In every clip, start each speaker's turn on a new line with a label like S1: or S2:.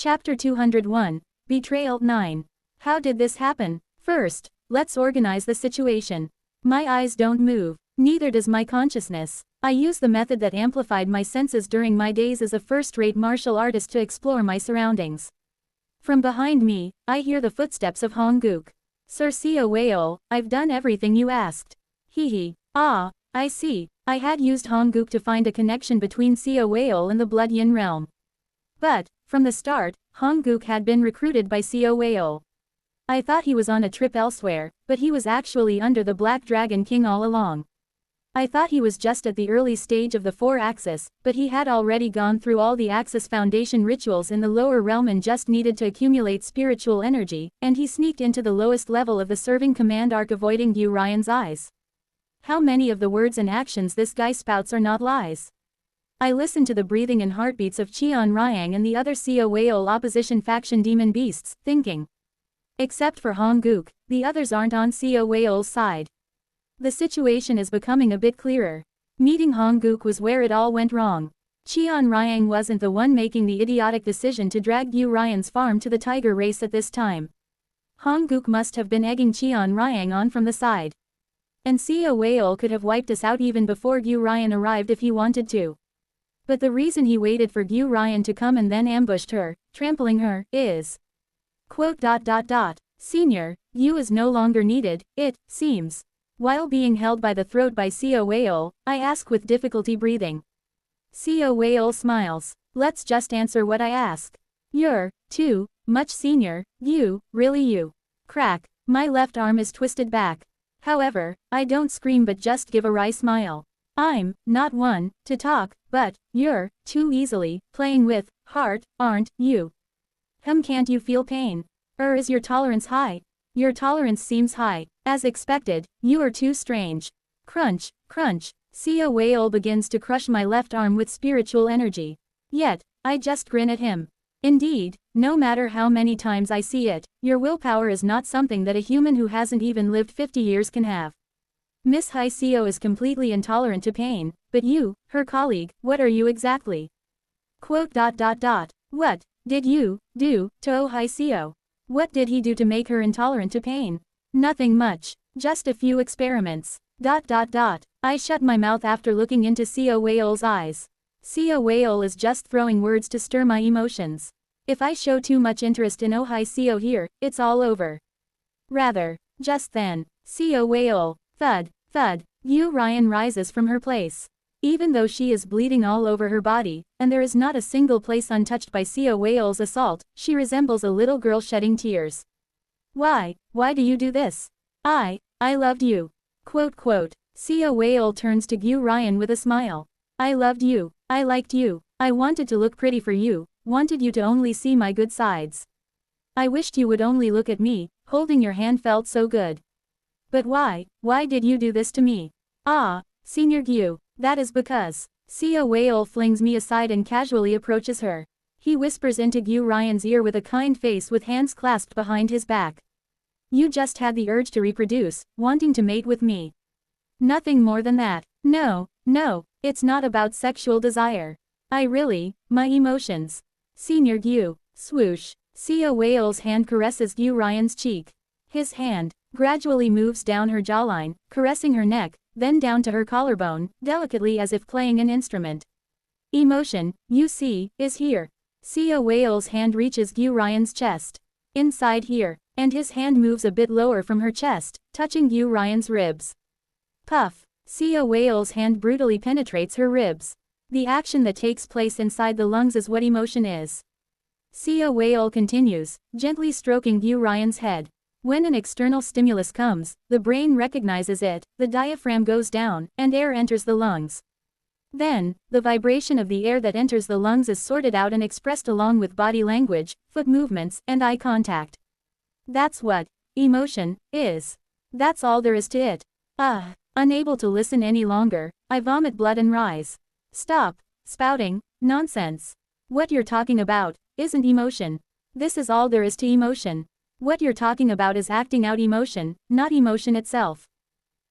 S1: Chapter 201, Betrayal 9. How did this happen? First, let's organize the situation. My eyes don't move, neither does my consciousness. I use the method that amplified my senses during my days as a first-rate martial artist to explore my surroundings. From behind me, I hear the footsteps of Honggook. Sir Seo Whale, I've done everything you asked. Hee. Ah, I see. I had used Honggook to find a connection between Seo Whale and the Blood Yin realm. But, from the start, Honggook had been recruited by Seo Whale. I thought he was on a trip elsewhere, but he was actually under the Black Dragon King all along. I thought he was just at the early stage of the 4-axis, but he had already gone through all the Axis Foundation rituals in the lower realm and just needed to accumulate spiritual energy, and he sneaked into the lowest level of the serving command arc, avoiding Yu Ryan's eyes. How many of the words and actions this guy spouts are not lies? I listened to the breathing and heartbeats of Cheon Ryang and the other Seo Whale opposition faction demon beasts, thinking. Except for Honggook, the others aren't on Seo Whale's side. The situation is becoming a bit clearer. Meeting Honggook was where it all went wrong. Cheon Ryang wasn't the one making the idiotic decision to drag Yu Ryan's farm to the tiger race at this time. Honggook must have been egging Cheon Ryang on from the side. And Seo Whale could have wiped us out even before Yu Ryan arrived if he wanted to. But the reason he waited for Yu Ryan to come and then ambushed her, trampling her, is. Senior, Yu is no longer needed, it seems. While being held by the throat by Seo Whale, I ask with difficulty breathing. Seo Whale smiles. Let's just answer what I ask. You're too much senior, you, really you. Crack, my left arm is twisted back. However, I don't scream but just give a wry smile. I'm not one to talk, but you're too easily playing with heart, aren't you? Can't you feel pain? Is your tolerance high? Your tolerance seems high. As expected, you are too strange. Crunch, crunch. Seo Whale begins to crush my left arm with spiritual energy. Yet, I just grin at him. Indeed, no matter how many times I see it, your willpower is not something that a human who hasn't even lived 50 years can have. Miss Hai Seo is completely intolerant to pain, but you, her colleague, what are you exactly? What did you do to Oh Hai Seo? What did he do to make her intolerant to pain? Nothing much, just a few experiments. I shut my mouth after looking into Seo Whale's eyes. Seo Whale is just throwing words to stir my emotions. If I show too much interest in Oh Hai Seo here, it's all over. Rather, just then, Seo Whale, thud, thud, Yu Ryan rises from her place. Even though she is bleeding all over her body, and there is not a single place untouched by Seo Whale's assault, she resembles a little girl shedding tears. Why do you do this? I loved you. Seo Whale turns to Yu Ryan with a smile. I loved you, I liked you, I wanted to look pretty for you, wanted you to only see my good sides. I wished you would only look at me, holding your hand felt so good. But why did you do this to me? Senior Yu. That is because. Seo Whale flings me aside and casually approaches her. He whispers into Yu Ryan's ear with a kind face with hands clasped behind his back. You just had the urge to reproduce, wanting to mate with me. Nothing more than that. No, it's not about sexual desire. My emotions. Senior Yu, swoosh. Seo Whale's hand caresses Yu Ryan's cheek. His hand gradually moves down her jawline, caressing her neck, then down to her collarbone, delicately as if playing an instrument. Emotion, you see, is here. Seo Whale's hand reaches Yu Ryan's chest. Inside here, and his hand moves a bit lower from her chest, touching Yu Ryan's ribs. Puff. Seo Whale's hand brutally penetrates her ribs. The action that takes place inside the lungs is what emotion is. Seo Whale continues, gently stroking Yu Ryan's head. When an external stimulus comes, the brain recognizes it, the diaphragm goes down, and air enters the lungs. Then, the vibration of the air that enters the lungs is sorted out and expressed along with body language, foot movements, and eye contact. That's what emotion is. That's all there is to it. Unable to listen any longer, I vomit blood and rise. Stop spouting nonsense. What you're talking about isn't emotion. This is all there is to emotion. What you're talking about is acting out emotion, not emotion itself.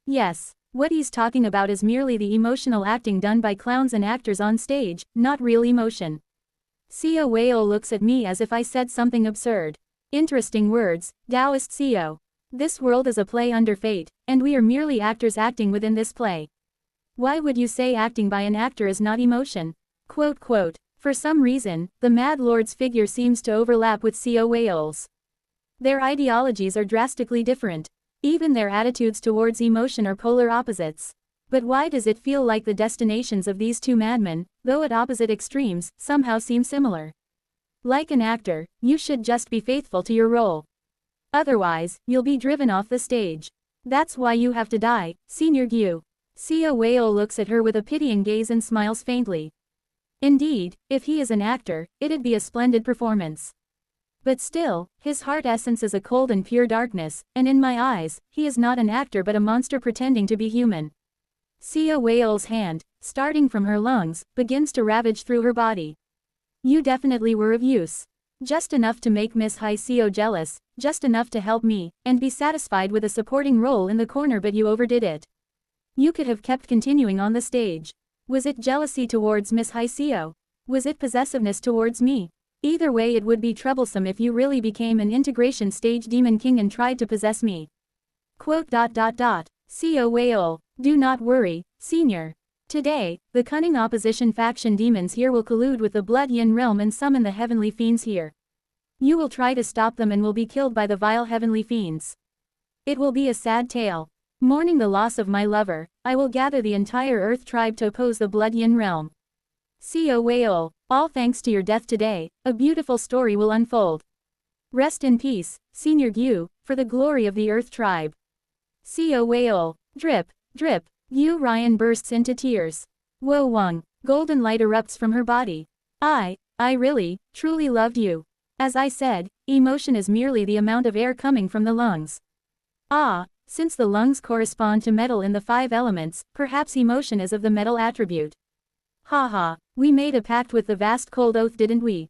S1: Yes, what he's talking about is merely the emotional acting done by clowns and actors on stage, not real emotion. Seo Whale looks at me as if I said something absurd. Interesting words, Taoist Seo. This world is a play under fate, and we are merely actors acting within this play. Why would you say acting by an actor is not emotion? Quote quote. For some reason, the Mad Lord's figure seems to overlap with Seo Whale's. Their ideologies are drastically different. Even their attitudes towards emotion are polar opposites. But why does it feel like the destinations of these two madmen, though at opposite extremes, somehow seem similar? Like an actor, you should just be faithful to your role. Otherwise, you'll be driven off the stage. That's why you have to die, Senior Gyu. Seo Whale looks at her with a pitying gaze and smiles faintly. Indeed, if he is an actor, it'd be a splendid performance. But still, his heart essence is a cold and pure darkness, and in my eyes, he is not an actor but a monster pretending to be human. Seo Whale's hand, starting from her lungs, begins to ravage through her body. You definitely were of use. Just enough to make Miss Hai Seo jealous, just enough to help me, and be satisfied with a supporting role in the corner, but you overdid it. You could have kept continuing on the stage. Was it jealousy towards Miss Hai Seo? Was it possessiveness towards me? Either way, it would be troublesome if you really became an integration stage demon king and tried to possess me. Quote. Seo Whale, do not worry, Senior. Today, the cunning opposition faction demons here will collude with the Blood Yin realm and summon the heavenly fiends here. You will try to stop them and will be killed by the vile heavenly fiends. It will be a sad tale. Mourning the loss of my lover, I will gather the entire Earth tribe to oppose the Blood Yin realm. Seo Whale, all thanks to your death today, a beautiful story will unfold. Rest in peace, Senior Gyu, for the glory of the Earth tribe. Seo Whale, drip, drip, Gyu Ryan bursts into tears. Wo Wang, golden light erupts from her body. I really, truly loved you. As I said, emotion is merely the amount of air coming from the lungs. Since the lungs correspond to metal in the 5 elements, perhaps emotion is of the metal attribute. Haha, we made a pact with the vast cold oath, didn't we?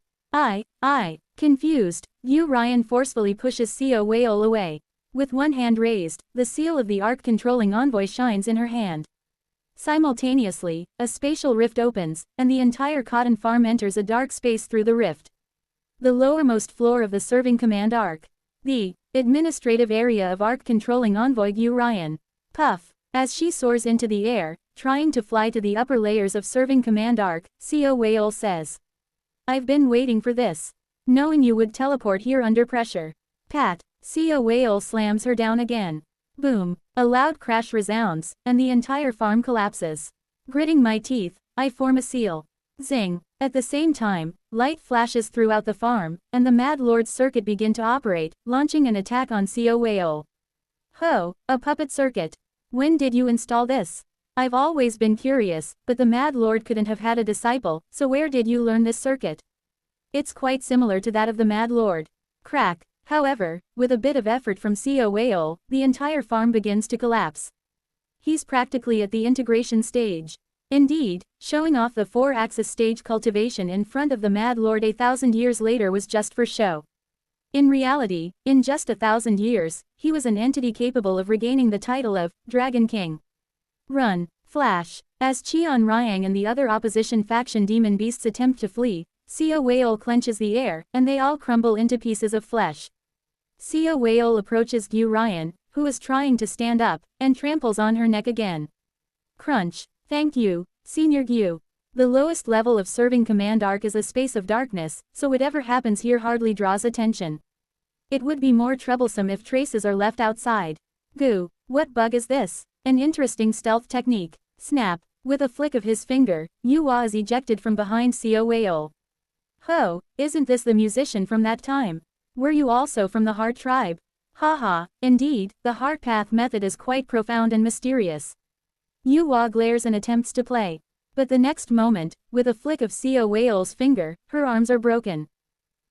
S1: Confused, Gyu Ryan forcefully pushes Seo Whale away. With one hand raised, the seal of the Arc controlling envoy shines in her hand. Simultaneously, a spatial rift opens, and the entire cotton farm enters a dark space through the rift. The lowermost floor of the serving command Arc. The administrative area of Arc controlling envoy Gyu Ryan. Puff. As she soars into the air, trying to fly to the upper layers of serving command Arc, Seo Whale says. I've been waiting for this. Knowing you would teleport here under pressure. Pat. Seo Whale slams her down again. Boom. A loud crash resounds, and the entire farm collapses. Gritting my teeth, I form a seal. Zing. At the same time, light flashes throughout the farm, and the Mad Lord's circuit begin to operate, launching an attack on Seo Whale. Ho, a puppet circuit. When did you install this? I've always been curious, but the Mad Lord couldn't have had a disciple, so where did you learn this circuit? It's quite similar to that of the Mad Lord. Crack. However, with a bit of effort from Seo Whale, the entire farm begins to collapse. He's practically at the integration stage. Indeed, showing off the 4-axis stage cultivation in front of the Mad Lord 1,000 years later was just for show. In reality, in just 1,000 years, he was an entity capable of regaining the title of Dragon King. Run, Flash. As Cheon Ryang and the other opposition faction demon beasts attempt to flee, Seo Whale clenches the air, and they all crumble into pieces of flesh. Seo Whale approaches Gyu Ryan, who is trying to stand up, and tramples on her neck again. Crunch. Thank you, Senior Gyu. The lowest level of serving command Arc is a space of darkness, so whatever happens here hardly draws attention. It would be more troublesome if traces are left outside. Goo, what bug is this? An interesting stealth technique. Snap. With a flick of his finger, Yu Hua is ejected from behind Seo Whale. Ho, isn't this the musician from that time? Were you also from the Heart tribe? Haha, indeed, the Heart Path method is quite profound and mysterious. Yu Hua glares and attempts to play. But the next moment, with a flick of Seo Whale's finger, her arms are broken.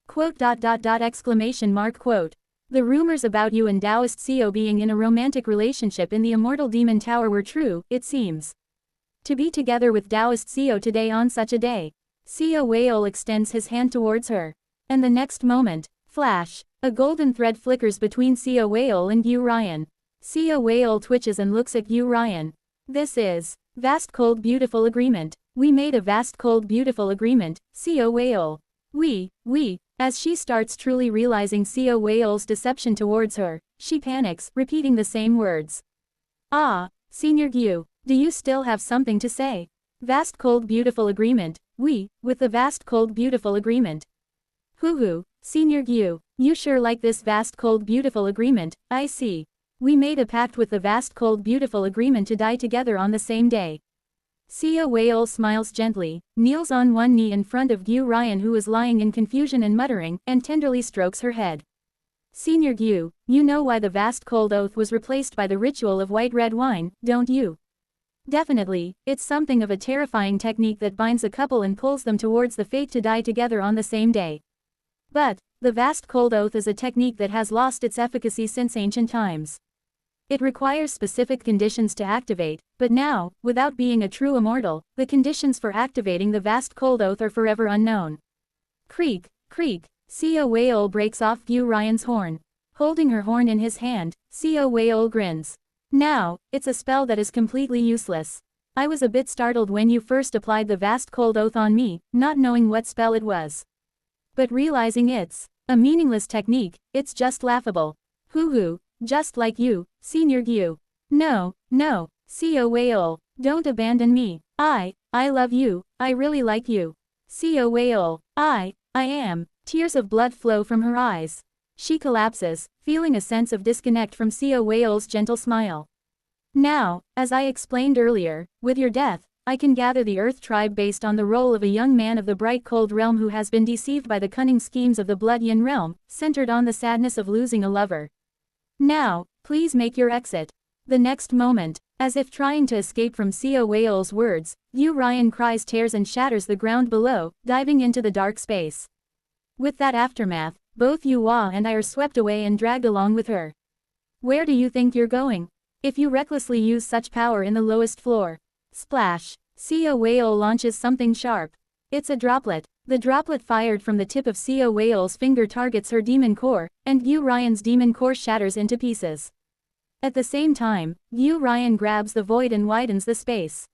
S1: Quote. Quote. The rumors about you and Taoist Seo being in a romantic relationship in the Immortal Demon Tower were true, it seems. To be together with Taoist Seo today on such a day. Seo Whale extends his hand towards her. And the next moment, flash, a golden thread flickers between Seo Whale and Gyu Ryan. Seo Whale twitches and looks at Gyu Ryan. This is vast cold beautiful agreement. We made a vast cold beautiful agreement, Seo Whale. We. As she starts truly realizing Seo Whale's deception towards her, she panics, repeating the same words. Ah, Senior Gyu, do you still have something to say? Vast cold beautiful agreement, with the vast cold beautiful agreement. Hoo, Senior Gyu, you sure like this vast cold beautiful agreement, I see. We made a pact with the vast cold beautiful agreement to die together on the same day. Seo Whale smiles gently, kneels on one knee in front of Gyu Ryan who is lying in confusion and muttering, and tenderly strokes her head. Senior Gyu, you know why the vast cold oath was replaced by the ritual of white red wine, don't you? Definitely, it's something of a terrifying technique that binds a couple and pulls them towards the fate to die together on the same day. But, the vast cold oath is a technique that has lost its efficacy since ancient times. It requires specific conditions to activate, but now, without being a true immortal, the conditions for activating the vast cold oath are forever unknown. Creak, Seo Whale breaks off Gyu Ryan's horn. Holding her horn in his hand, Seo Whale grins. Now, it's a spell that is completely useless. I was a bit startled when you first applied the vast cold oath on me, not knowing what spell it was. But realizing it's a meaningless technique, it's just laughable. Hoo, just like you, Senior Gyu. No, Seo Whale, don't abandon me. I love you, I really like you. Seo Whale, I am. Tears of blood flow from her eyes. She collapses, feeling a sense of disconnect from Seo Whale's gentle smile. Now, as I explained earlier, with your death, I can gather the Earth tribe based on the role of a young man of the bright cold realm who has been deceived by the cunning schemes of the blood yin realm, centered on the sadness of losing a lover. Now, please make your exit. The next moment, as if trying to escape from Seo Whale's words, Gyu Ryan cries tears and shatters the ground below, diving into the dark space. With that aftermath, both Yu Hua and I are swept away and dragged along with her. Where do you think you're going? If you recklessly use such power in the lowest floor. Splash! Seo Whale launches something sharp. It's a droplet. The droplet fired from the tip of Seo Whale's finger targets her demon core, and Gyu Ryan's demon core shatters into pieces. At the same time, Gyu Ryan grabs the void and widens the space.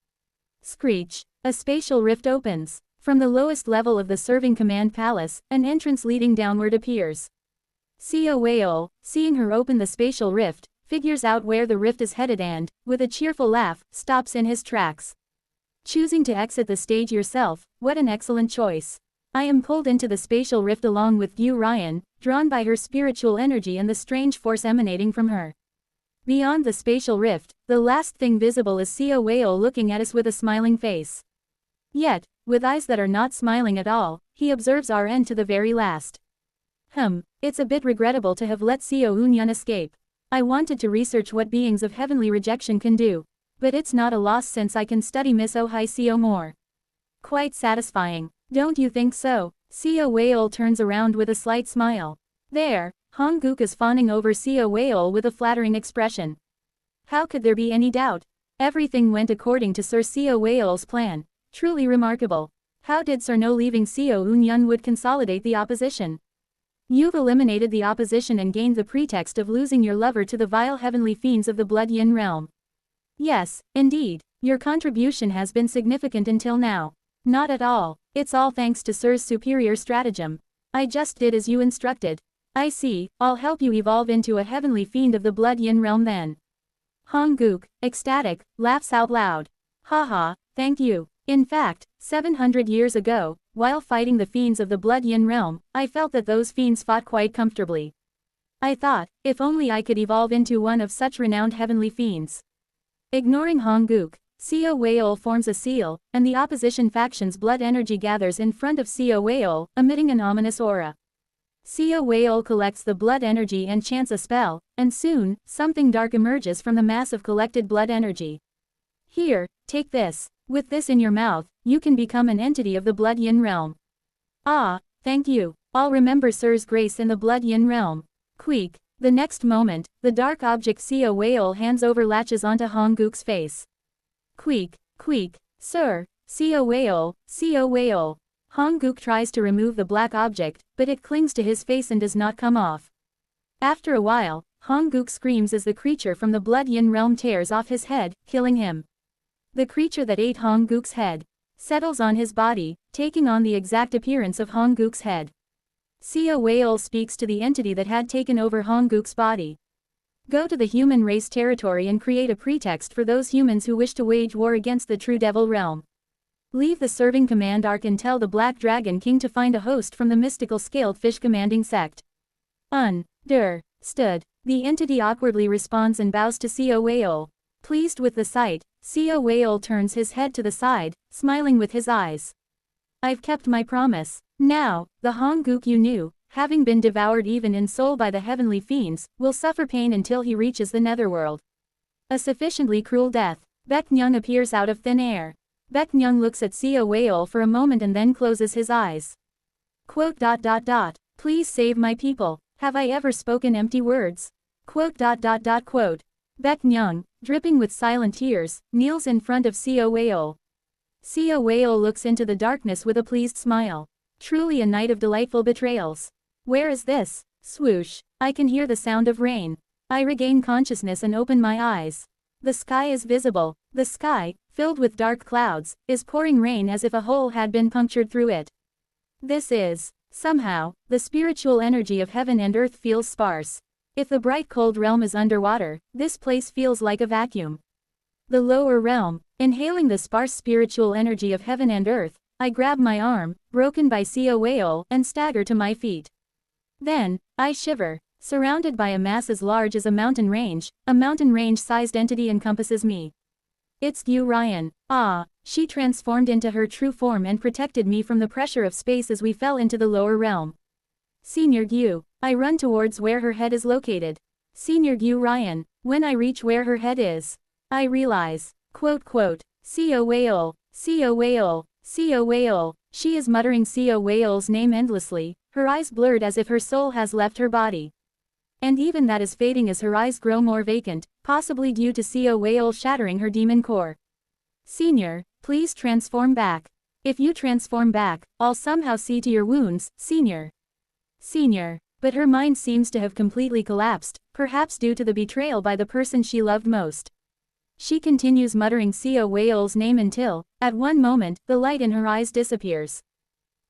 S1: Screech! A spatial rift opens. From the lowest level of the serving command palace, an entrance leading downward appears. Seo Whale, seeing her open the spatial rift, figures out where the rift is headed and, with a cheerful laugh, stops in his tracks. Choosing to exit the stage yourself, what an excellent choice. I am pulled into the spatial rift along with Gyu Ryan, drawn by her spiritual energy and the strange force emanating from her. Beyond the spatial rift, the last thing visible is Seo Whale looking at us with a smiling face. Yet, with eyes that are not smiling at all, he observes our end to the very last. It's a bit regrettable to have let Seo Eun-yun escape. I wanted to research what beings of heavenly rejection can do. But it's not a loss since I can study Miss Oh Hai Seo more. Quite satisfying, don't you think so? Seo Whale turns around with a slight smile. There, Honggook is fawning over Seo Whale with a flattering expression. How could there be any doubt? Everything went according to Sir Seo Whale's plan. Truly remarkable. How did Sir know leaving Seo Eun-yun would consolidate the opposition? You've eliminated the opposition and gained the pretext of losing your lover to the vile heavenly fiends of the blood yin realm. Yes, indeed, your contribution has been significant until now. Not at all, it's all thanks to Sir's superior stratagem. I just did as you instructed. I see, I'll help you evolve into a heavenly fiend of the blood yin realm then. Honggook, ecstatic, laughs out loud. Haha, thank you. In fact, 700 years ago, while fighting the fiends of the blood yin realm, I felt that those fiends fought quite comfortably. I thought, if only I could evolve into one of such renowned heavenly fiends. Ignoring Honggook, Seo Whale forms a seal, and the opposition faction's blood energy gathers in front of Seo Whale, emitting an ominous aura. Seo Whale collects the blood energy and chants a spell, and soon, something dark emerges from the mass of collected blood energy. Here, take this. With this in your mouth, you can become an entity of the blood yin realm. Ah, thank you. I'll remember Sir's grace in the blood yin realm. Queek. The next moment, the dark object Seo Whale hands over latches onto Honggook's face. Queek, Sir, Seo Whale. Honggook tries to remove the black object, but it clings to his face and does not come off. After a while, Honggook screams as the creature from the blood yin realm tears off his head, killing him. The creature that ate Honggook's head. settles on his body, taking on the exact appearance of Honguk's head. Sia Whale speaks to the entity that had taken over Honguk's body. Go to the human race territory and create a pretext for those humans who wish to wage war against the True Devil realm. Leave the serving command arc and tell the Black Dragon King to find a host from the mystical scaled fish commanding sect. Stood. The entity awkwardly responds and bows to Sia Whale. Pleased with the sight, Sia Whale turns his head to the side, smiling with his eyes. I've kept my promise. Now, the Honguk you knew, having been devoured even in soul by the heavenly fiends, will suffer pain until he reaches the netherworld. A sufficiently cruel death. Baek Nyung appears out of thin air. Baek Nyung looks at Sia Whale for a moment and then closes his eyes. Please save my people. Have I ever spoken empty words? Baek Nyung, dripping with silent tears, kneels in front of Sia Whale. Sia Whale looks into the darkness with a pleased smile. Truly a night of delightful betrayals. Where is this? Swoosh. I can hear the sound of rain. I regain consciousness and open my eyes. The sky is visible. The sky, filled with dark clouds, is pouring rain as if a hole had been punctured through it. This is, somehow, the spiritual energy of heaven and earth feels sparse. If the bright cold realm is underwater, this place feels like a vacuum. The lower realm, inhaling the sparse spiritual energy of heaven and earth, I grab my arm, broken by Sia Whale, and stagger to my feet. Then, I shiver. Surrounded by a mass as large as a mountain range-sized entity encompasses me. It's Gyu Ryan. She transformed into her true form and protected me from the pressure of space as we fell into the lower realm. Senior Gyu. I run towards where her head is located. Senior Gyu Ryan. When I reach where her head is, I realize, Sia Whale, Sia Whale, Sia Whale. She is muttering Sia Whale's name endlessly, her eyes blurred as if her soul has left her body. And even that is fading as her eyes grow more vacant, possibly due to Sia Whale shattering her demon core. Senior, please transform back. If you transform back, I'll somehow see to your wounds, Senior. Senior. But her mind seems to have completely collapsed, perhaps due to the betrayal by the person she loved most. She continues muttering Sia Whale's name until, at one moment, the light in her eyes disappears.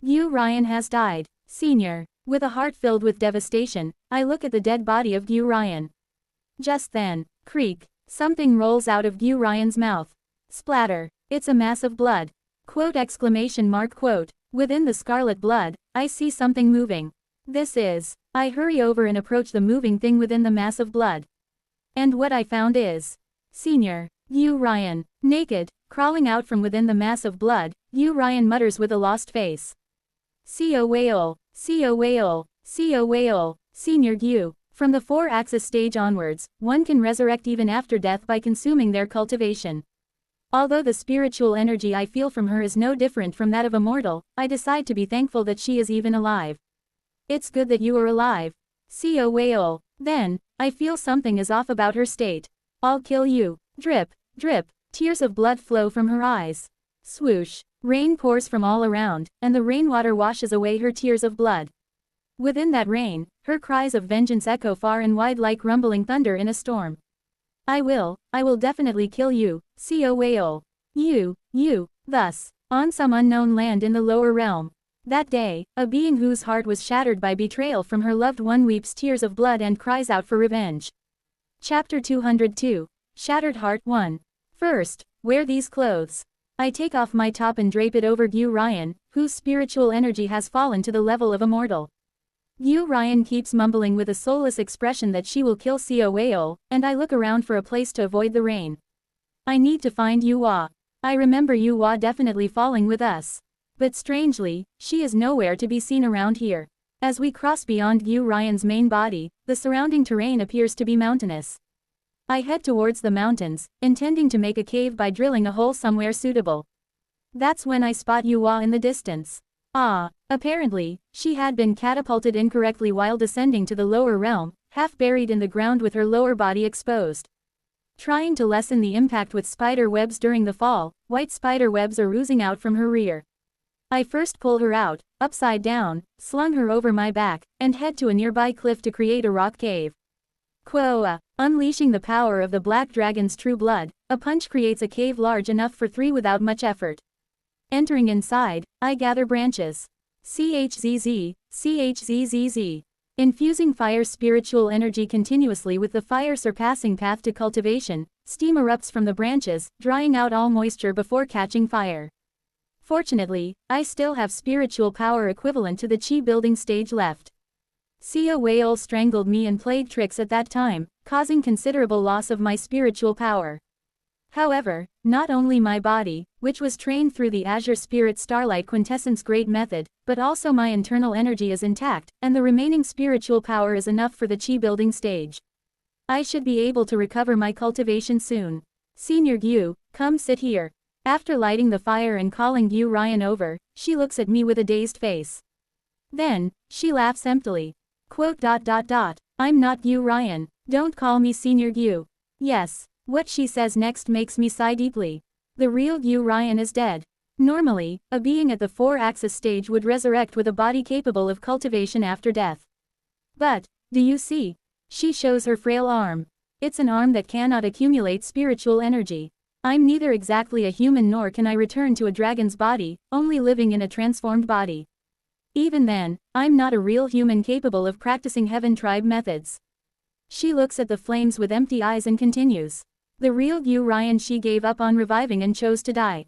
S1: Gyu Ryan has died. Senior. With a heart filled with devastation, I look at the dead body of Gyu Ryan. Just then, creak, something rolls out of Gyu Ryan's mouth. Splatter. It's a mass of blood. Within the scarlet blood, I see something moving. This is. I hurry over and approach the moving thing within the mass of blood. And what I found is. Senior. Gyu Ryan. Naked, crawling out from within the mass of blood, Gyu Ryan mutters with a lost face. Sia Whale. Sia Whale. Sia Whale. Senior Gyu. From the 4-axis stage onwards, one can resurrect even after death by consuming their cultivation. Although the spiritual energy I feel from her is no different from that of a mortal, I decide to be thankful that she is even alive. It's good that you are alive. Sia Whale. Then, I feel something is off about her state. I'll kill you. Drip, drip, tears of blood flow from her eyes. Swoosh. Rain pours from all around, and the rainwater washes away her tears of blood. Within that rain, her cries of vengeance echo far and wide like rumbling thunder in a storm. I will definitely kill you, Sia Whale. You, thus, on some unknown land in the lower realm. That day, a being whose heart was shattered by betrayal from her loved one weeps tears of blood and cries out for revenge. Chapter 202. Shattered Heart 1. First, wear these clothes. I take off my top and drape it over Gyu Ryan, whose spiritual energy has fallen to the level of a mortal. Gyu Ryan keeps mumbling with a soulless expression that she will kill Sia Whale, and I look around for a place to avoid the rain. I need to find Yuhua. I remember Yuhua definitely falling with us. But strangely, she is nowhere to be seen around here. As we cross beyond Gyu Ryan's main body, the surrounding terrain appears to be mountainous. I head towards the mountains, intending to make a cave by drilling a hole somewhere suitable. That's when I spot Yuhua in the distance. Apparently, she had been catapulted incorrectly while descending to the lower realm, half buried in the ground with her lower body exposed. Trying to lessen the impact with spider webs during the fall, white spider webs are oozing out from her rear. I first pull her out, upside down, slung her over my back, and head to a nearby cliff to create a rock cave. Unleashing the power of the black dragon's true blood, a punch creates a cave large enough for 3 without much effort. Entering inside, I gather branches. CHZZ, CHZZZ. Infusing fire spiritual energy continuously with the fire surpassing path to cultivation, steam erupts from the branches, drying out all moisture before catching fire. Fortunately, I still have spiritual power equivalent to the chi building stage left. Sia Whale strangled me and played tricks at that time, causing considerable loss of my spiritual power. However, not only my body, which was trained through the Azure Spirit Starlight Quintessence Great Method, but also my internal energy is intact, and the remaining spiritual power is enough for the chi building stage. I should be able to recover my cultivation soon. Senior Gyu, come sit here. After lighting the fire and calling Gyu Ryan over, she looks at me with a dazed face. Then, she laughs emptily. I'm not Gyu Ryan, don't call me Senior Gyu. Yes. What she says next makes me sigh deeply. The real Gyu Ryan is dead. Normally, a being at the 4-axis stage would resurrect with a body capable of cultivation after death. But, do you see? She shows her frail arm. It's an arm that cannot accumulate spiritual energy. I'm neither exactly a human nor can I return to a dragon's body, only living in a transformed body. Even then, I'm not a real human capable of practicing Heaven Tribe methods. She looks at the flames with empty eyes and continues. The real Gyu Ryan, she gave up on reviving and chose to die.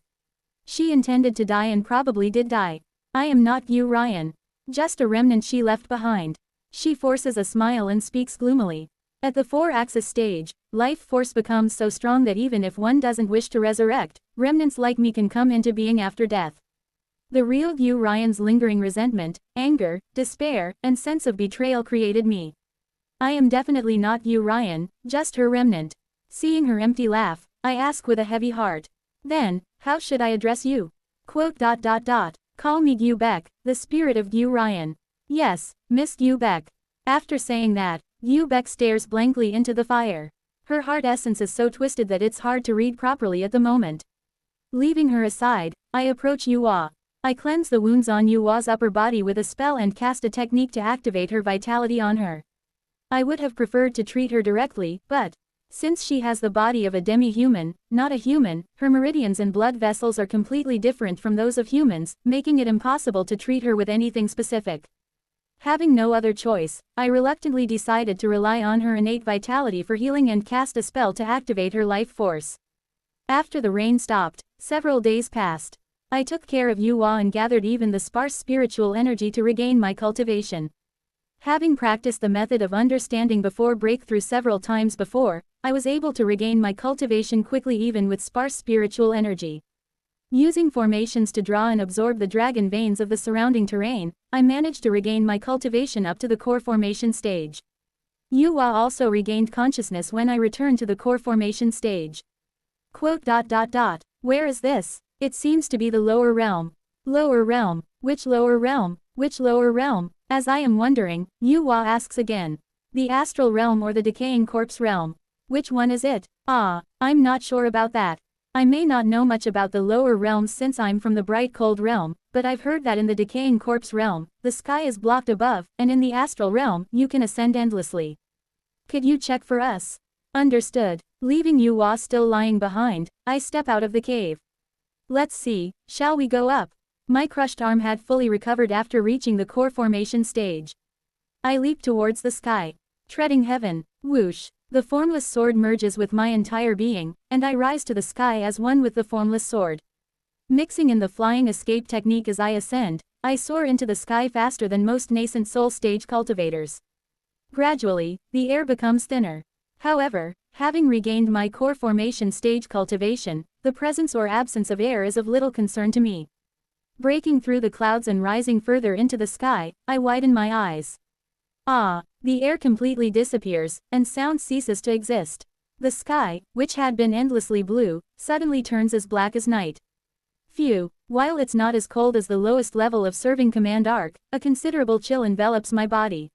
S1: She intended to die and probably did die. I am not Gyu Ryan. Just a remnant she left behind. She forces a smile and speaks gloomily. At the 4-axis stage, life force becomes so strong that even if one doesn't wish to resurrect, remnants like me can come into being after death. The real Gyu Ryan's lingering resentment, anger, despair, and sense of betrayal created me. I am definitely not Gyu Ryan, just her remnant. Seeing her empty laugh, I ask with a heavy heart. Then, how should I address you? Call me Gyu Beck, the spirit of Gyu Ryan. Yes, Miss Gyu Beck. After saying that, Gyu Beck stares blankly into the fire. Her heart essence is so twisted that it's hard to read properly at the moment. Leaving her aside, I approach Yuhua. I cleanse the wounds on Yuhua's upper body with a spell and cast a technique to activate her vitality on her. I would have preferred to treat her directly, but since she has the body of a demi-human, not a human, her meridians and blood vessels are completely different from those of humans, making it impossible to treat her with anything specific. Having no other choice, I reluctantly decided to rely on her innate vitality for healing and cast a spell to activate her life force. After the rain stopped, several days passed. I took care of Yuhua and gathered even the sparse spiritual energy to regain my cultivation. Having practiced the method of understanding before breakthrough several times before, I was able to regain my cultivation quickly even with sparse spiritual energy. Using formations to draw and absorb the dragon veins of the surrounding terrain, I managed to regain my cultivation up to the core formation stage. Yuhua also regained consciousness when I returned to the core formation stage. Where is this? It seems to be the lower realm. Lower realm? Which lower realm? Which lower realm? As I am wondering, Yuhua asks again. The astral realm or the decaying corpse realm? Which one is it? I'm not sure about that. I may not know much about the lower realms since I'm from the bright cold realm, but I've heard that in the decaying corpse realm, the sky is blocked above, and in the astral realm, you can ascend endlessly. Could you check for us? Understood. Leaving Yuhua still lying behind, I step out of the cave. Let's see, shall we go up? My crushed arm had fully recovered after reaching the core formation stage. I leap towards the sky. Treading heaven, whoosh, the formless sword merges with my entire being, and I rise to the sky as one with the formless sword. Mixing in the flying escape technique as I ascend, I soar into the sky faster than most nascent soul stage cultivators. Gradually, the air becomes thinner. However, having regained my core formation stage cultivation, the presence or absence of air is of little concern to me. Breaking through the clouds and rising further into the sky, I widen my eyes. The air completely disappears, and sound ceases to exist. The sky, which had been endlessly blue, suddenly turns as black as night. Phew, while it's not as cold as the lowest level of serving command arc, a considerable chill envelops my body.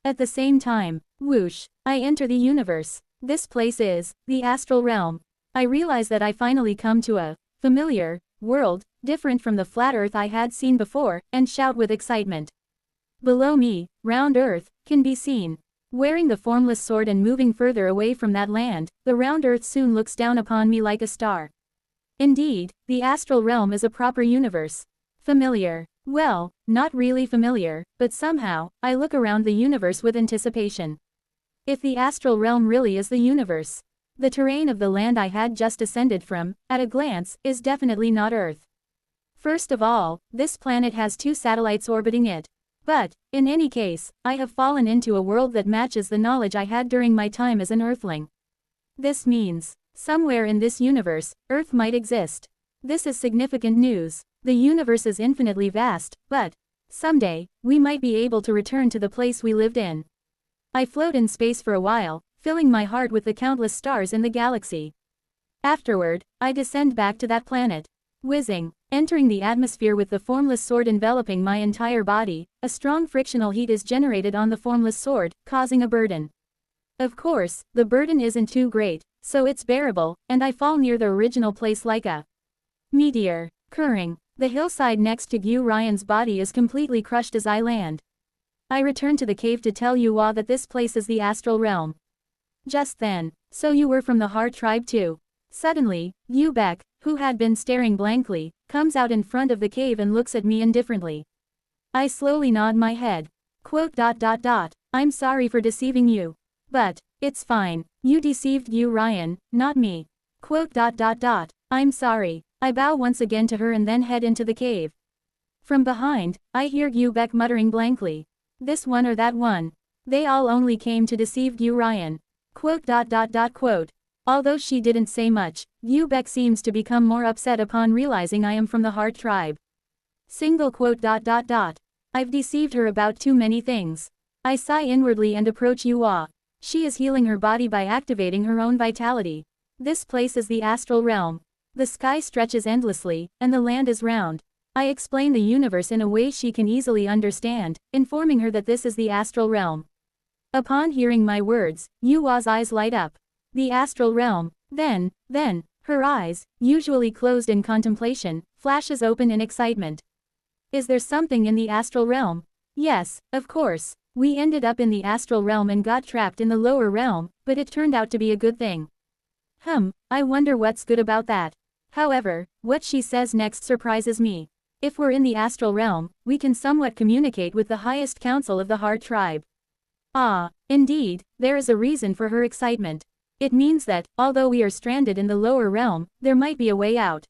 S1: At the same time, whoosh, I enter the universe. This place is the astral realm. I realize that I finally come to a familiar world, different from the flat earth I had seen before, and shout with excitement. Below me, round earth, can be seen. Wearing the formless sword and moving further away from that land, the round earth soon looks down upon me like a star. Indeed, the astral realm is a proper universe. Familiar. Well, not really familiar, but somehow, I look around the universe with anticipation. If the astral realm really is the universe, the terrain of the land I had just ascended from, at a glance, is definitely not Earth. First of all, this planet has 2 satellites orbiting it. But, in any case, I have fallen into a world that matches the knowledge I had during my time as an Earthling. This means, somewhere in this universe, Earth might exist. This is significant news. The universe is infinitely vast, but, someday, we might be able to return to the place we lived in. I float in space for a while, filling my heart with the countless stars in the galaxy. Afterward, I descend back to that planet. Whizzing, entering the atmosphere with the formless sword enveloping my entire body, a strong frictional heat is generated on the formless sword, causing a burden. Of course, the burden isn't too great, so it's bearable, and I fall near the original place like a meteor. Curring, the hillside next to Gu Ryan's body is completely crushed as I land. I return to the cave to tell Yuwa that this place is the astral realm. Just then, so you were from the Heart tribe too. Suddenly, Yu Beck, who had been staring blankly, comes out in front of the cave and looks at me indifferently. I slowly nod my head. I'm sorry for deceiving you. But, it's fine, you deceived Yu Ryan, not me. I'm sorry. I bow once again to her and then head into the cave. From behind, I hear Yu Beck muttering blankly. This one or that one. They all only came to deceive Yu Ryan. Although she didn't say much, Yu Beck seems to become more upset upon realizing I am from the Heart tribe. I've deceived her about too many things. I sigh inwardly and approach Yuwa. She is healing her body by activating her own vitality. This place is the astral realm. The sky stretches endlessly, and the land is round. I explain the universe in a way she can easily understand, informing her that this is the astral realm. Upon hearing my words, Yuwa's eyes light up. The astral realm. Then, her eyes, usually closed in contemplation, flashes open in excitement. Is there something in the astral realm? Yes, of course. We ended up in the astral realm and got trapped in the lower realm, but it turned out to be a good thing. I wonder what's good about that. However, what she says next surprises me. If we're in the astral realm, we can somewhat communicate with the highest council of the Heart tribe. Ah, indeed, there is a reason for her excitement. It means that, although we are stranded in the lower realm, there might be a way out.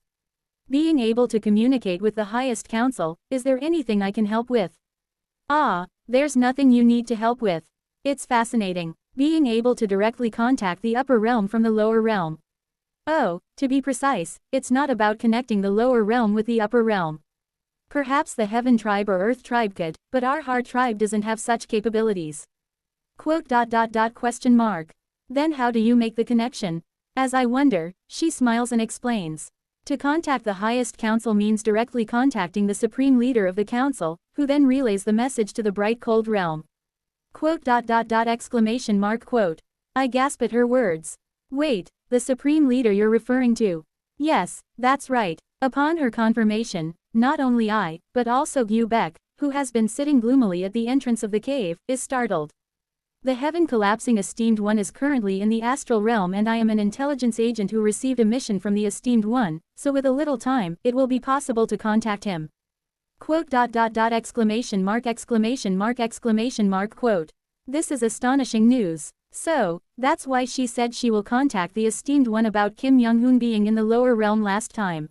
S1: Being able to communicate with the highest council, is there anything I can help with? Ah, there's nothing you need to help with. It's fascinating, being able to directly contact the upper realm from the lower realm. Oh, to be precise, it's not about connecting the lower realm with the upper realm. Perhaps the Heaven tribe or Earth tribe could, but our Heart tribe doesn't have such capabilities. Then how do you make the connection? As I wonder, she smiles and explains. To contact the highest council means directly contacting the supreme leader of the council, who then relays the message to the bright cold realm. I gasp at her words. Wait, the supreme leader you're referring to? Yes, that's right. Upon her confirmation, not only I, but also Yu Beck, who has been sitting gloomily at the entrance of the cave, is startled. The Heaven Collapsing Esteemed One is currently in the astral realm and I am an intelligence agent who received a mission from the Esteemed One, so with a little time, it will be possible to contact him. This is astonishing news. So, that's why she said she will contact the Esteemed One about Kim Young-hoon being in the lower realm last time.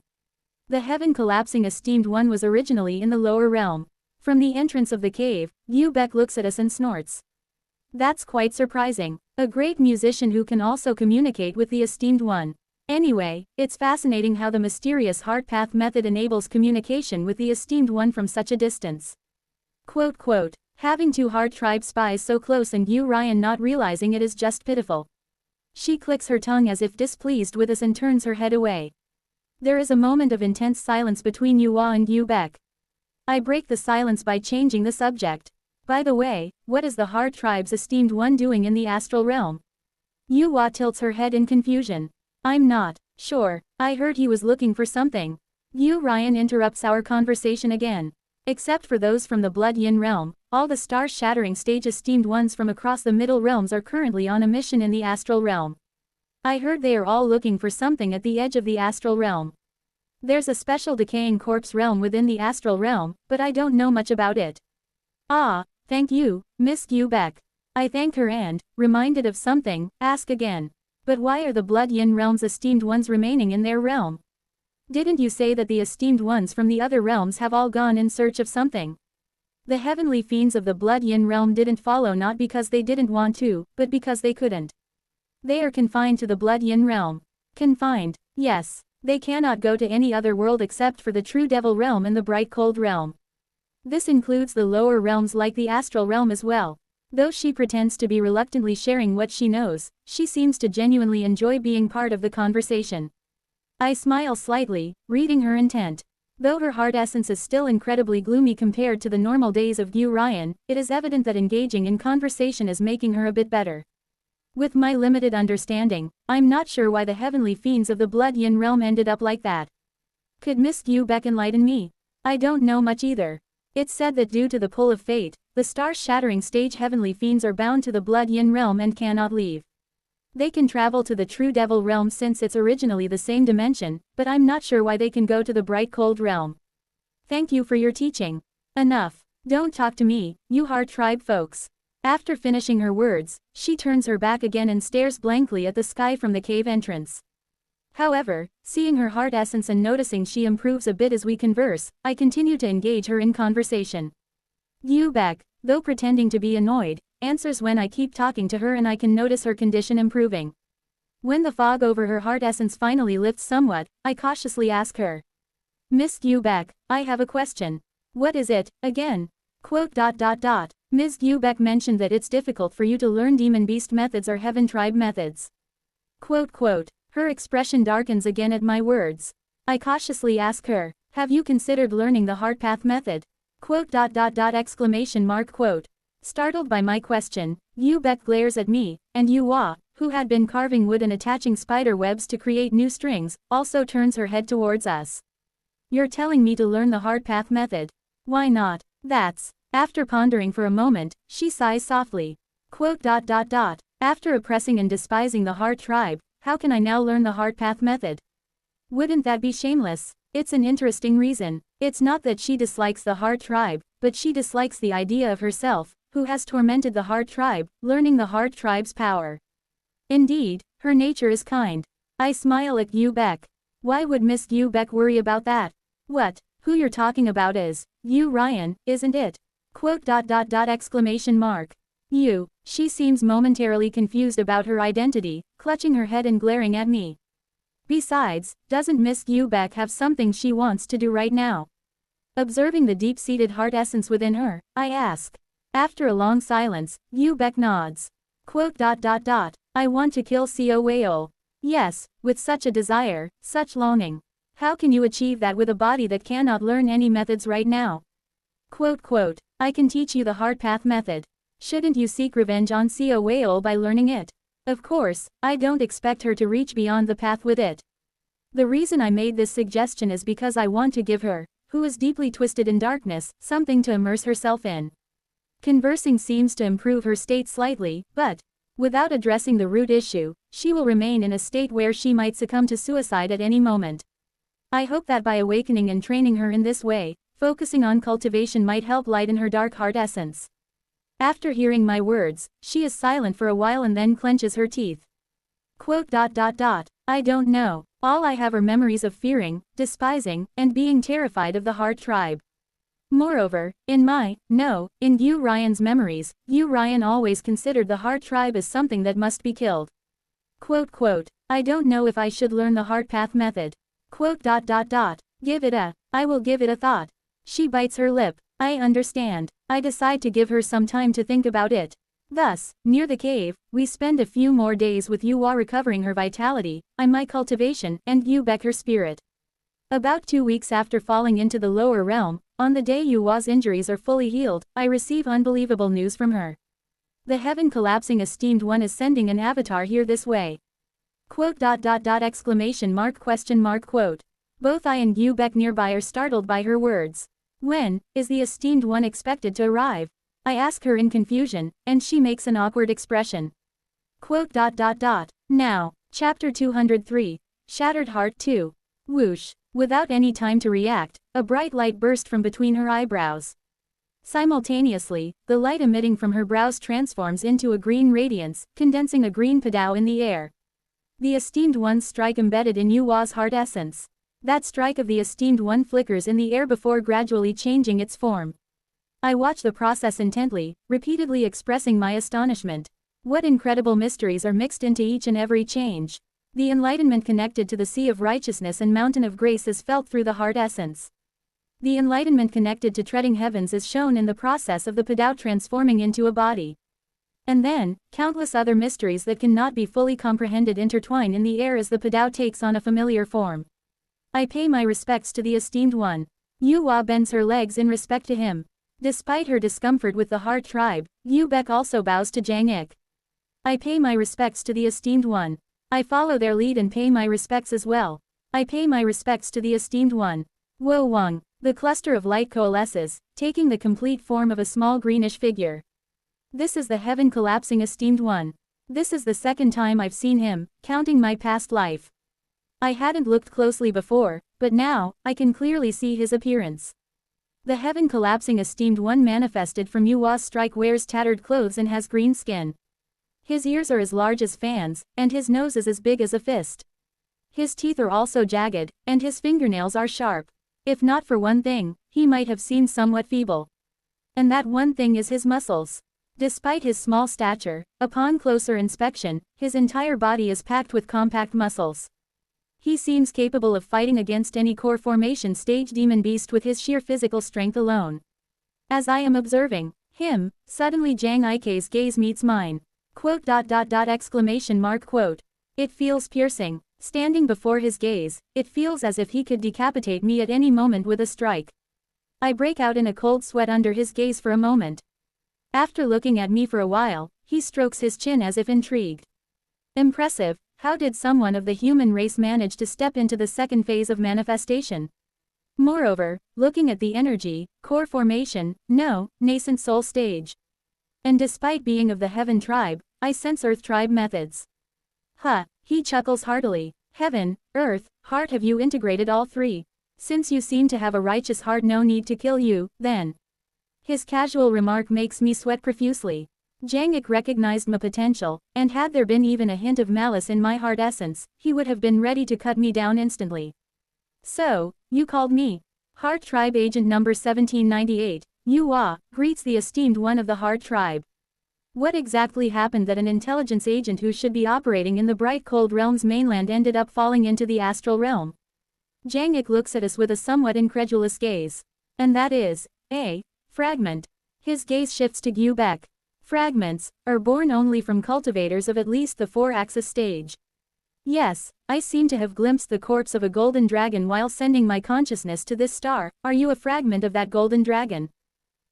S1: The Heaven Collapsing Esteemed One was originally in the lower realm. From the entrance of the cave, Yu Beck looks at us and snorts. That's quite surprising. A great musician who can also communicate with the Esteemed One. Anyway, it's fascinating how the mysterious Heart Path method enables communication with the Esteemed One from such a distance. Having 2 Heart tribe spies so close and Yu Ryan not realizing it is just pitiful. She clicks her tongue as if displeased with us and turns her head away. There is a moment of intense silence between Yuwa and Yu Beck. I break the silence by changing the subject. By the way, what is the Heart tribe's Esteemed One doing in the astral realm? Yuwa tilts her head in confusion. I'm not sure. I heard he was looking for something. Yu Ryan interrupts our conversation again. Except for those from the Blood Yin realm, all the star-shattering stage Esteemed Ones from across the Middle Realms are currently on a mission in the astral realm. I heard they are all looking for something at the edge of the astral realm. There's a special decaying corpse realm within the astral realm, but I don't know much about it. Ah, thank you, Miss Beck. I thank her and, reminded of something, ask again. But why are the Blood Yin realm's esteemed ones remaining in their realm? Didn't you say that the esteemed ones from the other realms have all gone in search of something? The heavenly fiends of the Blood Yin realm didn't follow not because they didn't want to, but because they couldn't. They are confined to the Blood Yin realm. Confined, yes. They cannot go to any other world except for the true devil realm and the bright cold realm. This includes the lower realms like the astral realm as well. Though she pretends to be reluctantly sharing what she knows, she seems to genuinely enjoy being part of the conversation. I smile slightly, reading her intent. Though her heart essence is still incredibly gloomy compared to the normal days of Yu Ryan, it is evident that engaging in conversation is making her a bit better. With my limited understanding, I'm not sure why the heavenly fiends of the Blood Yin realm ended up like that. Could Miss Beck enlighten me? I don't know much either. It's said that due to the pull of fate, the star-shattering stage heavenly fiends are bound to the Blood Yin realm and cannot leave. They can travel to the true devil realm since it's originally the same dimension, but I'm not sure why they can go to the bright cold realm. Thank you for your teaching. Enough. Don't talk to me, you Heart Tribe folks. After finishing her words, she turns her back again and stares blankly at the sky from the cave entrance. However, seeing her heart essence and noticing she improves a bit as we converse, I continue to engage her in conversation. Beck, though pretending to be annoyed, answers when I keep talking to her and I can notice her condition improving. When the fog over her heart essence finally lifts somewhat, I cautiously ask her. Miss Beck, I have a question. What is it, again? Ms. Beck mentioned that it's difficult for you to learn demon beast methods or heaven tribe methods. Her expression darkens again at my words. I cautiously ask her, have you considered learning the heart path method? Startled by my question, Beck glares at me, and Yuwa, who had been carving wood and attaching spider webs to create new strings, also turns her head towards us. You're telling me to learn the heart path method? Why not? That's. After pondering for a moment, she sighs softly. After oppressing and despising the heart tribe, how can I now learn the heart path method? Wouldn't that be shameless? It's an interesting reason. It's not that she dislikes the heart tribe, but she dislikes the idea of herself, who has tormented the heart tribe, learning the heart tribe's power. Indeed, her nature is kind. I smile at Beck. Why would Miss Beck worry about that? What? Who you're talking about is Yu Ryan, isn't it? You. She seems momentarily confused about her identity, clutching her head and glaring at me. Besides, doesn't Miss Beck have something she wants to do right now? Observing the deep-seated heart essence within her, I ask. After a long silence, Beck nods. I want to kill Weol. Yes, with such a desire, such longing. How can you achieve that with a body that cannot learn any methods right now? I can teach you the heart path method. Shouldn't you seek revenge on Weol by learning it? Of course, I don't expect her to reach beyond the path with it. The reason I made this suggestion is because I want to give her, who is deeply twisted in darkness, something to immerse herself in. Conversing seems to improve her state slightly, but, without addressing the root issue, she will remain in a state where she might succumb to suicide at any moment. I hope that by awakening and training her in this way, focusing on cultivation might help lighten her dark heart essence. After hearing my words, she is silent for a while and then clenches her teeth. I don't know. All I have are memories of fearing, despising, and being terrified of the heart tribe. Moreover, in Yu Ryan's memories, Yu Ryan always considered the heart tribe as something that must be killed. I don't know if I should learn the heart path method. I will give it a thought. She bites her lip. I understand. I decide to give her some time to think about it. Thus, near the cave, we spend a few more days with Yuwa recovering her vitality, my cultivation, and Beck her spirit. About 2 weeks after falling into the lower realm, on the day Yuwa's injuries are fully healed, I receive unbelievable news from her. The heaven collapsing esteemed one is sending an avatar here this way. Both I and Beck nearby are startled by her words. When is the esteemed one expected to arrive? I ask her in confusion, and she makes an awkward expression. Now, Chapter 203. Shattered Heart 2. Whoosh. Without any time to react, a bright light burst from between her eyebrows. Simultaneously, the light emitting from her brows transforms into a green radiance, condensing a green padao in the air. The esteemed one's strike embedded in Yuwa's heart essence. That strike of the esteemed one flickers in the air before gradually changing its form. I watch the process intently, repeatedly expressing my astonishment. What incredible mysteries are mixed into each and every change. The enlightenment connected to the sea of righteousness and mountain of grace is felt through the heart essence. The enlightenment connected to treading heavens is shown in the process of the padao transforming into a body. And then, countless other mysteries that cannot be fully comprehended intertwine in the air as the padao takes on a familiar form. I pay my respects to the esteemed one. Yuwa bends her legs in respect to him. Despite her discomfort with the heart tribe, Yu Bek also bows to Jang Ik. I pay my respects to the esteemed one. I follow their lead and pay my respects as well. I pay my respects to the esteemed one. Wo Wang. The cluster of light coalesces, taking the complete form of a small greenish figure. This is the heaven collapsing esteemed one. This is the second time I've seen him, counting my past life. I hadn't looked closely before, but now, I can clearly see his appearance. The heaven collapsing esteemed one manifested from Yuwa's strike wears tattered clothes and has green skin. His ears are as large as fans, and his nose is as big as a fist. His teeth are also jagged, and his fingernails are sharp. If not for one thing, he might have seemed somewhat feeble. And that one thing is his muscles. Despite his small stature, upon closer inspection, his entire body is packed with compact muscles. He seems capable of fighting against any core formation stage demon beast with his sheer physical strength alone. As I am observing him, suddenly Jang Ike's gaze meets mine. Quote. It feels piercing. Standing before his gaze, it feels as if he could decapitate me at any moment with a strike. I break out in a cold sweat under his gaze for a moment. After looking at me for a while, he strokes his chin as if intrigued. Impressive, how did someone of the human race manage to step into the second phase of manifestation? Moreover, looking at the energy, core formation, no, nascent soul stage. And despite being of the heaven tribe, I sense earth tribe methods. Huh. He chuckles heartily. Heaven, earth, heart, have you integrated all three? Since you seem to have a righteous heart, no need to kill you, then. His casual remark makes me sweat profusely. Jang Ik recognized my potential, and had there been even a hint of malice in my heart essence, he would have been ready to cut me down instantly. So, you called me. Heart Tribe Agent number 1798, Yuwa, greets the esteemed one of the Heart Tribe. What exactly happened that an intelligence agent who should be operating in the bright cold realm's mainland ended up falling into the astral realm? Jang Ik looks at us with a somewhat incredulous gaze. And that is, a fragment. His gaze shifts to Yu Bek. Fragments are born only from cultivators of at least the 4-axis stage. Yes, I seem to have glimpsed the corpse of a golden dragon while sending my consciousness to this star. Are you a fragment of that golden dragon?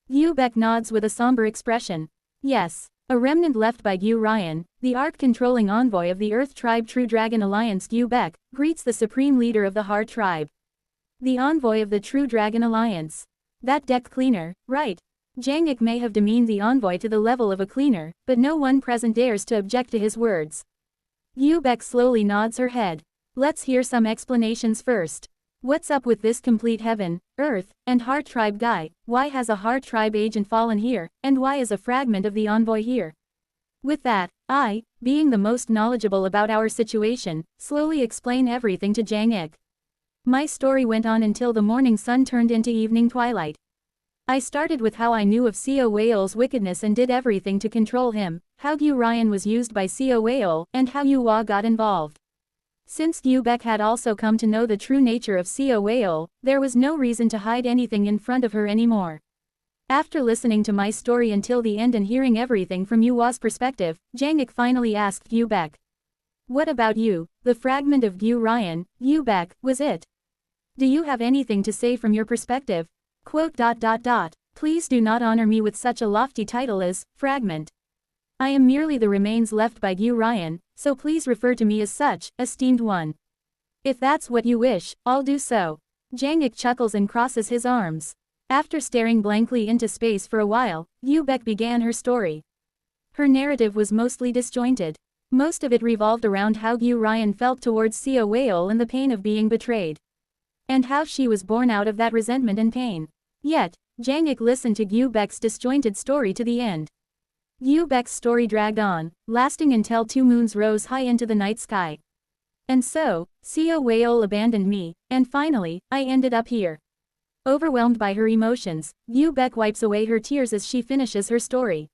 S1: Yu Bek nods with a somber expression. Yes. A remnant left by Gu Ryan, the arc-controlling envoy of the Earth Tribe True Dragon Alliance. Yu Bek greets the supreme leader of the Heart Tribe. The envoy of the True Dragon Alliance. That deck cleaner, right? Jang Ik may have demeaned the envoy to the level of a cleaner, but no one present dares to object to his words. Yu Bek slowly nods her head. Let's hear some explanations first. What's up with this complete heaven, earth, and heart tribe guy? Why has a heart tribe agent fallen here, and why is a fragment of the envoy here? With that, I, being the most knowledgeable about our situation, slowly explain everything to Jang Ik. My story went on until the morning sun turned into evening twilight. I started with how I knew of Seo Weol's wickedness and did everything to control him, how Gu Ryan was used by Seo Weol, and how Yuwa got involved. Since Yu Bek had also come to know the true nature of Seo Weol, there was no reason to hide anything in front of her anymore. After listening to my story until the end and hearing everything from Yuwa's perspective, Jang Ik finally asked Yu Bek. What about you, the fragment of Gu Ryan? Yu Bek, was it? Do you have anything to say from your perspective? Quote. Please do not honor me with such a lofty title as fragment. I am merely the remains left by Gu Ryan, so please refer to me as such, esteemed one. If that's what you wish, I'll do so. Jang Ik chuckles and crosses his arms. After staring blankly into space for a while, Yu Bek began her story. Her narrative was mostly disjointed. Most of it revolved around how Gu Ryan felt towards Seo Weol and the pain of being betrayed. and how she was born out of that resentment and pain. Yet, Jang Ik listened to Yu Bek's disjointed story to the end. Yu Bek's story dragged on, lasting until 2 moons rose high into the night sky. And so, Seo Weol abandoned me, and finally, I ended up here. Overwhelmed by her emotions, Yu Bek wipes away her tears as she finishes her story.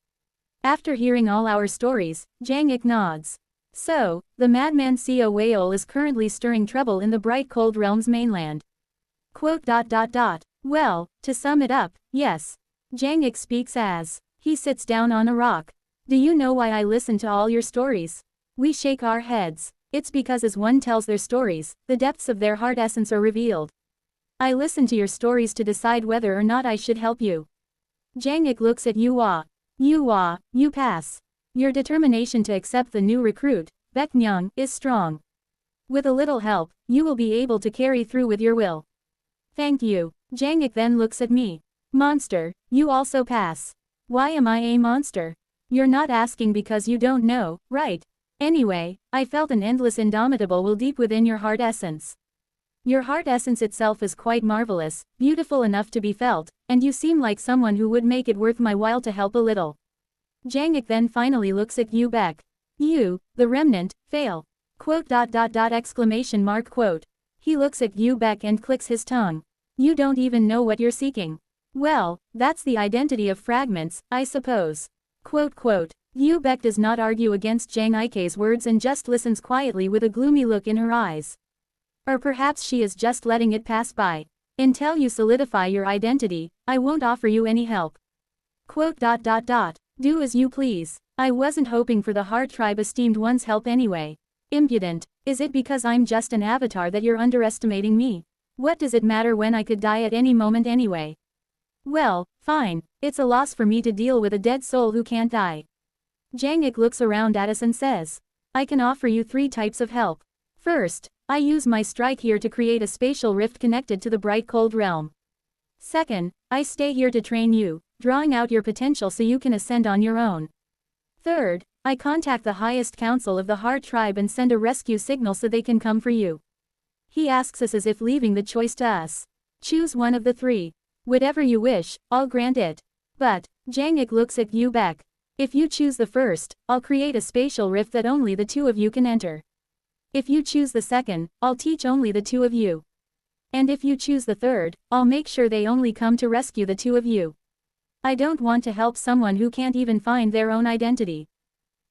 S1: After hearing all our stories, Jang Ik nods. So, the madman Seo Weol is currently stirring trouble in the bright cold realm's mainland. Well, to sum it up, yes. Jang Ik speaks as he sits down on a rock. Do you know why I listen to all your stories? We shake our heads. It's because as one tells their stories, the depths of their heart essence are revealed. I listen to your stories to decide whether or not I should help you. Jang Ik looks at Yu Hua. Yu Hua, you pass. Your determination to accept the new recruit, Baek Myung, is strong. With a little help, you will be able to carry through with your will. Thank you. Jang Ik then looks at me. Monster, you also pass. Why am I a monster? You're not asking because you don't know, right? Anyway, I felt an endless indomitable will deep within your heart essence. Your heart essence itself is quite marvelous, beautiful enough to be felt, and you seem like someone who would make it worth my while to help a little. Jang Ik then finally looks at Yu Bek. You, the remnant, fail. .. He looks at Yu Bek and clicks his tongue. You don't even know what you're seeking. Well, that's the identity of fragments, I suppose. Yu Bek does not argue against Jang Ike's words and just listens quietly with a gloomy look in her eyes. Or perhaps she is just letting it pass by. Until you solidify your identity, I won't offer you any help. Do as you please. I wasn't hoping for the Heart Tribe esteemed one's help anyway. Impudent, is it because I'm just an avatar that you're underestimating me? What does it matter when I could die at any moment anyway? Well, fine, it's a loss for me to deal with a dead soul who can't die. Jang Ik looks around at us and says, I can offer you 3 types of help. First, I use my strike here to create a spatial rift connected to the bright cold realm. Second, I stay here to train you, drawing out your potential so you can ascend on your own. Third, I contact the highest council of the Heart Tribe and send a rescue signal so they can come for you. He asks us as if leaving the choice to us. Choose one of the 3. Whatever you wish, I'll grant it. But, Jang Ik looks at Yu Bek. If you choose the first, I'll create a spatial rift that only the 2 of you can enter. If you choose the second, I'll teach only the 2 of you. And if you choose the third, I'll make sure they only come to rescue the 2 of you. I don't want to help someone who can't even find their own identity.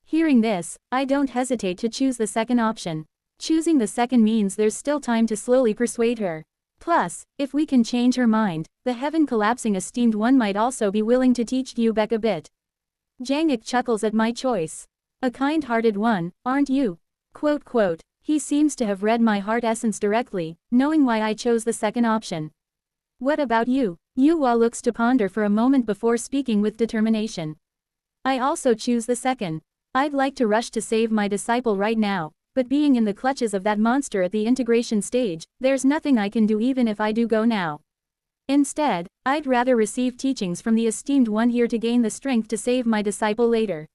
S1: Hearing this, I don't hesitate to choose the second option. Choosing the second means there's still time to slowly persuade her. Plus, if we can change her mind, the heaven-collapsing esteemed one might also be willing to teach Yu Bek a bit. Jang Ik chuckles at my choice. A kind-hearted one, aren't you? He seems to have read my heart essence directly, knowing why I chose the second option. What about you? Yu Hua looks to ponder for a moment before speaking with determination. I also choose the second. I'd like to rush to save my disciple right now, but being in the clutches of that monster at the integration stage, there's nothing I can do even if I do go now. Instead, I'd rather receive teachings from the esteemed one here to gain the strength to save my disciple later.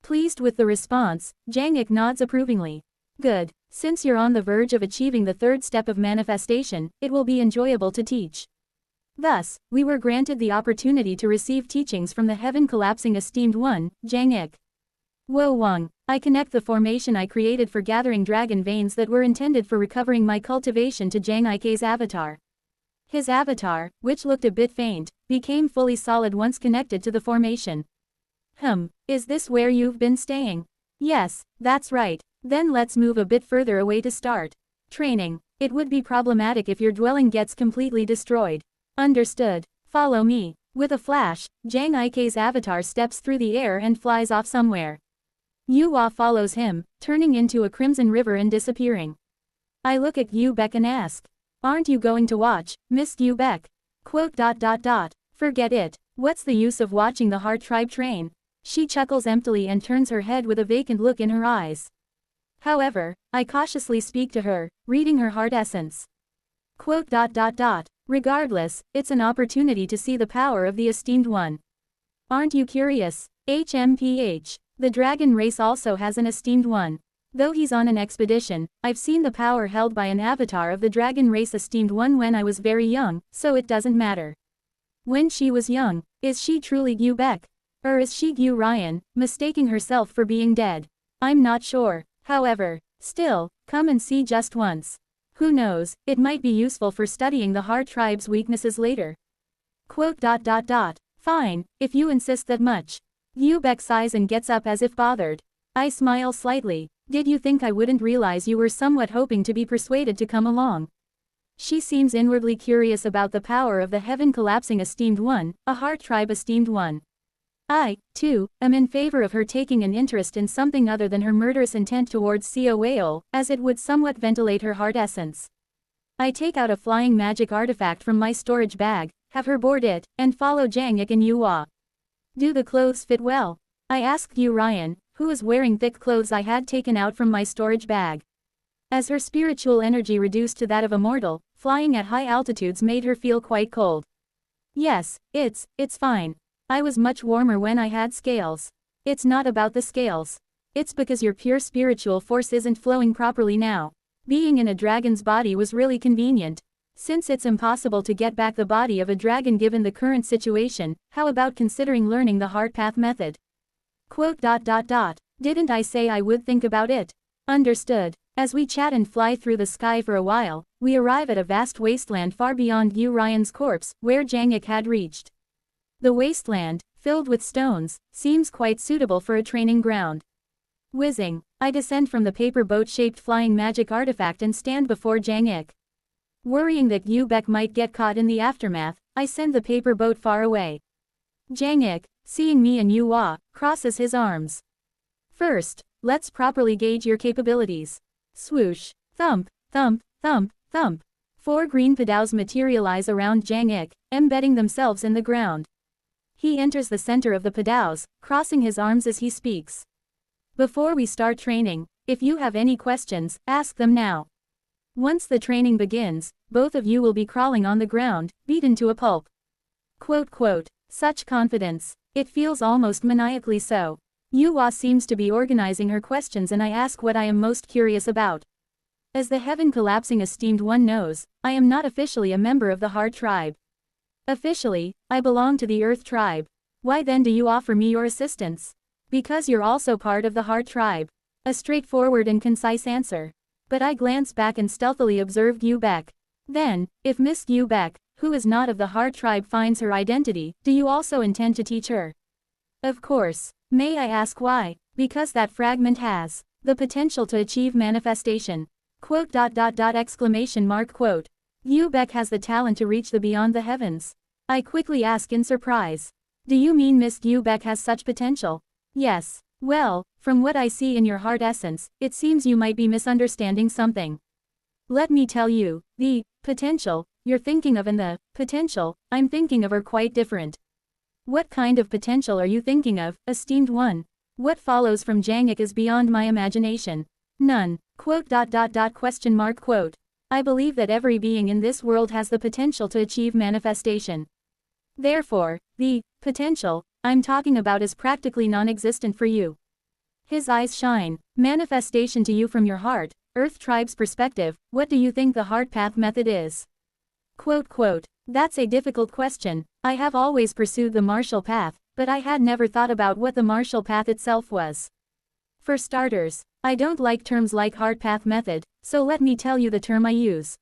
S1: Pleased with the response, Jang Ik nods approvingly. Good, since you're on the verge of achieving the 3rd step of manifestation, it will be enjoyable to teach. Thus, we were granted the opportunity to receive teachings from the heaven-collapsing esteemed one, Jang Ik. Wo Wang, I connect the formation I created for gathering dragon veins that were intended for recovering my cultivation to Jang Ike's avatar. His avatar, which looked a bit faint, became fully solid once connected to the formation. Is this where you've been staying? Yes, that's right. Then let's move a bit further away to start training. It would be problematic if your dwelling gets completely destroyed. Understood. Follow me. With a flash, Jang Ike's avatar steps through the air and flies off somewhere. Yu Hua follows him, turning into a crimson river and disappearing. I look at Yu Bek and ask, aren't you going to watch, Miss Yu Bek? Forget it. What's the use of watching the Heart Tribe train? She chuckles emptily and turns her head with a vacant look in her eyes. However, I cautiously speak to her, reading her heart essence. Regardless, it's an opportunity to see the power of the esteemed one. Aren't you curious? HMPH. The dragon race also has an esteemed one. Though he's on an expedition, I've seen the power held by an avatar of the dragon race esteemed one when I was very young, so it doesn't matter. When she was young, is she truly Yu Beck? Or is she Yu Ryan, mistaking herself for being dead? I'm not sure. However, still, come and see just once. Who knows, it might be useful for studying the Heart Tribe's weaknesses later. Quote. Fine, if you insist that much. Yu Beck sighs and gets up as if bothered. I smile slightly. Did you think I wouldn't realize you were somewhat hoping to be persuaded to come along? She seems inwardly curious about the power of the heaven collapsing esteemed one, a Heart Tribe esteemed one. I, too, am in favor of her taking an interest in something other than her murderous intent towards Seoweol, as it would somewhat ventilate her heart essence. I take out a flying magic artifact from my storage bag, have her board it, and follow Jang Ik and Yu Hua. Do the clothes fit well? I asked Yu Ryan, who was wearing thick clothes I had taken out from my storage bag. As her spiritual energy reduced to that of a mortal, flying at high altitudes made her feel quite cold. Yes, it's fine. I was much warmer when I had scales. It's not about the scales. It's because your pure spiritual force isn't flowing properly now. Being in a dragon's body was really convenient. Since it's impossible to get back the body of a dragon given the current situation, how about considering learning the heart path method? Quote. Didn't I say I would think about it? Understood. As we chat and fly through the sky for a while, we arrive at a vast wasteland far beyond Yu Ryan's corpse, where Jang Ik had reached. The wasteland, filled with stones, seems quite suitable for a training ground. Whizzing, I descend from the paper boat-shaped flying magic artifact and stand before Jang Ik. Worrying that Yu Beck might get caught in the aftermath, I send the paper boat far away. Jang Ik, seeing me and Yu Hua, crosses his arms. First, let's properly gauge your capabilities. Swoosh, thump, thump, thump, thump. 4 green padows materialize around Jang Ik, embedding themselves in the ground. He enters the center of the padows, crossing his arms as he speaks. Before we start training, if you have any questions, ask them now. Once the training begins, both of you will be crawling on the ground, beaten to a pulp. Quote. Such confidence. It feels almost maniacally so. Yu Hua seems to be organizing her questions and I ask what I am most curious about. As the heaven collapsing esteemed one knows, I am not officially a member of the Heart Tribe. Officially, I belong to the Earth Tribe. Why then do you offer me your assistance? Because you're also part of the Heart Tribe. A straightforward and concise answer. But I glance back and stealthily observe Yu Beck. Then, if Miss Yu Beck, who is not of the Heart Tribe, finds her identity, do you also intend to teach her? Of course. May I ask why? Because that fragment has the potential to achieve manifestation. Quote. Quote. Yu Beck has the talent to reach the beyond the heavens. I quickly ask in surprise. Do you mean Miss Yu Beck has such potential? Yes. Well, from what I see in your heart essence, it seems you might be misunderstanding something. Let me tell you, the potential you're thinking of and the potential I'm thinking of are quite different. What kind of potential are you thinking of, esteemed one? What follows from Jang Ik is beyond my imagination. None. Quote. Quote. I believe that every being in this world has the potential to achieve manifestation. Therefore, the potential I'm talking about is practically non-existent for you. His eyes shine. Manifestation to you from your heart, Earth Tribe's perspective, what do you think the heart path method is? Quote. That's a difficult question. I have always pursued the martial path, but I had never thought about what the martial path itself was. For starters, I don't like terms like heart path method, so let me tell you the term I use.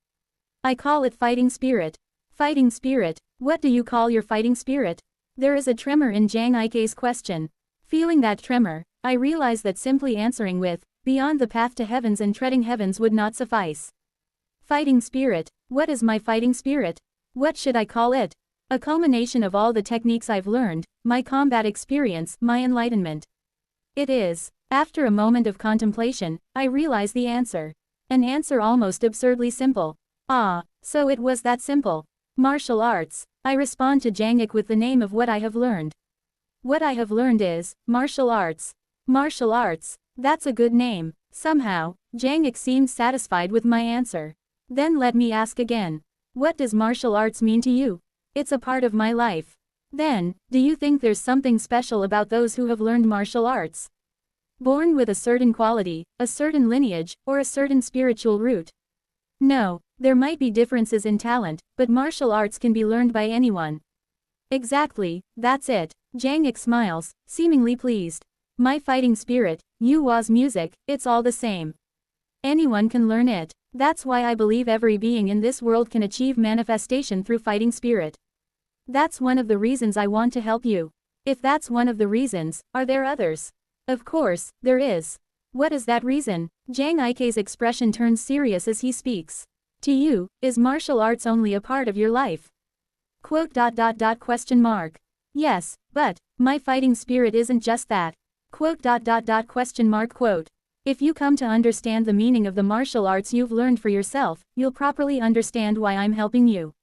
S1: I call it fighting spirit. Fighting spirit, what do you call your fighting spirit? There is a tremor in Jang Ik's question. Feeling that tremor, I realize that simply answering with, beyond the path to heavens and treading heavens would not suffice. Fighting spirit, what is my fighting spirit? What should I call it? A culmination of all the techniques I've learned, my combat experience, my enlightenment. It is. After a moment of contemplation, I realize the answer. An answer almost absurdly simple. Ah, so it was that simple. Martial arts. I respond to Jang Ik with the name of what I have learned. What I have learned is, martial arts. Martial arts. That's a good name. Somehow, Jang Ik seems satisfied with my answer. Then let me ask again. What does martial arts mean to you? It's a part of my life. Then, do you think there's something special about those who have learned martial arts? Born with a certain quality, a certain lineage, or a certain spiritual root? No, there might be differences in talent, but martial arts can be learned by anyone. Exactly, that's it. Jang Ik smiles, seemingly pleased. My fighting spirit, Yu Hua's music, it's all the same. Anyone can learn it. That's why I believe every being in this world can achieve manifestation through fighting spirit. That's one of the reasons I want to help you. If that's one of the reasons, are there others? Of course, there is. What is that reason? Jang Ike's expression turns serious as he speaks. To you, is martial arts only a part of your life? Question mark. Yes, but, my fighting spirit isn't just that. Question mark. If you come to understand the meaning of the martial arts you've learned for yourself, you'll properly understand why I'm helping you.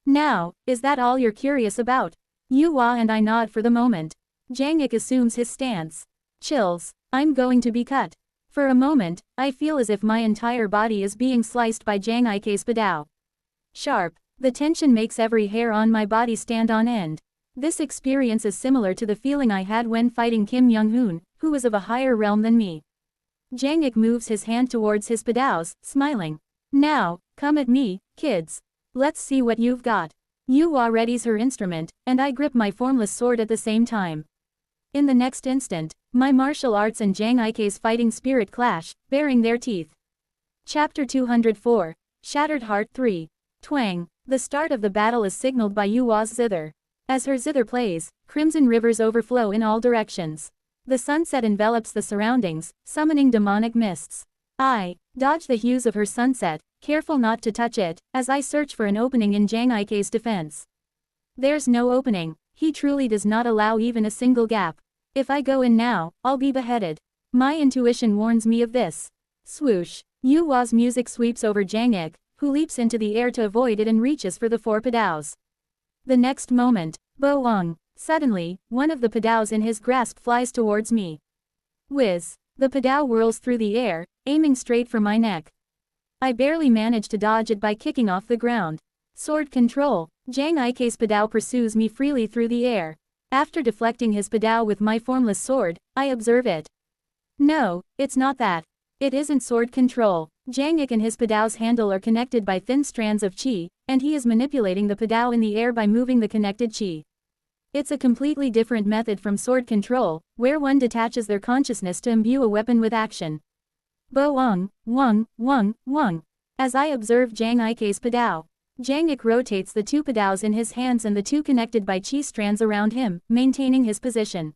S1: Now, is that all you're curious about? Yu Hua and I nod for the moment. Jang Ik assumes his stance. Chills. I'm going to be cut. For a moment, I feel as if my entire body is being sliced by Jang Ike's padao. Sharp. The tension makes every hair on my body stand on end. This experience is similar to the feeling I had when fighting Kim Young-hoon, who was of a higher realm than me. Jang Ik moves his hand towards his padaos, smiling. Now, come at me, kids. Let's see what you've got. Yu Hua readies her instrument, and I grip my formless sword at the same time. In the next instant, my martial arts and Jang Ike's fighting spirit clash, baring their teeth. Chapter 204. Shattered Heart 3. Twang. The start of the battle is signaled by Yu Hua's zither. As her zither plays, crimson rivers overflow in all directions. The sunset envelops the surroundings, summoning demonic mists. I dodge the hues of her sunset, careful not to touch it, as I search for an opening in Jang Ike's defense. There's no opening. He truly does not allow even a single gap. If I go in now, I'll be beheaded. My intuition warns me of this. Swoosh. Yu Hua's music sweeps over Jang Ik, who leaps into the air to avoid it and reaches for the 4 padaos. The next moment, Bo-ong. Suddenly, one of the padaos in his grasp flies towards me. Whiz. The padao whirls through the air, aiming straight for my neck. I barely manage to dodge it by kicking off the ground. Sword control. Jang Ike's padao pursues me freely through the air. After deflecting his padao with my formless sword, I observe it. No, it's not that. It isn't sword control. Jang Ik and his padao's handle are connected by thin strands of qi, and he is manipulating the padao in the air by moving the connected qi. It's a completely different method from sword control, where one detaches their consciousness to imbue a weapon with action. Bo-ong, wong, wong, wong. As I observe Jang Ike's padao, Jang Ik rotates the 2 padaos in his hands and the 2 connected by qi strands around him, maintaining his position.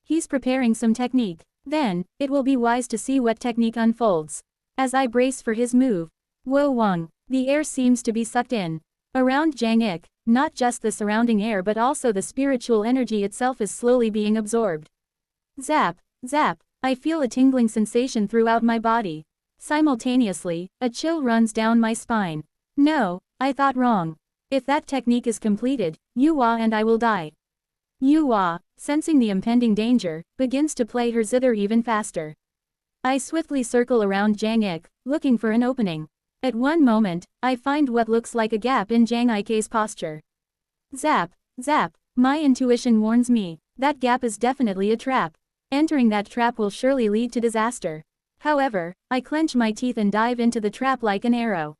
S1: He's preparing some technique. Then, it will be wise to see what technique unfolds. As I brace for his move, Wo Wong, the air seems to be sucked in. Around Jang Ik, not just the surrounding air but also the spiritual energy itself is slowly being absorbed. Zap, zap, I feel a tingling sensation throughout my body. Simultaneously, a chill runs down my spine. No, I thought wrong. If that technique is completed, Yu Hua and I will die. Yu Hua, sensing the impending danger, begins to play her zither even faster. I swiftly circle around Jang Ik, looking for an opening. At one moment, I find what looks like a gap in Jang Ike's posture. Zap, zap, my intuition warns me, that gap is definitely a trap. Entering that trap will surely lead to disaster. However, I clench my teeth and dive into the trap like an arrow.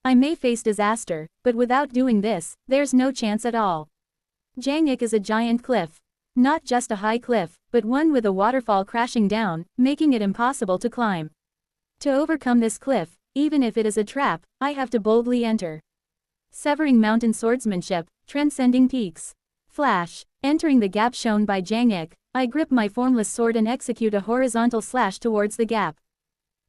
S1: I may face disaster, but without doing this, there's no chance at all. Jang Ik is a giant cliff. Not just a high cliff, but one with a waterfall crashing down, making it impossible to climb. To overcome this cliff, even if it is a trap, I have to boldly enter. Severing mountain swordsmanship, transcending peaks. Flash. Entering the gap shown by Jang Ik, I grip my formless sword and execute a horizontal slash towards the gap.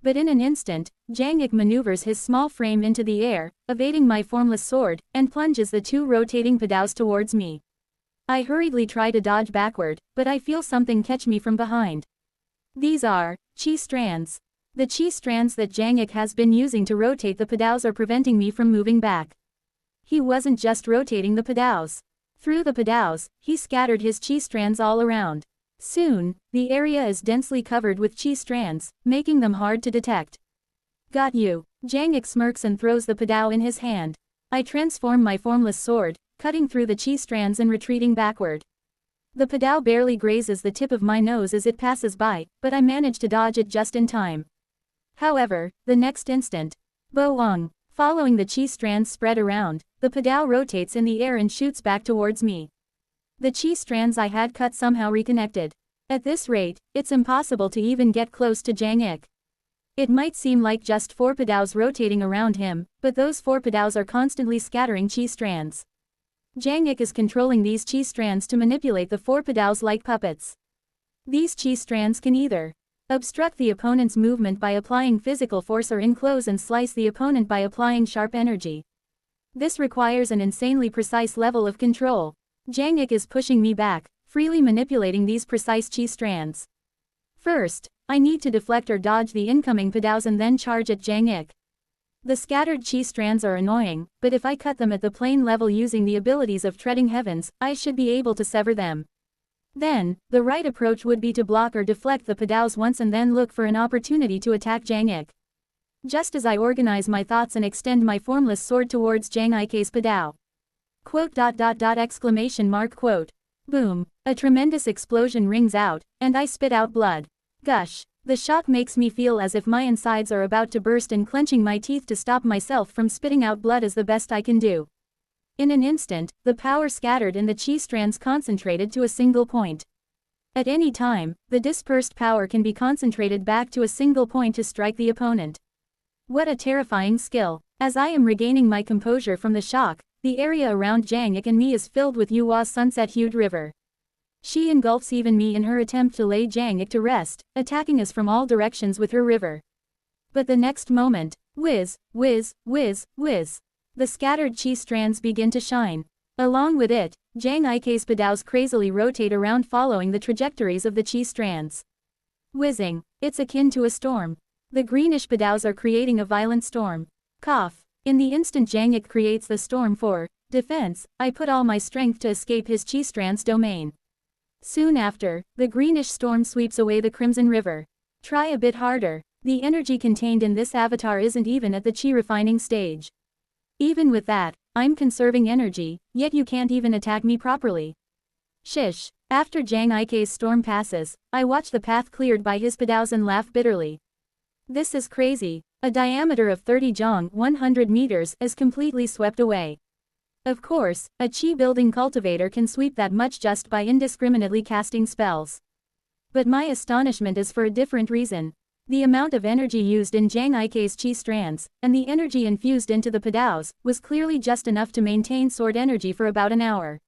S1: But in an instant, Jang Ik maneuvers his small frame into the air, evading my formless sword, and plunges the 2 rotating padaos towards me. I hurriedly try to dodge backward, but I feel something catch me from behind. These are qi strands. The qi strands that Jang Ik has been using to rotate the padaos are preventing me from moving back. He wasn't just rotating the padaos. Through the padaos, he scattered his qi strands all around. Soon, the area is densely covered with qi strands, making them hard to detect. Got you. Jang Ik smirks and throws the padao in his hand. I transform my formless sword, cutting through the qi strands and retreating backward. The Padao barely grazes the tip of my nose as it passes by, but I manage to dodge it just in time. However, the next instant, boing! Following the chi strands spread around, the Padao rotates in the air and shoots back towards me. The chi strands I had cut somehow reconnected. At this rate, it's impossible to even get close to Jang Ik. It might seem like just 4 Padaos rotating around him, but those 4 Padaos are constantly scattering chi strands. Jang Ik is controlling these chi strands to manipulate the 4 Padaos like puppets. These chi strands can either obstruct the opponent's movement by applying physical force or enclose and slice the opponent by applying sharp energy. This requires an insanely precise level of control. Jang Ik is pushing me back, freely manipulating these precise chi strands. First, I need to deflect or dodge the incoming Padaos and then charge at Jang Ik. The scattered chi strands are annoying, but if I cut them at the plane level using the abilities of treading heavens, I should be able to sever them. Then, the right approach would be to block or deflect the Padaos once and then look for an opportunity to attack Jang Ik. Just as I organize my thoughts and extend my formless sword towards Jang Ik's Padao. Quote. Boom. A tremendous explosion rings out, and I spit out blood. Gush. The shock makes me feel as if my insides are about to burst, and clenching my teeth to stop myself from spitting out blood is the best I can do. In an instant, the power scattered and the chi strands concentrated to a single point. At any time, the dispersed power can be concentrated back to a single point to strike the opponent. What a terrifying skill. As I am regaining my composure from the shock, the area around Jang Ik and me is filled with Yua's sunset-hued river. She engulfs even me in her attempt to lay Jang Ik to rest, attacking us from all directions with her river. But the next moment, whiz, whiz, whiz, whiz. The scattered chi strands begin to shine. Along with it, Jang Ik's Padaos crazily rotate around following the trajectories of the chi strands. Whizzing. It's akin to a storm. The greenish Padaos are creating a violent storm. Cough. In the instant Jang Ik creates the storm for defense, I put all my strength to escape his chi strands domain. Soon after, the greenish storm sweeps away the crimson river. Try a bit harder. The energy contained in this avatar isn't even at the chi refining stage. Even with that, I'm conserving energy, yet you can't even attack me properly. Shish. After Jang Ik's storm passes, I watch the path cleared by his Padaos and laugh bitterly. This is crazy. A diameter of 30 jong 100 meters is completely swept away. Of course, a chi-building cultivator can sweep that much just by indiscriminately casting spells. But my astonishment is for a different reason. The amount of energy used in Jang Ik's chi strands, and the energy infused into the Padaos, was clearly just enough to maintain sword energy for about an hour.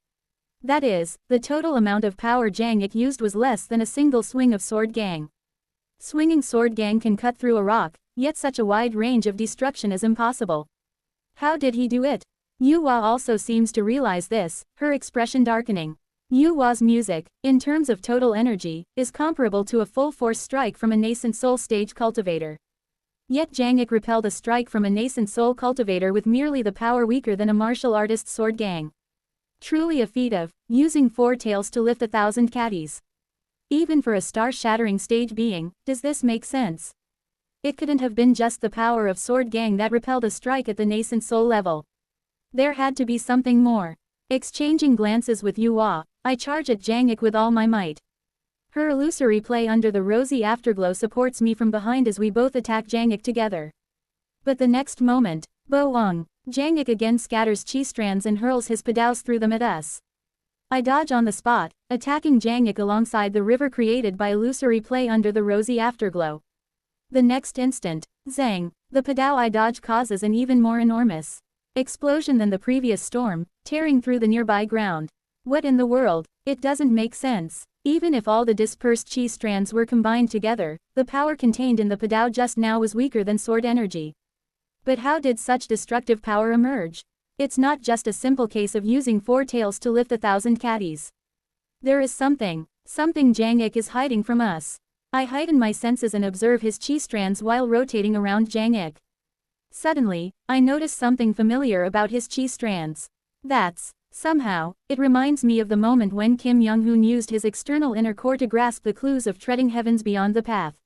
S1: That is, the total amount of power Jang Ik used was less than a single swing of Sword Gang. Swinging Sword Gang can cut through a rock, yet such a wide range of destruction is impossible. How did he do it? Yuhua also seems to realize this, her expression darkening. Yuhua's music, in terms of total energy, is comparable to a full-force strike from a nascent soul stage cultivator. Yet Jang Ik repelled a strike from a nascent soul cultivator with merely the power weaker than a martial artist's Sword Gang. Truly a feat of using 4 tails to lift 1,000 caddies. Even for a star-shattering stage being, does this make sense? It couldn't have been just the power of Sword Gang that repelled a strike at the nascent soul level. There had to be something more. Exchanging glances with Yuhua, I charge at Jang Ik with all my might. Her illusory play under the rosy afterglow supports me from behind as we both attack Jang Ik together. But the next moment, boing, Jang Ik again scatters chi strands and hurls his Padaos through them at us. I dodge on the spot, attacking Jang Ik alongside the river created by illusory play under the rosy afterglow. The next instant, zang, the Padao I dodge causes an even more enormous explosion than the previous storm, tearing through the nearby ground. What in the world? It doesn't make sense. Even if all the dispersed chi strands were combined together, the power contained in the Padao just now was weaker than sword energy. But how did such destructive power emerge? It's not just a simple case of using 4 tails to lift 1,000 caddies. There is something Jang Ik is hiding from us. I heighten my senses and observe his chi strands while rotating around Jang Ik. Suddenly, I notice something familiar about his chi strands. Somehow, it reminds me of the moment when Kim Young-hoon used his external inner core to grasp the clues of treading heavens beyond the path.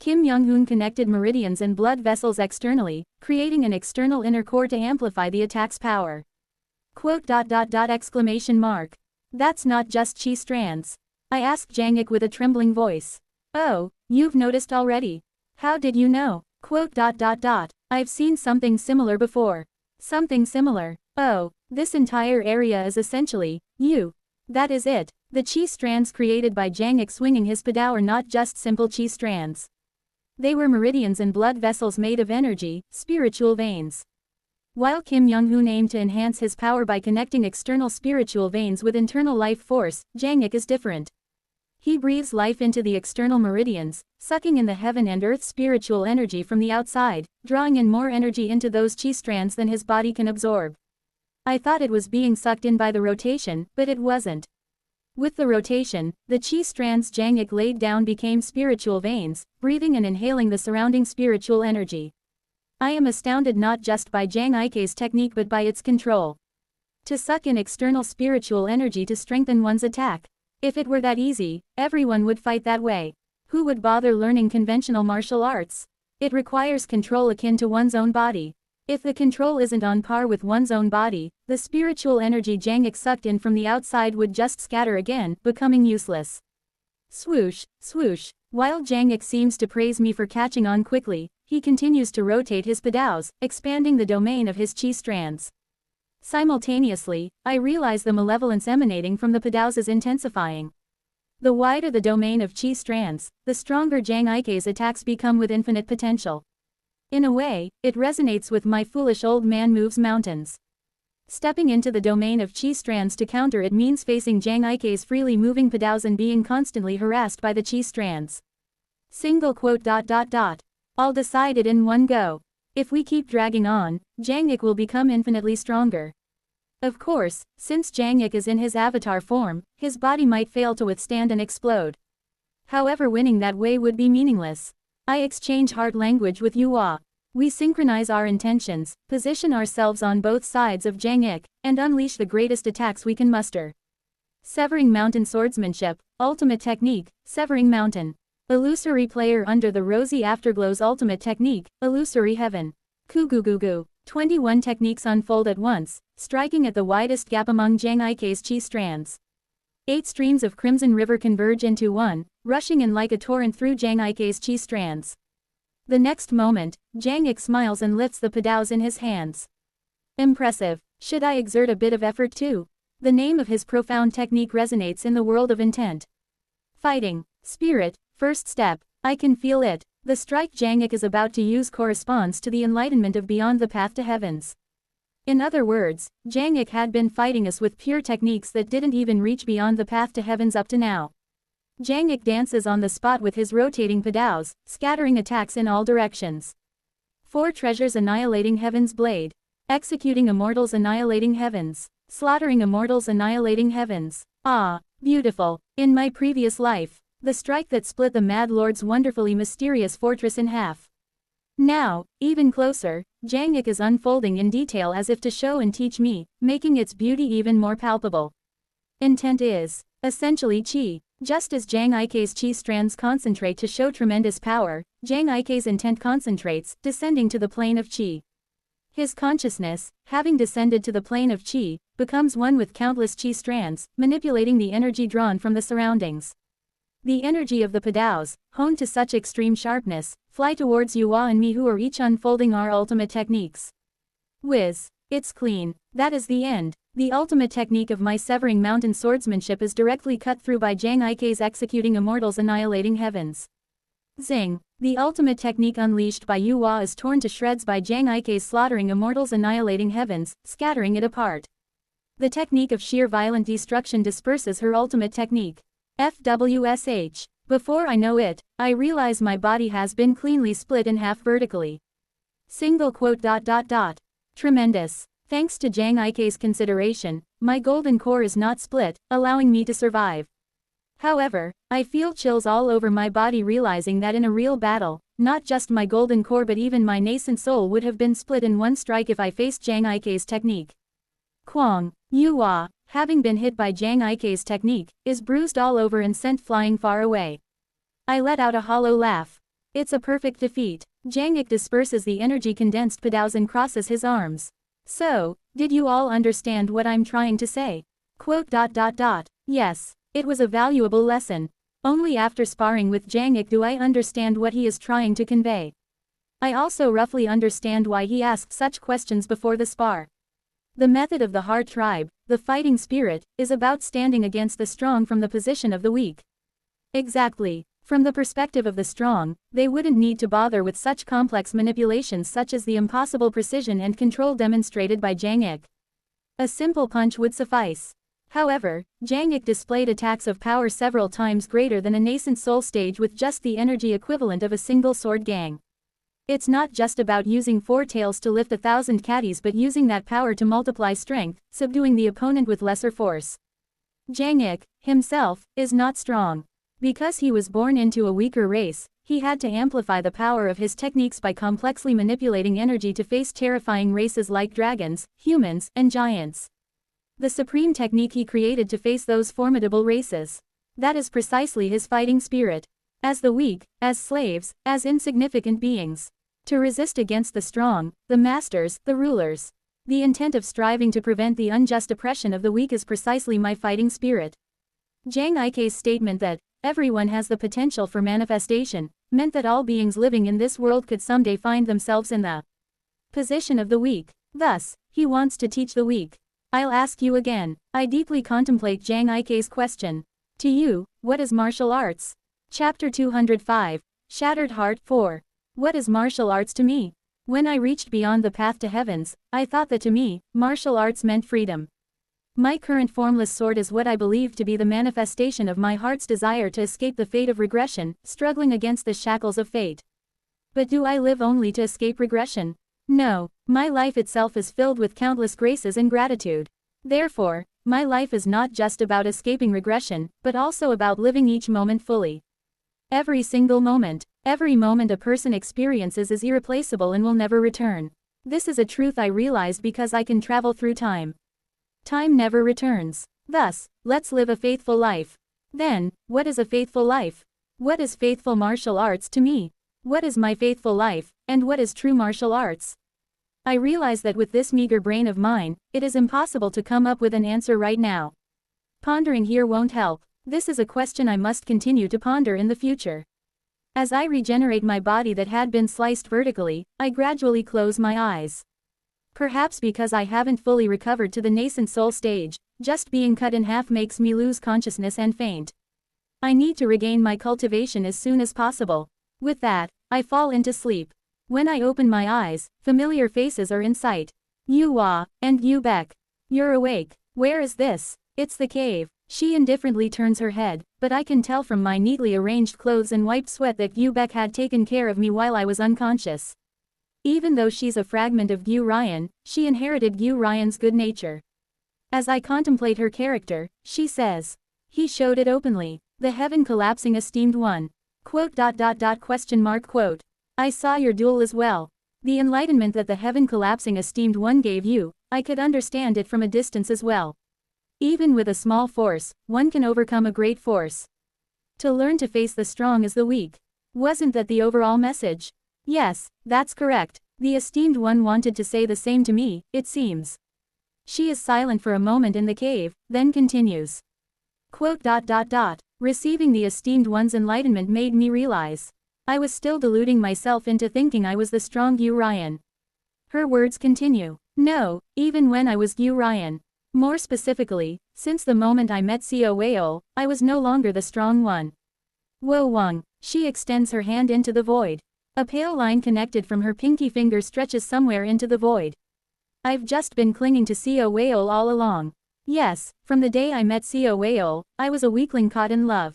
S1: Kim Young-hoon connected meridians and blood vessels externally, creating an external inner core to amplify the attack's power. ! The That's not just chi strands. I asked Jangik with a trembling voice. Oh, you've noticed already. How did you know? Quote. I've seen something similar before. Something similar. Oh, this entire area is essentially, you. That is it. The chi strands created by Jangik swinging his padao are not just simple chi strands. They were meridians and blood vessels made of energy, spiritual veins. While Kim Young-hoon aimed to enhance his power by connecting external spiritual veins with internal life force, Jangik is different. He breathes life into the external meridians, sucking in the heaven and earth spiritual energy from the outside, drawing in more energy into those chi strands than his body can absorb. I thought it was being sucked in by the rotation, but it wasn't. With the rotation, the chi strands Jangik laid down became spiritual veins, breathing and inhaling the surrounding spiritual energy. I am astounded not just by Jang Ike's technique but by its control. To suck in external spiritual energy to strengthen one's attack. If it were that easy, everyone would fight that way. Who would bother learning conventional martial arts? It requires control akin to one's own body. If the control isn't on par with one's own body, the spiritual energy Jangik sucked in from the outside would just scatter again, becoming useless. Swoosh, swoosh. While Jangik seems to praise me for catching on quickly, he continues to rotate his padaos, expanding the domain of his chi strands. Simultaneously, I realize the malevolence emanating from the padaos is intensifying. The wider the domain of chi strands, the stronger Jang Ike's attacks become with infinite potential. In a way, it resonates with my foolish old man moves mountains. Stepping into the domain of chi strands to counter it means facing Jang Ike's freely moving padaos and being constantly harassed by the chi strands. Single quote. I'll decide it in one go. If we keep dragging on, Jangik will become infinitely stronger. Of course, since Jangik is in his avatar form, his body might fail to withstand and explode. However, winning that way would be meaningless. I exchange heart language with Yua. We synchronize our intentions, position ourselves on both sides of Jangik, and unleash the greatest attacks we can muster. Severing Mountain Swordsmanship, Ultimate Technique, Severing Mountain. Illusory Player under the Rosy Afterglow's Ultimate Technique, Illusory Heaven. Kugugugu. 21 techniques unfold at once, striking at the widest gap among Jang Ike's chi strands. 8 streams of Crimson River converge into one, rushing in like a torrent through Jang Ike's chi strands. The next moment, Jangik smiles and lifts the padaos in his hands. Impressive. Should I exert a bit of effort too? The name of his profound technique resonates in the world of intent. Fighting. Spirit. First step. I can feel it. The strike Jangik is about to use corresponds to the enlightenment of beyond the path to heavens. In other words, Jangik had been fighting us with pure techniques that didn't even reach beyond the path to heavens up to now. Jangik dances on the spot with his rotating padaos, scattering attacks in all directions. 4 treasures annihilating heaven's blade. Executing immortals annihilating heavens. Slaughtering immortals annihilating heavens. Ah, beautiful. In my previous life, the strike that split the Mad Lord's wonderfully mysterious fortress in half. Now, even closer, Jangik is unfolding in detail as if to show and teach me, making its beauty even more palpable. Intent is, essentially chi. Just as Jang Ike's chi strands concentrate to show tremendous power, Jang Ike's intent concentrates, descending to the plane of chi. His consciousness, having descended to the plane of chi, becomes one with countless chi strands, manipulating the energy drawn from the surroundings. The energy of the padaos, honed to such extreme sharpness, fly towards Yua and me who are each unfolding our ultimate techniques. Whiz. It's clean. That is the end. The ultimate technique of my Severing Mountain swordsmanship is directly cut through by Jang Ike's executing immortals annihilating heavens. Zing. The ultimate technique unleashed by Yua is torn to shreds by Jang Ike's slaughtering immortals annihilating heavens, scattering it apart. The technique of sheer violent destruction disperses her ultimate technique. FWSH. Before I know it, I realize my body has been cleanly split in half vertically. Single quote. Tremendous. Thanks to Jang Ike's consideration, my golden core is not split, allowing me to survive. However, I feel chills all over my body realizing that in a real battle, not just my golden core but even my nascent soul would have been split in one strike if I faced Jang Ike's technique. Kwang. Yua, having been hit by Jang Ike's technique, is bruised all over and sent flying far away. I let out a hollow laugh. It's a perfect defeat. Jangik disperses the energy condensed padaos and crosses his arms. So, did you all understand what I'm trying to say? Yes, it was a valuable lesson. Only after sparring with Jang Ik do I understand what he is trying to convey. I also roughly understand why he asked such questions before the spar. The method of the Heart tribe, the fighting spirit, is about standing against the strong from the position of the weak. Exactly. From the perspective of the strong, they wouldn't need to bother with such complex manipulations such as the impossible precision and control demonstrated by Jang Ik. A simple punch would suffice. However, Jang Ik displayed attacks of power several times greater than a nascent soul stage with just the energy equivalent of a single sword gang. It's not just about using four tails to lift 1,000 caddies but using that power to multiply strength, subduing the opponent with lesser force. Jang Ik, himself, is not strong. Because he was born into a weaker race, he had to amplify the power of his techniques by complexly manipulating energy to face terrifying races like dragons, humans, and giants. The supreme technique he created to face those formidable races. That is precisely his fighting spirit. As the weak, as slaves, as insignificant beings. To resist against the strong, the masters, the rulers. The intent of striving to prevent the unjust oppression of the weak is precisely my fighting spirit. Jang Ik's statement that everyone has the potential for manifestation meant that all beings living in this world could someday find themselves in the position of the weak. Thus, he wants to teach the weak. I'll ask you again. I deeply contemplate Jang Ik's question. To you, what is martial arts? Chapter 205. Shattered Heart 4. What is martial arts to me? When I reached beyond the path to heavens, I thought that to me, martial arts meant freedom. My current formless sword is what I believe to be the manifestation of my heart's desire to escape the fate of regression, struggling against the shackles of fate. But do I live only to escape regression? No, my life itself is filled with countless graces and gratitude. Therefore, my life is not just about escaping regression, but also about living each moment fully. Every single moment, every moment a person experiences is irreplaceable and will never return. This is a truth I realized because I can travel through time. Time never returns. Thus, let's live a faithful life. Then, what is a faithful life? What is faithful martial arts to me? What is my faithful life, and what is true martial arts? I realize that with this meager brain of mine, it is impossible to come up with an answer right now. Pondering here won't help. This is a question I must continue to ponder in the future. As I regenerate my body that had been sliced vertically, I gradually close my eyes. Perhaps because I haven't fully recovered to the nascent soul stage, just being cut in half makes me lose consciousness and faint. I need to regain my cultivation as soon as possible. With that, I fall into sleep. When I open my eyes, familiar faces are in sight. Yu Hua, and Yu Beck. You're awake. Where is this? It's the cave. She indifferently turns her head, but I can tell from my neatly arranged clothes and wiped sweat that Yu Beck had taken care of me while I was unconscious. Even though she's a fragment of Yu Ryan, she inherited Yu Ryan's good nature. As I contemplate her character, she says. He showed it openly. The heaven collapsing esteemed one. Quote. I saw your duel as well. The enlightenment that the heaven collapsing esteemed one gave you, I could understand it from a distance as well. Even with a small force, one can overcome a great force. To learn to face the strong as the weak. Wasn't that the overall message? Yes, that's correct. The esteemed one wanted to say the same to me, it seems. She is silent for a moment in the cave, then continues. Quote. Receiving the esteemed one's enlightenment made me realize. I was still deluding myself into thinking I was the strong Yu Ryan. Her words continue. No, even when I was Yu Ryan. More specifically, since the moment I met Xiao Weil, I was no longer the strong one. Wo Wang. She extends her hand into the void. A pale line connected from her pinky finger stretches somewhere into the void. I've just been clinging to Xiao Weil all along. Yes, from the day I met Xiao Weil, I was a weakling caught in love.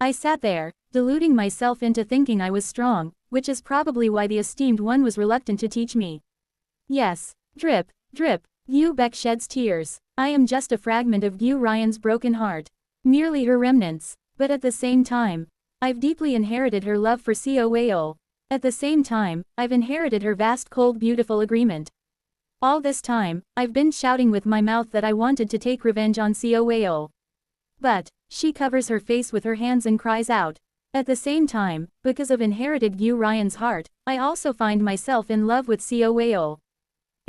S1: I sat there, deluding myself into thinking I was strong, which is probably why the esteemed one was reluctant to teach me. Yes. Drip, drip. Yu Beck sheds tears. I am just a fragment of Yu Ryan's broken heart. Merely her remnants. But at the same time, I've deeply inherited her love for Xiao Weil. At the same time, I've inherited her vast cold beautiful agreement. All this time, I've been shouting with my mouth that I wanted to take revenge on Xiao Weil. But, she covers her face with her hands and cries out. At the same time, because of inherited Yu Ryan's heart, I also find myself in love with Xiao Weil.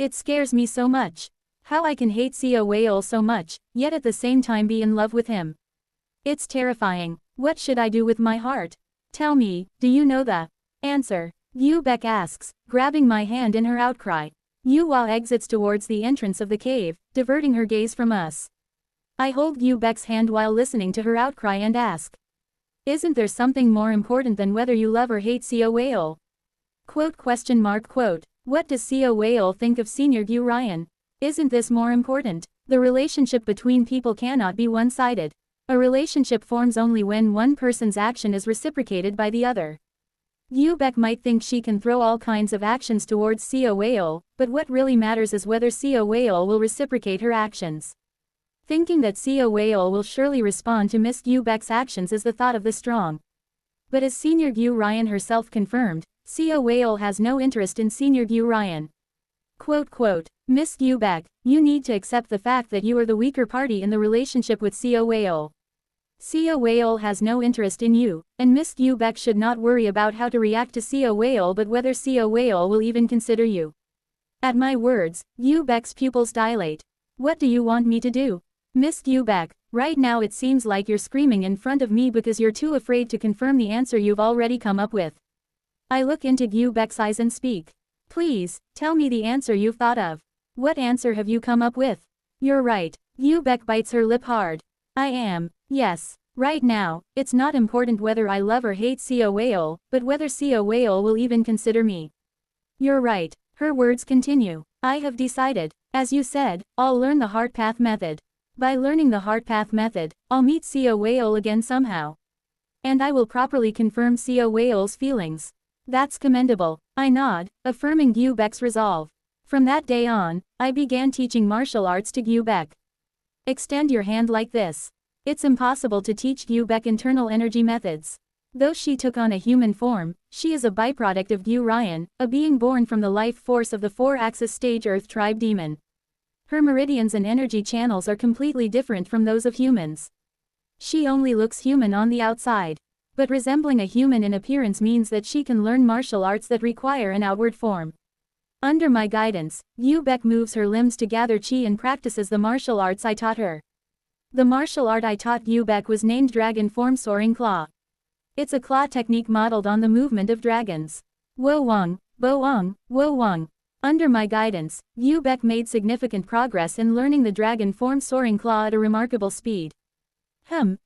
S1: It scares me so much. How I can hate Seo Whale so much, yet at the same time be in love with him. It's terrifying. What should I do with my heart? Tell me, do you know the answer? Yu Beck asks, grabbing my hand in her outcry. Yu Hua exits towards the entrance of the cave, diverting her gaze from us. I hold Yu Beck's hand while listening to her outcry and ask. Isn't there something more important than whether you love or hate Seo Whale? Quote. What does Seo Whale think of Senior Gu Ryan? Isn't this more important? The relationship between people cannot be one-sided. A relationship forms only when one person's action is reciprocated by the other. Yu Beck might think she can throw all kinds of actions towards Seo Whale, but what really matters is whether Seo Whale will reciprocate her actions. Thinking that Seo Whale will surely respond to Miss Yu Beck's actions is the thought of the strong. But as Senior Gu Ryan herself confirmed, Seo Whale has no interest in Senior Gu Ryan. Miss Yu Beck, you need to accept the fact that you are the weaker party in the relationship with Seo Whale. Seo Whale has no interest in you, and Miss Yu Beck should not worry about how to react to Seo Whale but whether Seo Whale will even consider you. At my words, Yu Beck's pupils dilate. What do you want me to do? Miss Yu Beck, right now it seems like you're screaming in front of me because you're too afraid to confirm the answer you've already come up with. I look into Yu Beck's eyes and speak. Please, tell me the answer you've thought of. What answer have you come up with? You're right. Yu Beck bites her lip hard. I am. Yes. Right now, it's not important whether I love or hate Seo Whale, but whether Seo Whale will even consider me. You're right. Her words continue. I have decided. As you said, I'll learn the heart path method. By learning the heart path method, I'll meet Seo Whale again somehow. And I will properly confirm Seo Whale's feelings. That's commendable. I nod, affirming Yu Beck's resolve. From that day on, I began teaching martial arts to Yu Beck. Extend your hand like this. It's impossible to teach Yu Beck internal energy methods. Though she took on a human form, she is a byproduct of Gu Ryan, a being born from the life force of the 4-axis stage Earth tribe demon. Her meridians and energy channels are completely different from those of humans. She only looks human on the outside. But resembling a human in appearance means that she can learn martial arts that require an outward form. Under my guidance, Yu Beck moves her limbs to gather chi and practices the martial arts I taught her. The martial art I taught Yu Beck was named Dragon Form Soaring Claw. It's a claw technique modeled on the movement of dragons. Wo Wang, Bo Wang, Wo Wang. Under my guidance, Yu Beck made significant progress in learning the Dragon Form Soaring Claw at a remarkable speed.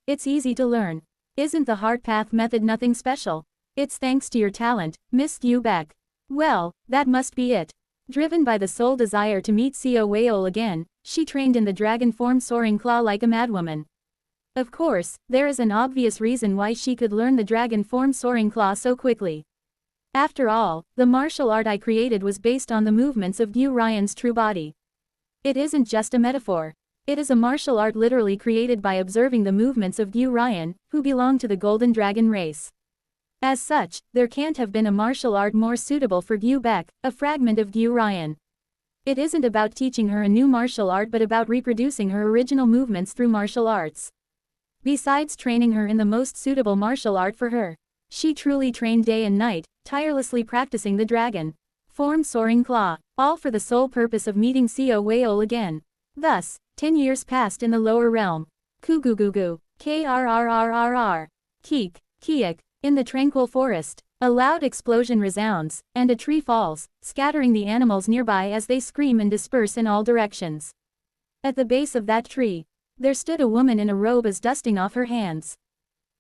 S1: It's easy to learn. Isn't the heart path method nothing special? It's thanks to your talent, Miss Yu Beck. Well, that must be it. Driven by the sole desire to meet Seo Whale again, she trained in the Dragon Form Soaring Claw like a madwoman. Of course, there is an obvious reason why she could learn the Dragon Form Soaring Claw so quickly. After all, the martial art I created was based on the movements of Gu Ryan's true body. It isn't just a metaphor. It is a martial art literally created by observing the movements of Gu Ryan, who belong to the Golden Dragon race. As such, there can't have been a martial art more suitable for Yu Beck, a fragment of Gu Ryan. It isn't about teaching her a new martial art but about reproducing her original movements through martial arts. Besides training her in the most suitable martial art for her, she truly trained day and night, tirelessly practicing the Dragon Form Soaring Claw, all for the sole purpose of meeting Seo Whale again. Thus, 10 years passed in the lower realm. Kugugugu, krrrrrr, keek, kiek, in the tranquil forest. A loud explosion resounds, and a tree falls, scattering the animals nearby as they scream and disperse in all directions. At the base of that tree, there stood a woman in a robe as dusting off her hands.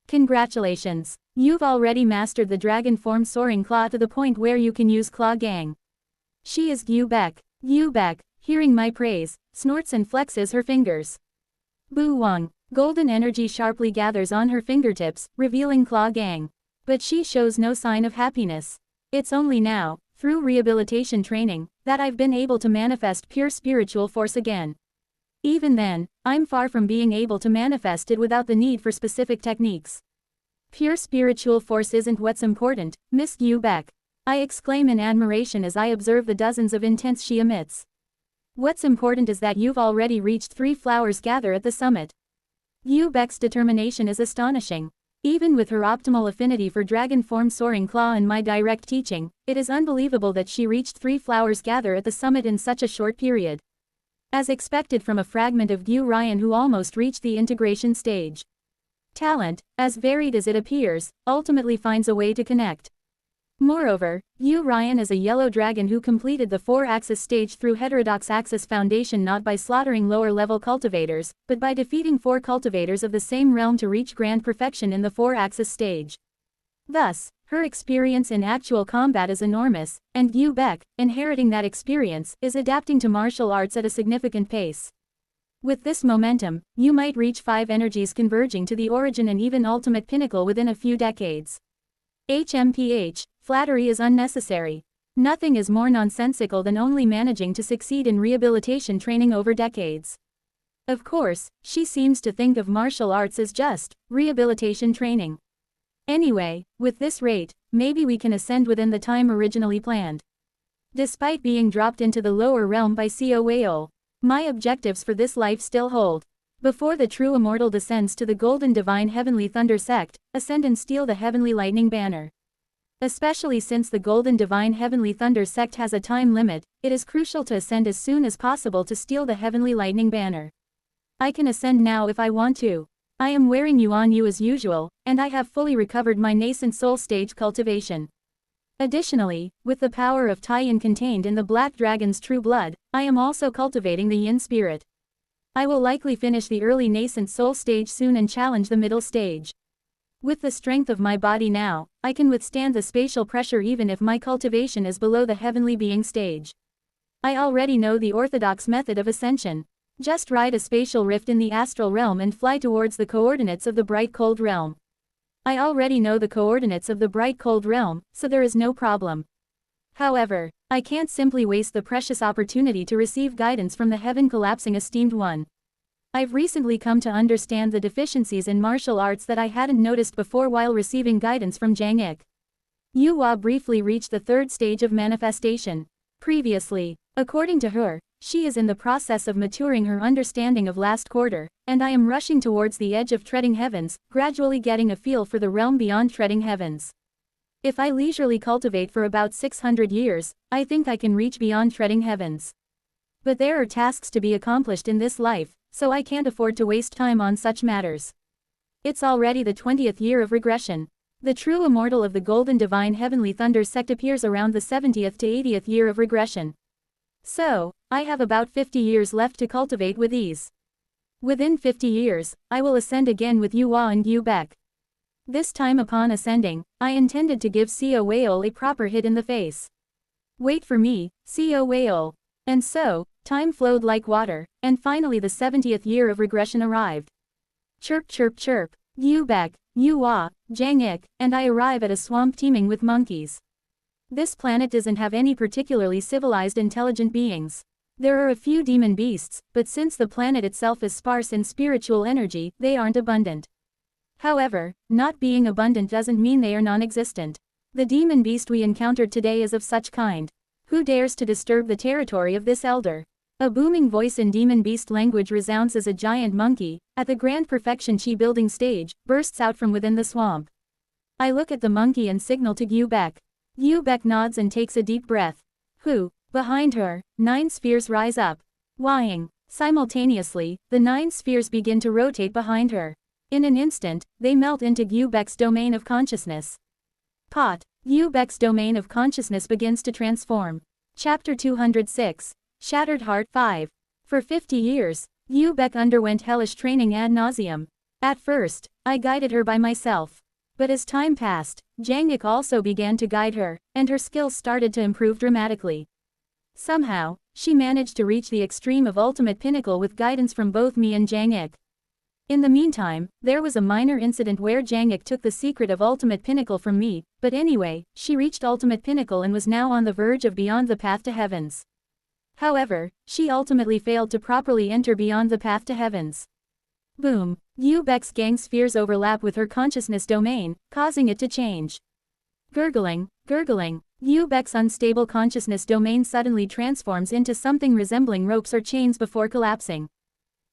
S1: Congratulations! You've already mastered the Dragon Form Soaring Claw to the point where you can use Claw Gang. She is Yu Beck. Yu Beck, hearing my praise, snorts and flexes her fingers. Bu Wang, golden energy sharply gathers on her fingertips, revealing Claw Gang. But she shows no sign of happiness. It's only now, through rehabilitation training, that I've been able to manifest pure spiritual force again. Even then, I'm far from being able to manifest it without the need for specific techniques. Pure spiritual force isn't what's important, Miss Yu Beck. I exclaim in admiration as I observe the dozens of intents she emits. What's important is that you've already reached 3 flowers gather at the summit. Yu Beck's determination is astonishing. Even with her optimal affinity for Dragon Form Soaring Claw and my direct teaching, it is unbelievable that she reached 3 flowers gather at the summit in such a short period. As expected from a fragment of Yu Ryan who almost reached the integration stage. Talent, as varied as it appears, ultimately finds a way to connect. Moreover, Yu Ryan is a yellow dragon who completed the 4-axis stage through heterodox axis foundation not by slaughtering lower-level cultivators, but by defeating 4 cultivators of the same realm to reach grand perfection in the 4-axis stage. Thus, her experience in actual combat is enormous, and Yu Beck, inheriting that experience, is adapting to martial arts at a significant pace. With this momentum, you might reach 5 energies converging to the origin and even ultimate pinnacle within a few decades. HMPH, flattery is unnecessary. Nothing is more nonsensical than only managing to succeed in rehabilitation training over decades. Of course, she seems to think of martial arts as just rehabilitation training. Anyway, with this rate, maybe we can ascend within the time originally planned. Despite being dropped into the lower realm by Co. My objectives for this life still hold. Before the true immortal descends to the golden divine heavenly thunder sect, ascend and steal the heavenly lightning banner. Especially since the golden divine heavenly thunder sect has a time limit, it is crucial to ascend as soon as possible to steal the heavenly lightning banner. I can ascend now if I want to. I am wearing Yuan Yu as usual, and I have fully recovered my nascent soul stage cultivation. Additionally, with the power of Tai-Yin contained in the Black Dragon's true blood, I am also cultivating the Yin spirit. I will likely finish the early nascent soul stage soon and challenge the middle stage. With the strength of my body now, I can withstand the spatial pressure even if my cultivation is below the heavenly being stage. I already know the orthodox method of ascension. Just ride a spatial rift in the astral realm and fly towards the coordinates of the bright cold realm. I already know the coordinates of the bright cold realm, so there is no problem. However, I can't simply waste the precious opportunity to receive guidance from the heaven collapsing esteemed one. I've recently come to understand the deficiencies in martial arts that I hadn't noticed before while receiving guidance from Zhang Ik. Yu Hua briefly reached the 3rd stage of manifestation. Previously, according to her, she is in the process of maturing her understanding of last quarter, and I am rushing towards the edge of treading heavens, gradually getting a feel for the realm beyond treading heavens. If I leisurely cultivate for about 600 years, I think I can reach beyond treading heavens. But there are tasks to be accomplished in this life, so I can't afford to waste time on such matters. It's already the 20th year of regression. The true immortal of the golden divine heavenly thunder sect appears around the 70th to 80th year of regression. So, I have about 50 years left to cultivate with ease. Within 50 years, I will ascend again with Yu Hua and Yu Beck. This time upon ascending, I intended to give Co. a proper hit in the face. Wait for me, Co. And so, time flowed like water, and finally the 70th year of regression arrived. Chirp chirp chirp, Yu Beck, Yu Hua, Zhang Ik, and I arrive at a swamp teeming with monkeys. This planet doesn't have any particularly civilized intelligent beings. There are a few demon beasts, but since the planet itself is sparse in spiritual energy, they aren't abundant. However, not being abundant doesn't mean they are non-existent. The demon beast we encountered today is of such kind. Who dares to disturb the territory of this elder? A booming voice in demon beast language resounds as a giant monkey, at the grand perfection chi building stage, bursts out from within the swamp. I look at the monkey and signal to Yu Beck. Yu Beck nods and takes a deep breath. Behind her, 9 spheres rise up. Whying. Simultaneously, the 9 spheres begin to rotate behind her. In an instant, they melt into Yu Beck's domain of consciousness. Yu Beck's domain of consciousness begins to transform. Chapter 206. Shattered Heart 5. For 50 years, Yu Beck underwent hellish training ad nauseum. At first, I guided her by myself. But as time passed, Zhang Ik also began to guide her, and her skills started to improve dramatically. Somehow, she managed to reach the extreme of ultimate pinnacle with guidance from both me and Zhang Ik. In the meantime, there was a minor incident where Zhang Ik took the secret of ultimate pinnacle from me, but anyway, she reached ultimate pinnacle and was now on the verge of beyond the path to heavens. However, she ultimately failed to properly enter beyond the path to heavens. Boom. Yu Beck's gang spheres overlap with her consciousness domain, causing it to change. Gurgling, Yu Beck's unstable consciousness domain suddenly transforms into something resembling ropes or chains before collapsing.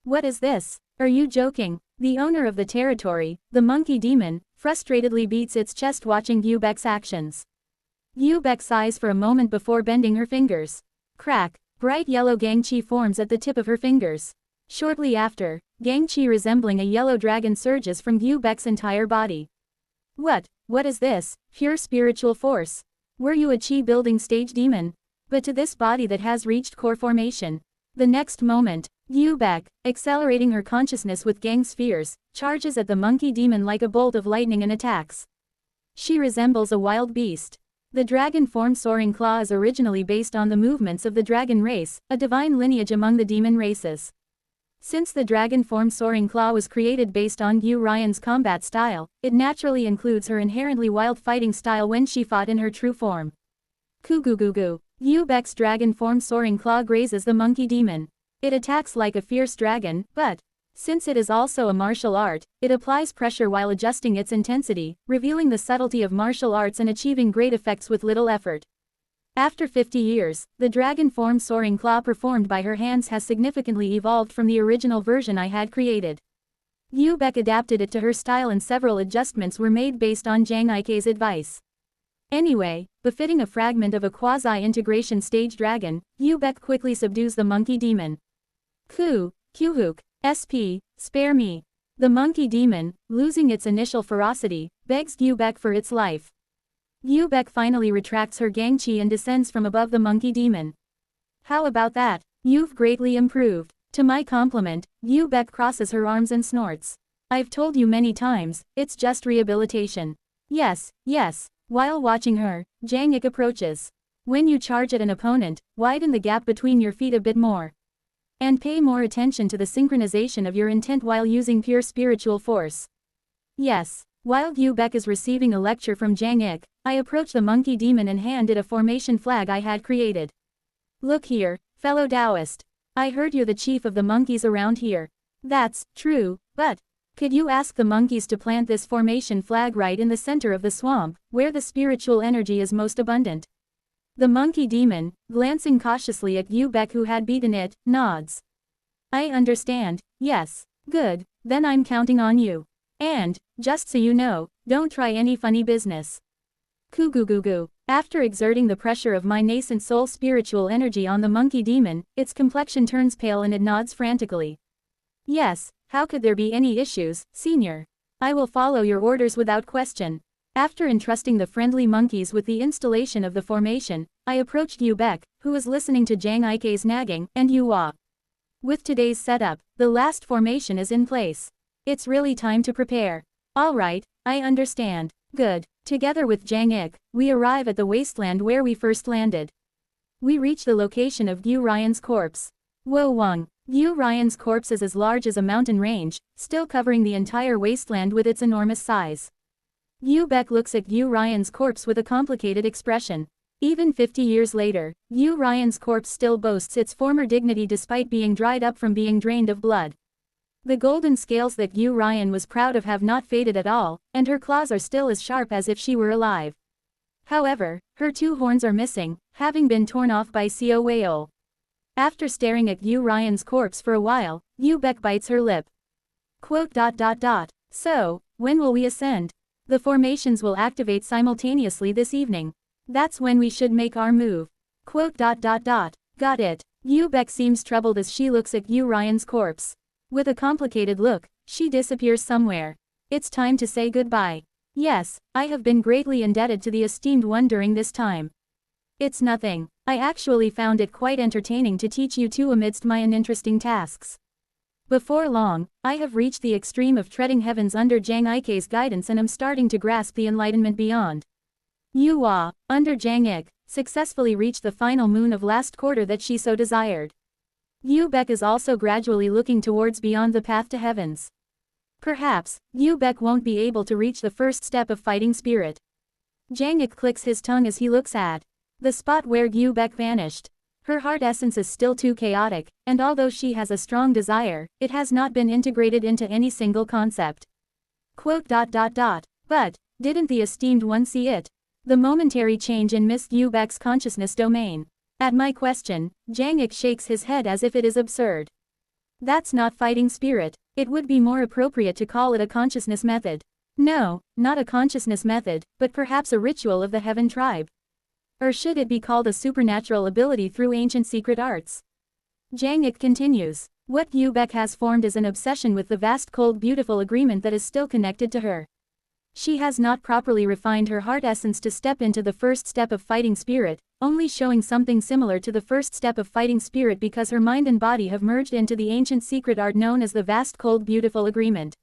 S1: What is this? Are you joking? The owner of the territory, the monkey demon, frustratedly beats its chest watching Yu Beck's actions. Yu Beck sighs for a moment before bending her fingers. Crack. Bright yellow Gangchi forms at the tip of her fingers. Shortly after, Gangchi resembling a yellow dragon surges from Yu Bek's entire body. What is this? Pure spiritual force. Were you a chi building stage demon? But to this body that has reached core formation. The next moment, Yu Bek, accelerating her consciousness with Gang spheres, charges at the monkey demon like a bolt of lightning and attacks. She resembles a wild beast. The dragon form Soaring Claw is originally based on the movements of the dragon race, a divine lineage among the demon races. Since the dragon form Soaring Claw was created based on Yu Ryan's combat style, it naturally includes her inherently wild fighting style when she fought in her true form. Kugugugu. Yu Bek's dragon form Soaring Claw grazes the monkey demon. It attacks like a fierce dragon, but, since it is also a martial art, it applies pressure while adjusting its intensity, revealing the subtlety of martial arts and achieving great effects with little effort. After 50 years, the dragon form Soaring Claw performed by her hands has significantly evolved from the original version I had created. Yu Bek adapted it to her style and several adjustments were made based on Jang Ike's advice. Anyway, befitting a fragment of a quasi-integration stage dragon, Yu Bek quickly subdues the monkey demon. Kuhuk, SP, spare me. The monkey demon, losing its initial ferocity, begs Yu Bek for its life. Yu Bek finally retracts her Gangchi and descends from above the monkey demon. How about that? You've greatly improved. To my compliment, Yu Bek crosses her arms and snorts. I've told you many times, it's just rehabilitation. Yes. While watching her, Jang Ik approaches. When you charge at an opponent, widen the gap between your feet a bit more. And pay more attention to the synchronization of your intent while using pure spiritual force. Yes. While Yu Bek is receiving a lecture from Jang Ik, I approach the monkey demon and hand it a formation flag I had created. Look here, fellow Taoist. I heard you're the chief of the monkeys around here. That's true, but could you ask the monkeys to plant this formation flag right in the center of the swamp, where the spiritual energy is most abundant? The monkey demon, glancing cautiously at Yu Bek who had beaten it, nods. I understand, yes. Good, then I'm counting on you. And, just so you know, don't try any funny business. Kugugugu. After exerting the pressure of my nascent soul spiritual energy on the monkey demon, its complexion turns pale and it nods frantically. Yes, how could there be any issues, Senior? I will follow your orders without question. After entrusting the friendly monkeys with the installation of the formation, I approached Yu Bek, who was listening to Jang Ike's nagging, and Yu Hua. With today's setup, the last formation is in place. It's really time to prepare. Alright, I understand. Good. Together with Jang Ik, we arrive at the wasteland where we first landed. We reach the location of Yu Ryan's corpse. Wo Wang. Yu Ryan's corpse is as large as a mountain range, still covering the entire wasteland with its enormous size. Yu Bek looks at Yu Ryan's corpse with a complicated expression. Even 50 years later, Yu Ryan's corpse still boasts its former dignity despite being dried up from being drained of blood. The golden scales that Yu Ryan was proud of have not faded at all, and her claws are still as sharp as if she were alive. However, her two horns are missing, having been torn off by Xiao Weihou. After staring at Yu Ryan's corpse for a while, Yu Bek bites her lip. So, when will we ascend? The formations will activate simultaneously this evening. That's when we should make our move. Got it. Yu Bek seems troubled as she looks at Yu Ryan's corpse. With a complicated look, she disappears somewhere. It's time to say goodbye. Yes, I have been greatly indebted to the esteemed one during this time. It's nothing. I actually found it quite entertaining to teach you two amidst my uninteresting tasks. Before long, I have reached the extreme of treading heavens under Jang Ike's guidance and am starting to grasp the enlightenment beyond. Yu Hua, under Jang Ik, successfully reached the final moon of last quarter that she so desired. Yu Bek is also gradually looking towards beyond the path to heavens. Perhaps, Yu Bek won't be able to reach the first step of fighting spirit. Jang Ik clicks his tongue as he looks at the spot where Yu Bek vanished. Her heart essence is still too chaotic, and although she has a strong desire, it has not been integrated into any single concept. But, didn't the esteemed one see it? The momentary change in Miss Yu Bek's consciousness domain. At my question, Jang Ik shakes his head as if it is absurd. That's not fighting spirit. It would be more appropriate to call it a consciousness method. No, not a consciousness method, but perhaps a ritual of the Heaven tribe. Or should it be called a supernatural ability through ancient secret arts? Jang Ik continues. What Yu Bek has formed is an obsession with the vast cold beautiful agreement that is still connected to her. She has not properly refined her heart essence to step into the first step of fighting spirit, only showing something similar to the first step of fighting spirit because her mind and body have merged into the ancient secret art known as the vast cold beautiful agreement.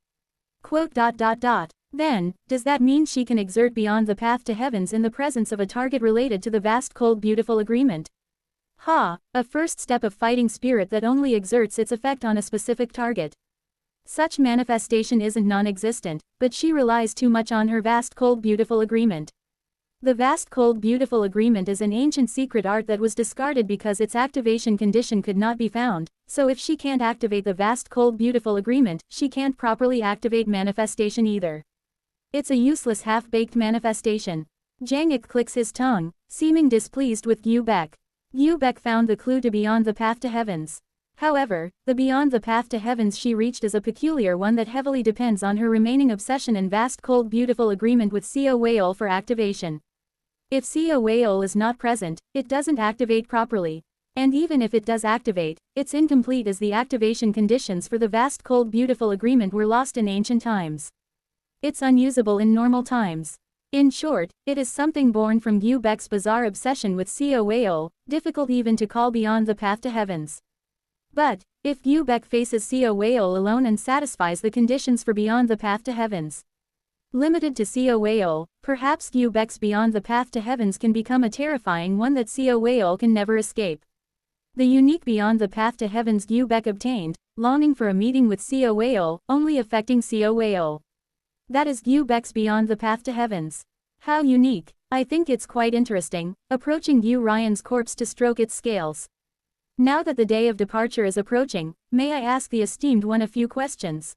S1: Then, does that mean she can exert beyond the path to heavens in the presence of a target related to the vast cold beautiful agreement? A first step of fighting spirit that only exerts its effect on a specific target. Such manifestation isn't non-existent, but she relies too much on her vast cold beautiful agreement. The vast cold beautiful agreement is an ancient secret art that was discarded because its activation condition could not be found, so if she can't activate the vast cold beautiful agreement, she can't properly activate manifestation either. It's a useless half-baked manifestation. Jang Ik clicks his tongue, seeming displeased with Yu Bek. Yu Bek found the clue to Beyond the Path to Heavens. However, the Beyond the Path to Heavens she reached is a peculiar one that heavily depends on her remaining obsession and vast cold beautiful agreement with Seo Wayol for activation. If Seo Wayol is not present, it doesn't activate properly. And even if it does activate, it's incomplete as the activation conditions for the vast cold beautiful agreement were lost in ancient times. It's unusable in normal times. In short, it is something born from Yu Bek's bizarre obsession with Seo Wayol, difficult even to call Beyond the Path to Heavens. But, if Yu Bek faces Seo Wayol alone and satisfies the conditions for Beyond the Path to Heavens, limited to Seo Wayol, perhaps Yu Bek's Beyond the Path to Heavens can become a terrifying one that Seo Wayol can never escape. The unique Beyond the Path to Heavens Yu Bek obtained, longing for a meeting with Seo Wayol, only affecting Seo Wayol. That is Yu Bek's Beyond the Path to Heavens. How unique. I think it's quite interesting, approaching Yu Ryan's corpse to stroke its scales. Now that the day of departure is approaching, may I ask the esteemed one a few questions?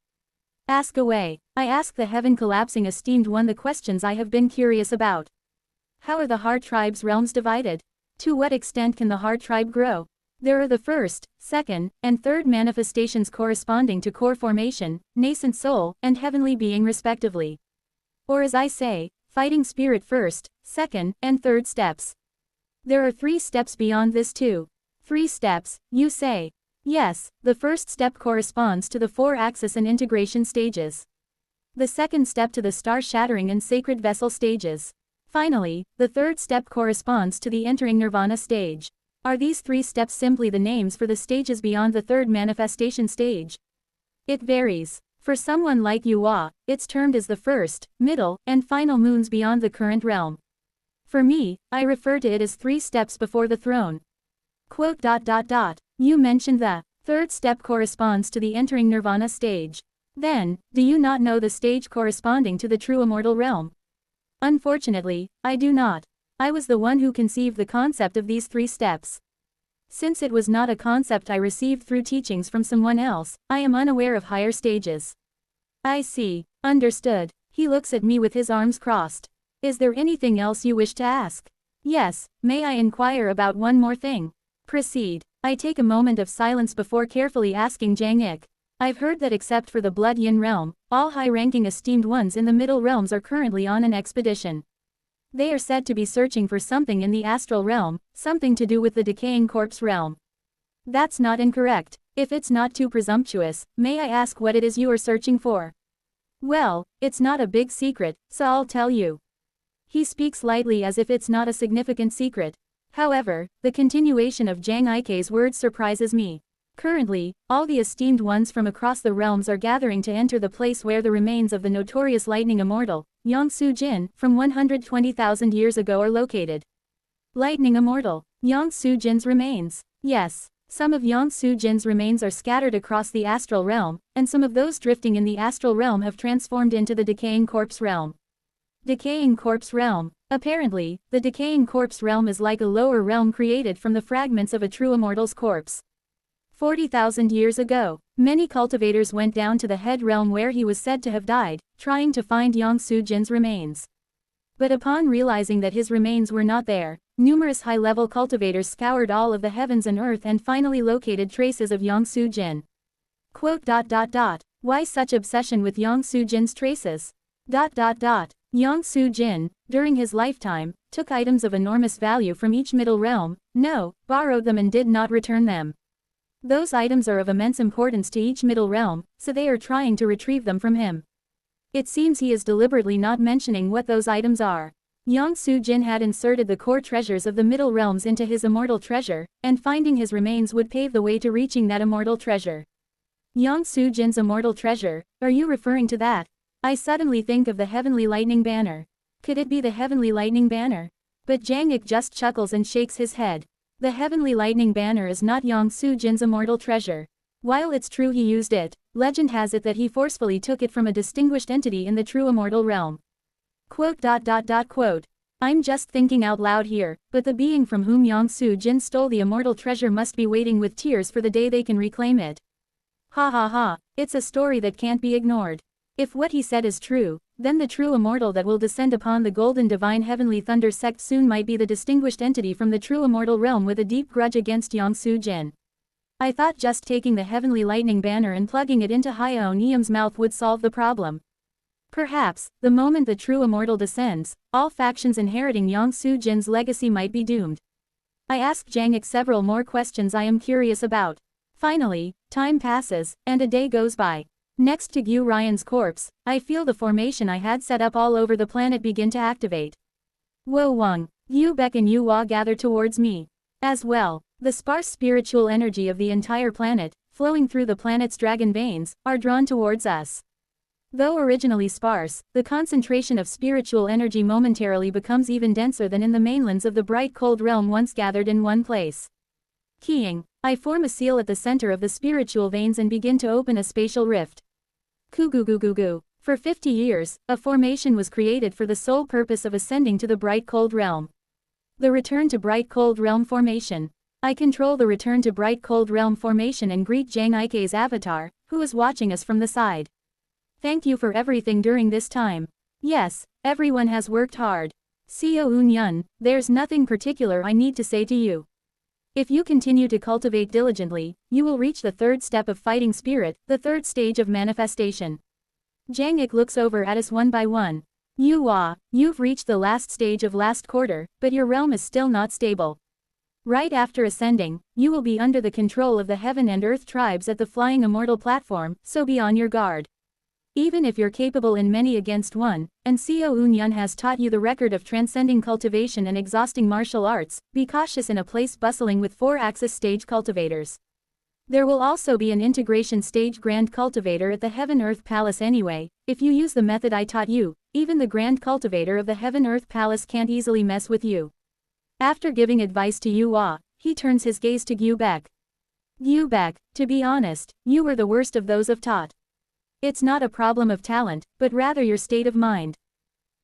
S1: Ask away. I ask the heaven collapsing esteemed one the questions I have been curious about. How are the Heart Tribe's realms divided? To what extent can the Heart Tribe grow? There are the first, second, and third manifestations corresponding to core formation, nascent soul, and heavenly being respectively. Or as I say, fighting spirit first, second, and third steps. There are 3 steps beyond this too. 3 steps, you say. Yes, the first step corresponds to the 4-axis and integration stages. The second step to the star-shattering and sacred vessel stages. Finally, the third step corresponds to the entering nirvana stage. Are these 3 steps simply the names for the stages beyond the third manifestation stage? It varies. For someone like Yua, it's termed as the first, middle, and final moons beyond the current realm. For me, I refer to it as 3 steps before the throne. You mentioned the third step corresponds to the entering nirvana stage. Then, do you not know the stage corresponding to the true immortal realm? Unfortunately, I do not. I was the one who conceived the concept of these 3 steps. Since it was not a concept I received through teachings from someone else, I am unaware of higher stages. I see. Understood. He looks at me with his arms crossed. Is there anything else you wish to ask? Yes, may I inquire about one more thing? Proceed. I take a moment of silence before carefully asking Jang Ik. I've heard that except for the Blood Yin realm, all high-ranking esteemed ones in the middle realms are currently on an expedition. They are said to be searching for something in the astral realm, something to do with the decaying corpse realm. That's not incorrect. If it's not too presumptuous, may I ask what it is you are searching for? Well, it's not a big secret, so I'll tell you. He speaks lightly as if it's not a significant secret. However, the continuation of Jang Ike's words surprises me. Currently, all the esteemed ones from across the realms are gathering to enter the place where the remains of the notorious lightning immortal, Yang Su Jin, from 120,000 years ago are located. Lightning immortal, Yang Su Jin's remains. Yes, some of Yang Su Jin's remains are scattered across the astral realm, and some of those drifting in the astral realm have transformed into the decaying corpse realm. Decaying corpse realm. Apparently, the decaying corpse realm is like a lower realm created from the fragments of a true immortal's corpse. 40,000 years ago, many cultivators went down to the head realm where he was said to have died, trying to find Yang Su Jin's remains. But upon realizing that his remains were not there, numerous high-level cultivators scoured all of the heavens and earth and finally located traces of Yang Su Jin. Why such obsession with Yang Su Jin's traces? Yang Su Jin, during his lifetime, took items of enormous value from each middle realm, no, borrowed them and did not return them. Those items are of immense importance to each middle realm, so they are trying to retrieve them from him. It seems he is deliberately not mentioning what those items are. Yang Su-jin had inserted the core treasures of the middle realms into his immortal treasure, and finding his remains would pave the way to reaching that immortal treasure. Yang Su-jin's immortal treasure, are you referring to that? I suddenly think of the heavenly lightning banner. Could it be the heavenly lightning banner? But Jang Ik just chuckles and shakes his head. The heavenly lightning banner is not Yang Su-jin's immortal treasure. While it's true he used it, legend has it that he forcefully took it from a distinguished entity in the true immortal realm. Quote. I'm just thinking out loud here, but the being from whom Yang Su-jin stole the immortal treasure must be waiting with tears for the day they can reclaim it. Ha ha ha, it's a story that can't be ignored. If what he said is true, then the true immortal that will descend upon the golden divine heavenly thunder sect soon might be the distinguished entity from the true immortal realm with a deep grudge against Yang Su-jin. I thought just taking the heavenly lightning banner and plugging it into Hyo Neum's mouth would solve the problem. Perhaps, the moment the true immortal descends, all factions inheriting Yang Su-jin's legacy might be doomed. I asked Jang Ik several more questions I am curious about. Finally, time passes, and a day goes by. Next to Gyu Ryan's corpse, I feel the formation I had set up all over the planet begin to activate. Wo Wang, Yu Bek and Yu Hua gather towards me. As well, the sparse spiritual energy of the entire planet, flowing through the planet's dragon veins, are drawn towards us. Though originally sparse, the concentration of spiritual energy momentarily becomes even denser than in the mainlands of the bright cold realm once gathered in one place. Keying, I form a seal at the center of the spiritual veins and begin to open a spatial rift. Kugugugugu. For 50 years, a formation was created for the sole purpose of ascending to the bright cold realm. The return to bright cold realm formation. I control the return to bright cold realm formation and greet Jang Ike's avatar, who is watching us from the side. Thank you for everything during this time. Yes, everyone has worked hard. Seo Eun-yun, there's nothing particular I need to say to you. If you continue to cultivate diligently, you will reach the third step of fighting spirit, the third stage of manifestation. Jang Ik looks over at us one by one. Yu Hua, you've reached the last stage of last quarter, but your realm is still not stable. Right after ascending, you will be under the control of the heaven and earth tribes at the flying immortal platform, so be on your guard. Even if you're capable in many against one, and Seo Eun-yun has taught you the record of transcending cultivation and exhausting martial arts, be cautious in a place bustling with 4-axis stage cultivators. There will also be an integration stage grand cultivator at the Heaven-Earth Palace anyway. If you use the method I taught you, even the grand cultivator of the Heaven-Earth Palace can't easily mess with you. After giving advice to Yu Hua, he turns his gaze to Gyu Bek. Gyu Bek, to be honest, you were the worst of those I've taught. It's not a problem of talent, but rather your state of mind.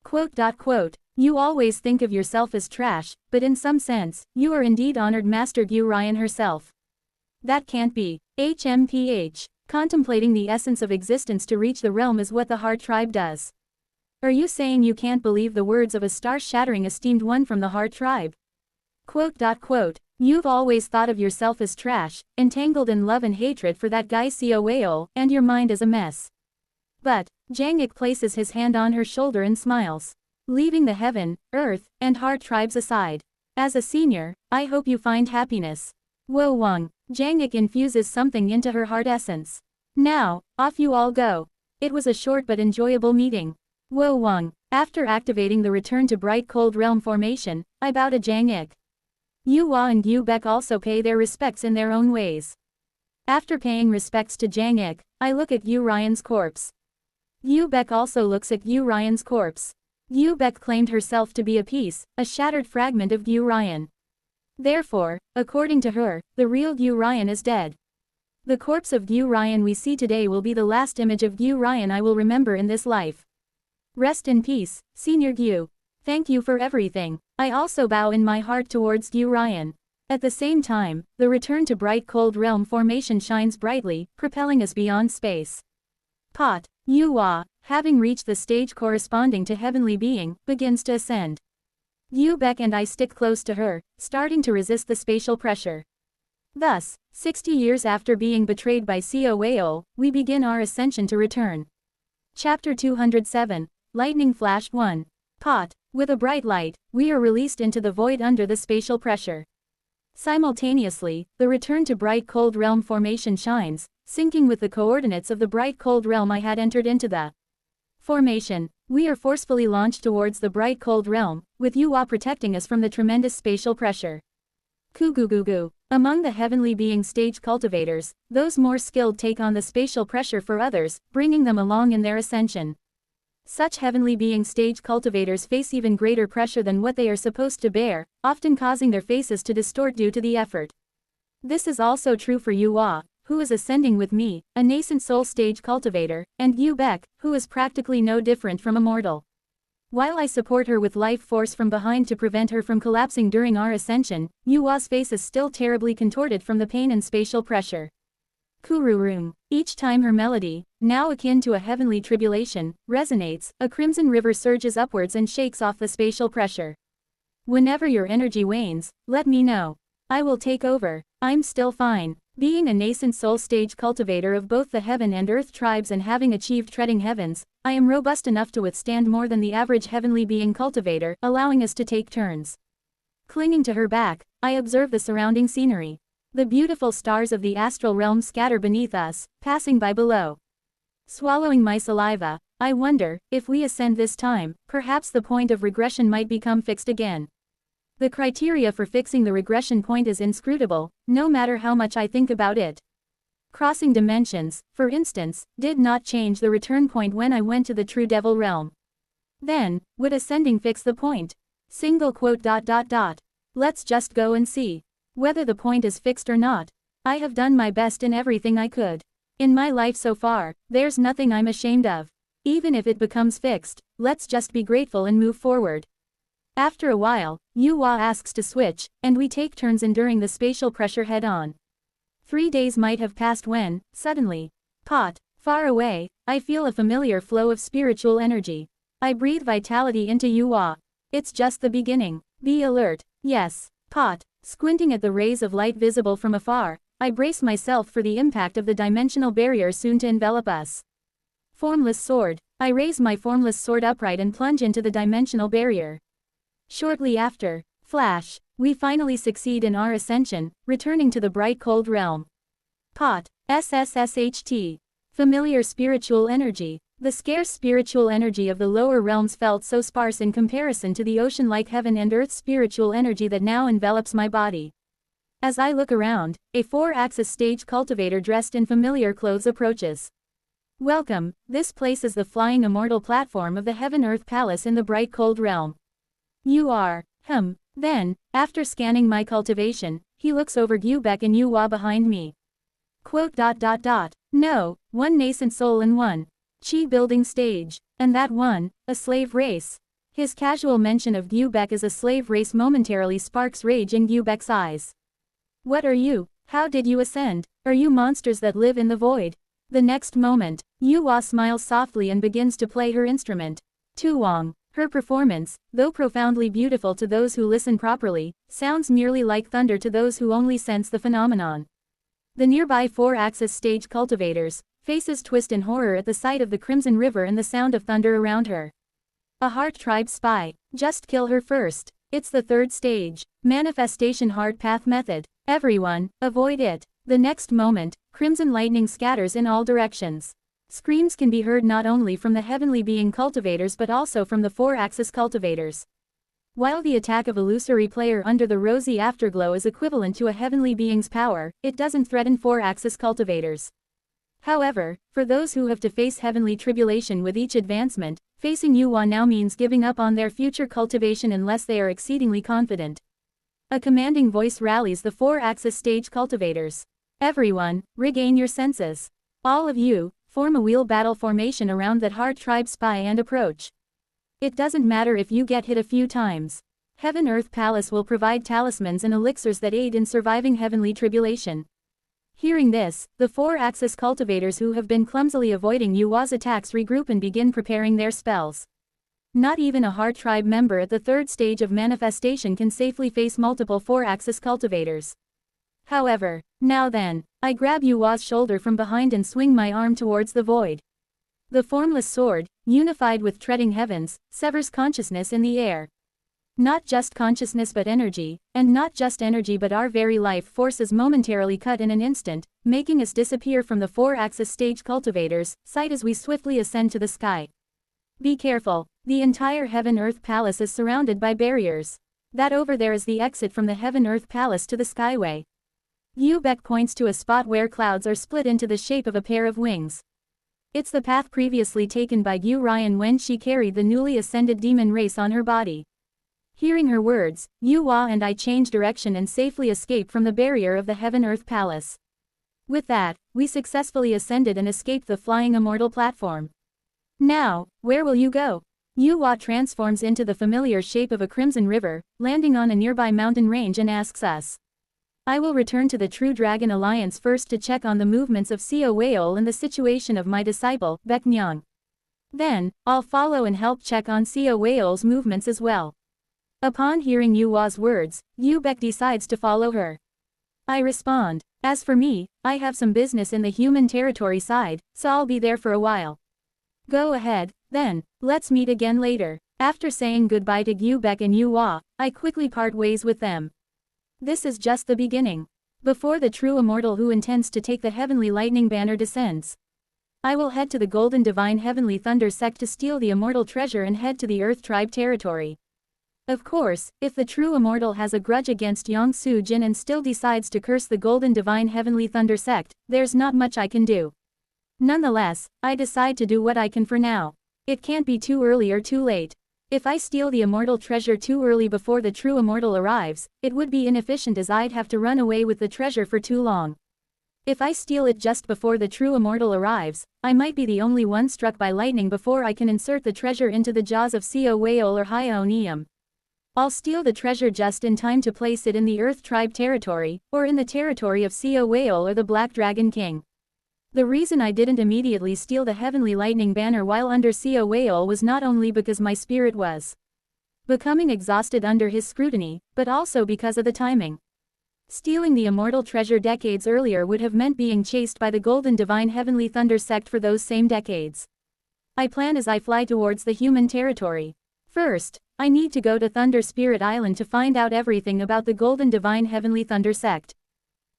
S1: Quote. You always think of yourself as trash, but in some sense, you are indeed honored Master Gyu Ryan herself. That can't be. HMPH. Contemplating the essence of existence to reach the realm is what the Heart Tribe does. Are you saying you can't believe the words of a star-shattering esteemed one from the Heart Tribe? Quote. You've always thought of yourself as trash, entangled in love and hatred for that guy Seo Weo, and your mind is a mess. But, Jang Ik places his hand on her shoulder and smiles. Leaving the heaven, earth, and heart tribes aside. As a senior, I hope you find happiness. Wo Wang, Jang Ik infuses something into her heart essence. Now, off you all go. It was a short but enjoyable meeting. Wo Wang, after activating the return to bright cold realm formation, I bow to Jang Ik. Yu Hua and Gyu Bek also pay their respects in their own ways. After paying respects to Jang Ik, I look at Gyu Ryan's corpse. Gyu Bek also looks at Gyu Ryan's corpse. Gyu Bek claimed herself to be a piece, a shattered fragment of Gyu Ryan. Therefore, according to her, the real Gyu Ryan is dead. The corpse of Gyu Ryan we see today will be the last image of Gyu Ryan I will remember in this life. Rest in peace, Senior Gyu. Thank you for everything. I also bow in my heart towards Gyu Ryan. At the same time, the return to bright cold realm formation shines brightly, propelling us beyond space. Pot, Yu Hua, having reached the stage corresponding to heavenly being, begins to ascend. Gyu Bek and I stick close to her, starting to resist the spatial pressure. Thus, 60 years after being betrayed by Seo Weo, we begin our ascension to return. Chapter 207, Lightning Flash 1. Pot, With a bright light, we are released into the void under the spatial pressure. Simultaneously, the return to bright cold realm formation shines, syncing with the coordinates of the bright cold realm I had entered into the formation. We are forcefully launched towards the bright cold realm, with Yuwa protecting us from the tremendous spatial pressure. Kugugugu. Among the heavenly being stage cultivators, those more skilled take on the spatial pressure for others, bringing them along in their ascension. Such heavenly being stage cultivators face even greater pressure than what they are supposed to bear, often causing their faces to distort due to the effort. This is also true for Yuwa, who is ascending with me, a nascent soul stage cultivator, and Yubek, who is practically no different from a mortal. While I support her with life force from behind to prevent her from collapsing during our ascension, Yuwa's face is still terribly contorted from the pain and spatial pressure. Kururum. Each time her melody, now akin to a heavenly tribulation, resonates, a crimson river surges upwards and shakes off the spatial pressure. Whenever your energy wanes, let me know. I will take over. I'm still fine. Being a nascent soul stage cultivator of both the heaven and earth tribes and having achieved treading heavens, I am robust enough to withstand more than the average heavenly being cultivator, allowing us to take turns. Clinging to her back, I observe the surrounding scenery. The beautiful stars of the astral realm scatter beneath us, passing by below. Swallowing my saliva, I wonder, if we ascend this time, perhaps the point of regression might become fixed again. The criteria for fixing the regression point is inscrutable, no matter how much I think about it. Crossing dimensions, for instance, did not change the return point when I went to the true devil realm. Then, would ascending fix the point? Single quote. Let's just go and see. Whether the point is fixed or not. I have done my best in everything I could. In my life so far, there's nothing I'm ashamed of. Even if it becomes fixed, let's just be grateful and move forward. After a while, Yuwa asks to switch, and we take turns enduring the spatial pressure head-on. 3 days might have passed when, suddenly, far away, I feel a familiar flow of spiritual energy. I breathe vitality into Yuwa. It's just the beginning. Be alert. Yes. Squinting at the rays of light visible from afar, I brace myself for the impact of the dimensional barrier soon to envelop us. Formless sword. I raise my formless sword upright and plunge into the dimensional barrier. Shortly after, flash, we finally succeed in our ascension, returning to the bright cold realm. SSSHT. Familiar spiritual energy. The scarce spiritual energy of the lower realms felt so sparse in comparison to the ocean-like heaven and earth spiritual energy that now envelops my body. As I look around, a 4-axis stage cultivator dressed in familiar clothes approaches. Welcome, this place is the flying immortal platform of the Heaven-Earth Palace in the bright cold realm. You are, Then, after scanning my cultivation, he looks over Gyubek and Yuwa behind me. No, one nascent soul in one chi building stage, and that one, a slave race. His casual mention of Gyubek as a slave race momentarily sparks rage in Gyubek's eyes. What are you? How did you ascend? Are you monsters that live in the void? The next moment, Yuwa smiles softly and begins to play her instrument. Tuwong. Her performance, though profoundly beautiful to those who listen properly, sounds merely like thunder to those who only sense the phenomenon. The nearby 4-axis stage cultivators, faces twist in horror at the sight of the crimson river and the sound of thunder around her. A heart tribe spy. Just kill her first. It's the 3rd stage. Manifestation heart path method. Everyone, avoid it. The next moment, crimson lightning scatters in all directions. Screams can be heard not only from the heavenly being cultivators but also from the 4-axis cultivators. While the attack of illusory player under the rosy afterglow is equivalent to a heavenly being's power, it doesn't threaten 4-axis cultivators. However, for those who have to face heavenly tribulation with each advancement, facing Yuwa now means giving up on their future cultivation unless they are exceedingly confident. A commanding voice rallies the 4-axis stage cultivators. Everyone, regain your senses. All of you, form a wheel battle formation around that heart tribe spy and approach. It doesn't matter if you get hit a few times. Heaven-Earth Palace will provide talismans and elixirs that aid in surviving heavenly tribulation. Hearing this, the 4-axis cultivators who have been clumsily avoiding Yuwa's attacks regroup and begin preparing their spells. Not even a heart tribe member at the 3rd stage of manifestation can safely face multiple 4-axis cultivators. However, now then, I grab Yuwa's shoulder from behind and swing my arm towards the void. The formless sword, unified with treading heavens, severs consciousness in the air. Not just consciousness but energy, and not just energy but our very life force is momentarily cut in an instant, making us disappear from the 4-axis stage cultivators, sight as we swiftly ascend to the sky. Be careful, the entire Heaven-Earth Palace is surrounded by barriers. That over there is the exit from the Heaven-Earth Palace to the Skyway. Yubeck points to a spot where clouds are split into the shape of a pair of wings. It's the path previously taken by Yu Ryan when she carried the newly ascended demon race on her body. Hearing her words, Yu Hua and I change direction and safely escape from the barrier of the Heaven-Earth Palace. With that, we successfully ascended and escaped the flying immortal platform. Now, where will you go? Yu Hua transforms into the familiar shape of a crimson river, landing on a nearby mountain range and asks us. I will return to the True Dragon Alliance first to check on the movements of Xiao Wei'ol and the situation of my disciple, Baek Nyang. Then, I'll follow and help check on Xiao Wei'ol's movements as well. Upon hearing Yu Hua's words, Yu Beck decides to follow her. I respond, as for me, I have some business in the human territory side, so I'll be there for a while. Go ahead, then, let's meet again later. After saying goodbye to Yu Beck and Yu Hua, I quickly part ways with them. This is just the beginning. Before the true immortal who intends to take the heavenly lightning banner descends, I will head to the Golden Divine Heavenly Thunder sect to steal the immortal treasure and head to the Earth Tribe territory. Of course, if the true immortal has a grudge against Yang Su Jin and still decides to curse the Golden Divine Heavenly Thunder sect, there's not much I can do. Nonetheless, I decide to do what I can for now. It can't be too early or too late. If I steal the immortal treasure too early before the true immortal arrives, it would be inefficient as I'd have to run away with the treasure for too long. If I steal it just before the true immortal arrives, I might be the only one struck by lightning before I can insert the treasure into the jaws of Xiao Wei'ol or Hyeonium. I'll steal the treasure just in time to place it in the Earth Tribe territory, or in the territory of Xiao Wei'ol or the Black Dragon King. The reason I didn't immediately steal the Heavenly Lightning Banner while under Xiao Wei'ol was not only because my spirit was becoming exhausted under his scrutiny, but also because of the timing. Stealing the immortal treasure decades earlier would have meant being chased by the Golden Divine Heavenly Thunder sect for those same decades. I plan as I fly towards the human territory. First, I need to go to Thunder Spirit Island to find out everything about the Golden Divine Heavenly Thunder sect.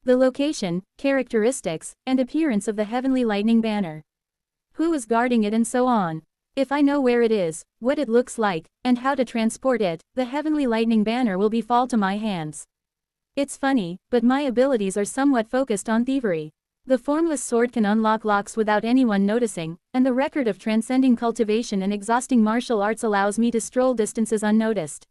S1: The location, characteristics, and appearance of the Heavenly Lightning Banner. Who is guarding it and so on. If I know where it is, what it looks like, and how to transport it, the Heavenly Lightning Banner will fall to my hands. It's funny, but my abilities are somewhat focused on thievery. The formless sword can unlock locks without anyone noticing, and the record of transcending cultivation and exhausting martial arts allows me to stroll distances unnoticed.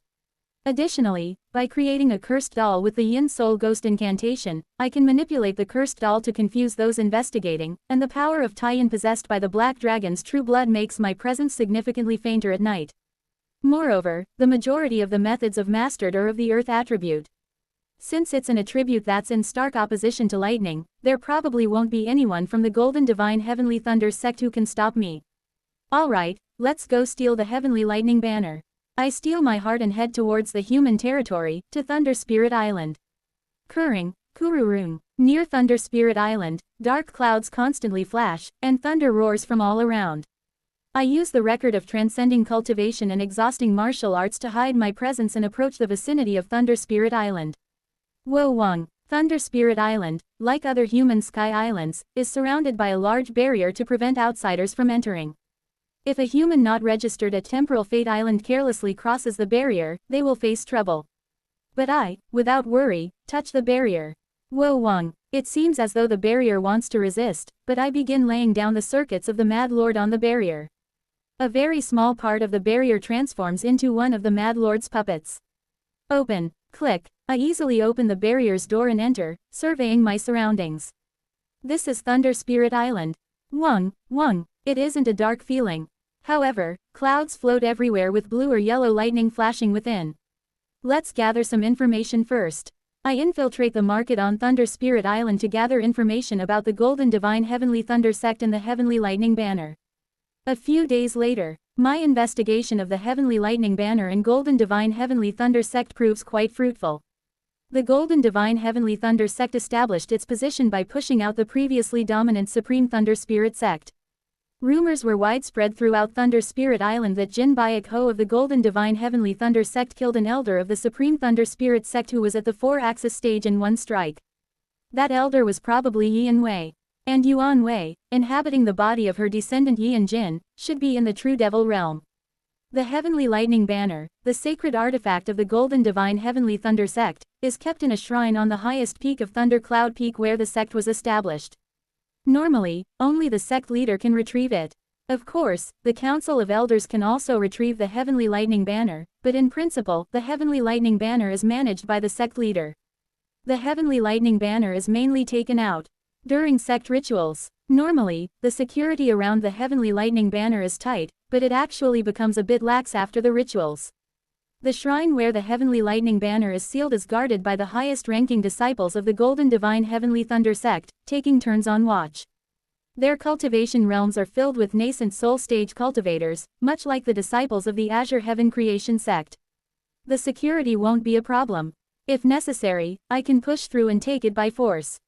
S1: Additionally, by creating a cursed doll with the Yin Soul Ghost incantation, I can manipulate the cursed doll to confuse those investigating, and the power of Taiyin possessed by the Black Dragon's true blood makes my presence significantly fainter at night. Moreover, the majority of the methods of mastered are of the Earth attribute. Since it's an attribute that's in stark opposition to lightning, there probably won't be anyone from the Golden Divine Heavenly Thunder sect who can stop me. Alright, let's go steal the Heavenly Lightning Banner. I steal my heart and head towards the human territory, to Thunder Spirit Island. Kuring, Kururung. Near Thunder Spirit Island, dark clouds constantly flash, and thunder roars from all around. I use the record of transcending cultivation and exhausting martial arts to hide my presence and approach the vicinity of Thunder Spirit Island. Wo Wang. Thunder Spirit Island, like other human sky islands, is surrounded by a large barrier to prevent outsiders from entering. If a human not registered at Temporal Fate Island carelessly crosses the barrier, they will face trouble. But I, without worry, touch the barrier. Wo Wang. It seems as though the barrier wants to resist, but I begin laying down the circuits of the Mad Lord on the barrier. A very small part of the barrier transforms into one of the Mad Lord's puppets. Open. Click. I easily open the barrier's door and enter, surveying my surroundings. This is Thunder Spirit Island. Wang. It isn't a dark feeling. However, clouds float everywhere with blue or yellow lightning flashing within. Let's gather some information first. I infiltrate the market on Thunder Spirit Island to gather information about the Golden Divine Heavenly Thunder sect and the Heavenly Lightning Banner. A few days later, my investigation of the Heavenly Lightning Banner and Golden Divine Heavenly Thunder sect proves quite fruitful. The Golden Divine Heavenly Thunder sect established its position by pushing out the previously dominant Supreme Thunder Spirit sect. Rumors were widespread throughout Thunder Spirit Island that Jin Baek Ho of the Golden Divine Heavenly Thunder sect killed an elder of the Supreme Thunder Spirit sect who was at the 4-axis stage in one strike. That elder was probably Yan Wei. And Yuan Wei, inhabiting the body of her descendant Yan Jin, should be in the true devil realm. The Heavenly Lightning Banner, the sacred artifact of the Golden Divine Heavenly Thunder sect, is kept in a shrine on the highest peak of Thunder Cloud Peak where the sect was established. Normally, only the sect leader can retrieve it. Of course, the Council of Elders can also retrieve the Heavenly Lightning Banner, but in principle, the Heavenly Lightning Banner is managed by the sect leader. The Heavenly Lightning Banner is mainly taken out during sect rituals. Normally, the security around the Heavenly Lightning Banner is tight, but it actually becomes a bit lax after the rituals. The shrine where the Heavenly Lightning Banner is sealed is guarded by the highest-ranking disciples of the Golden Divine Heavenly Thunder sect, taking turns on watch. Their cultivation realms are filled with nascent soul-stage cultivators, much like the disciples of the Azure Heaven Creation sect. The security won't be a problem. If necessary, I can push through and take it by force.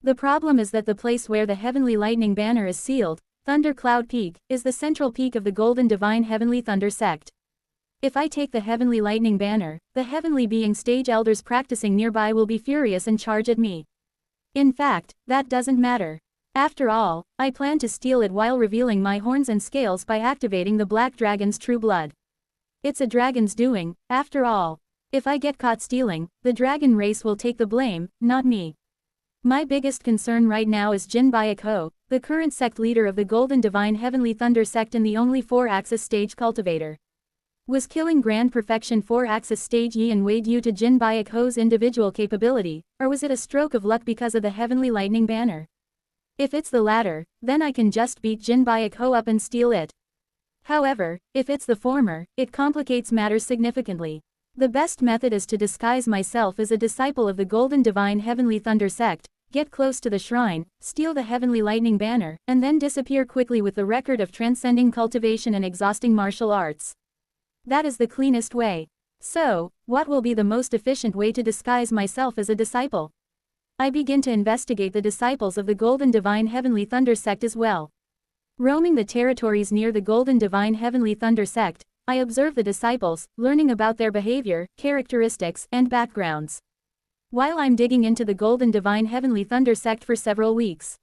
S1: The problem is that the place where the Heavenly Lightning Banner is sealed, Thunder Cloud Peak, is the central peak of the Golden Divine Heavenly Thunder sect. If I take the Heavenly Lightning Banner, the Heavenly Being stage elders practicing nearby will be furious and charge at me. In fact, that doesn't matter. After all, I plan to steal it while revealing my horns and scales by activating the Black Dragon's true blood. It's a dragon's doing, after all. If I get caught stealing, the dragon race will take the blame, not me. My biggest concern right now is Jin Baek Ho, the current sect leader of the Golden Divine Heavenly Thunder sect and the only 4-axis stage cultivator. Was killing Grand Perfection 4-axis stage Yan Wei due to Jin Baek Ho's individual capability, or was it a stroke of luck because of the Heavenly Lightning Banner? If it's the latter, then I can just beat Jin Baek Ho up and steal it. However, if it's the former, it complicates matters significantly. The best method is to disguise myself as a disciple of the Golden Divine Heavenly Thunder sect, get close to the shrine, steal the Heavenly Lightning Banner, and then disappear quickly with the record of transcending cultivation and exhausting martial arts. That is the cleanest way. So, what will be the most efficient way to disguise myself as a disciple? I begin to investigate the disciples of the Golden Divine Heavenly Thunder sect as well. Roaming the territories near the Golden Divine Heavenly Thunder sect, I observe the disciples, learning about their behavior, characteristics, and backgrounds. While I'm digging into the Golden Divine Heavenly Thunder sect for several weeks.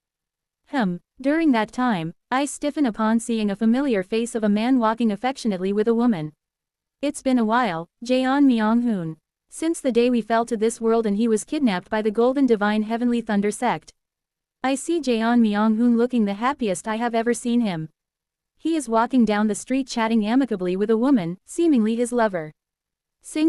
S1: During that time, I stiffen upon seeing a familiar face of a man walking affectionately with a woman. It's been a while, Jaeon Myung-hoon. Since the day we fell to this world and he was kidnapped by the Golden Divine Heavenly Thunder sect. I see Jaeon Myung-hoon looking the happiest I have ever seen him. He is walking down the street chatting amicably with a woman, seemingly his lover. So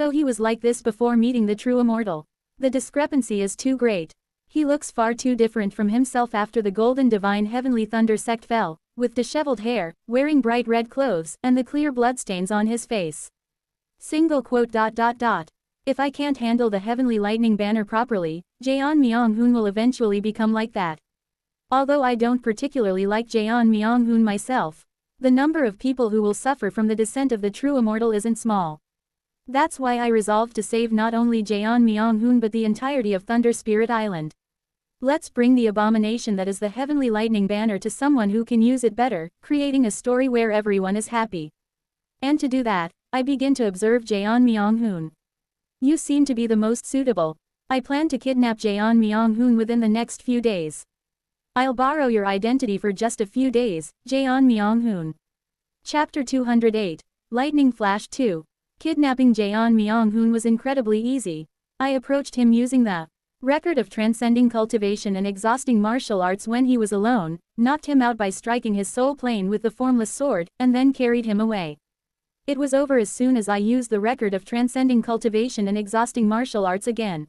S1: he was like this before meeting the true immortal. The discrepancy is too great. He looks far too different from himself after the Golden Divine Heavenly Thunder sect fell, with disheveled hair, wearing bright red clothes, and the clear bloodstains on his face. If I can't handle the Heavenly Lightning Banner properly, Jaeon Myung-hoon will eventually become like that. Although I don't particularly like Jaeon Myung-hoon myself, the number of people who will suffer from the descent of the true immortal isn't small. That's why I resolved to save not only Jaeon Myung-hoon but the entirety of Thunder Spirit Island. Let's bring the abomination that is the Heavenly Lightning Banner to someone who can use it better, creating a story where everyone is happy. And to do that, I begin to observe Jaeon Myung-hoon. You seem to be the most suitable. I plan to kidnap Jaeon Myung-hoon within the next few days. I'll borrow your identity for just a few days, Jaeon Myung-hoon. Chapter 208, Lightning Flash 2. Kidnapping Jaeon Myung-hoon was incredibly easy. I approached him using the record of transcending cultivation and exhausting martial arts when he was alone, knocked him out by striking his soul plane with the formless sword, and then carried him away. It was over as soon as I used the record of transcending cultivation and exhausting martial arts again.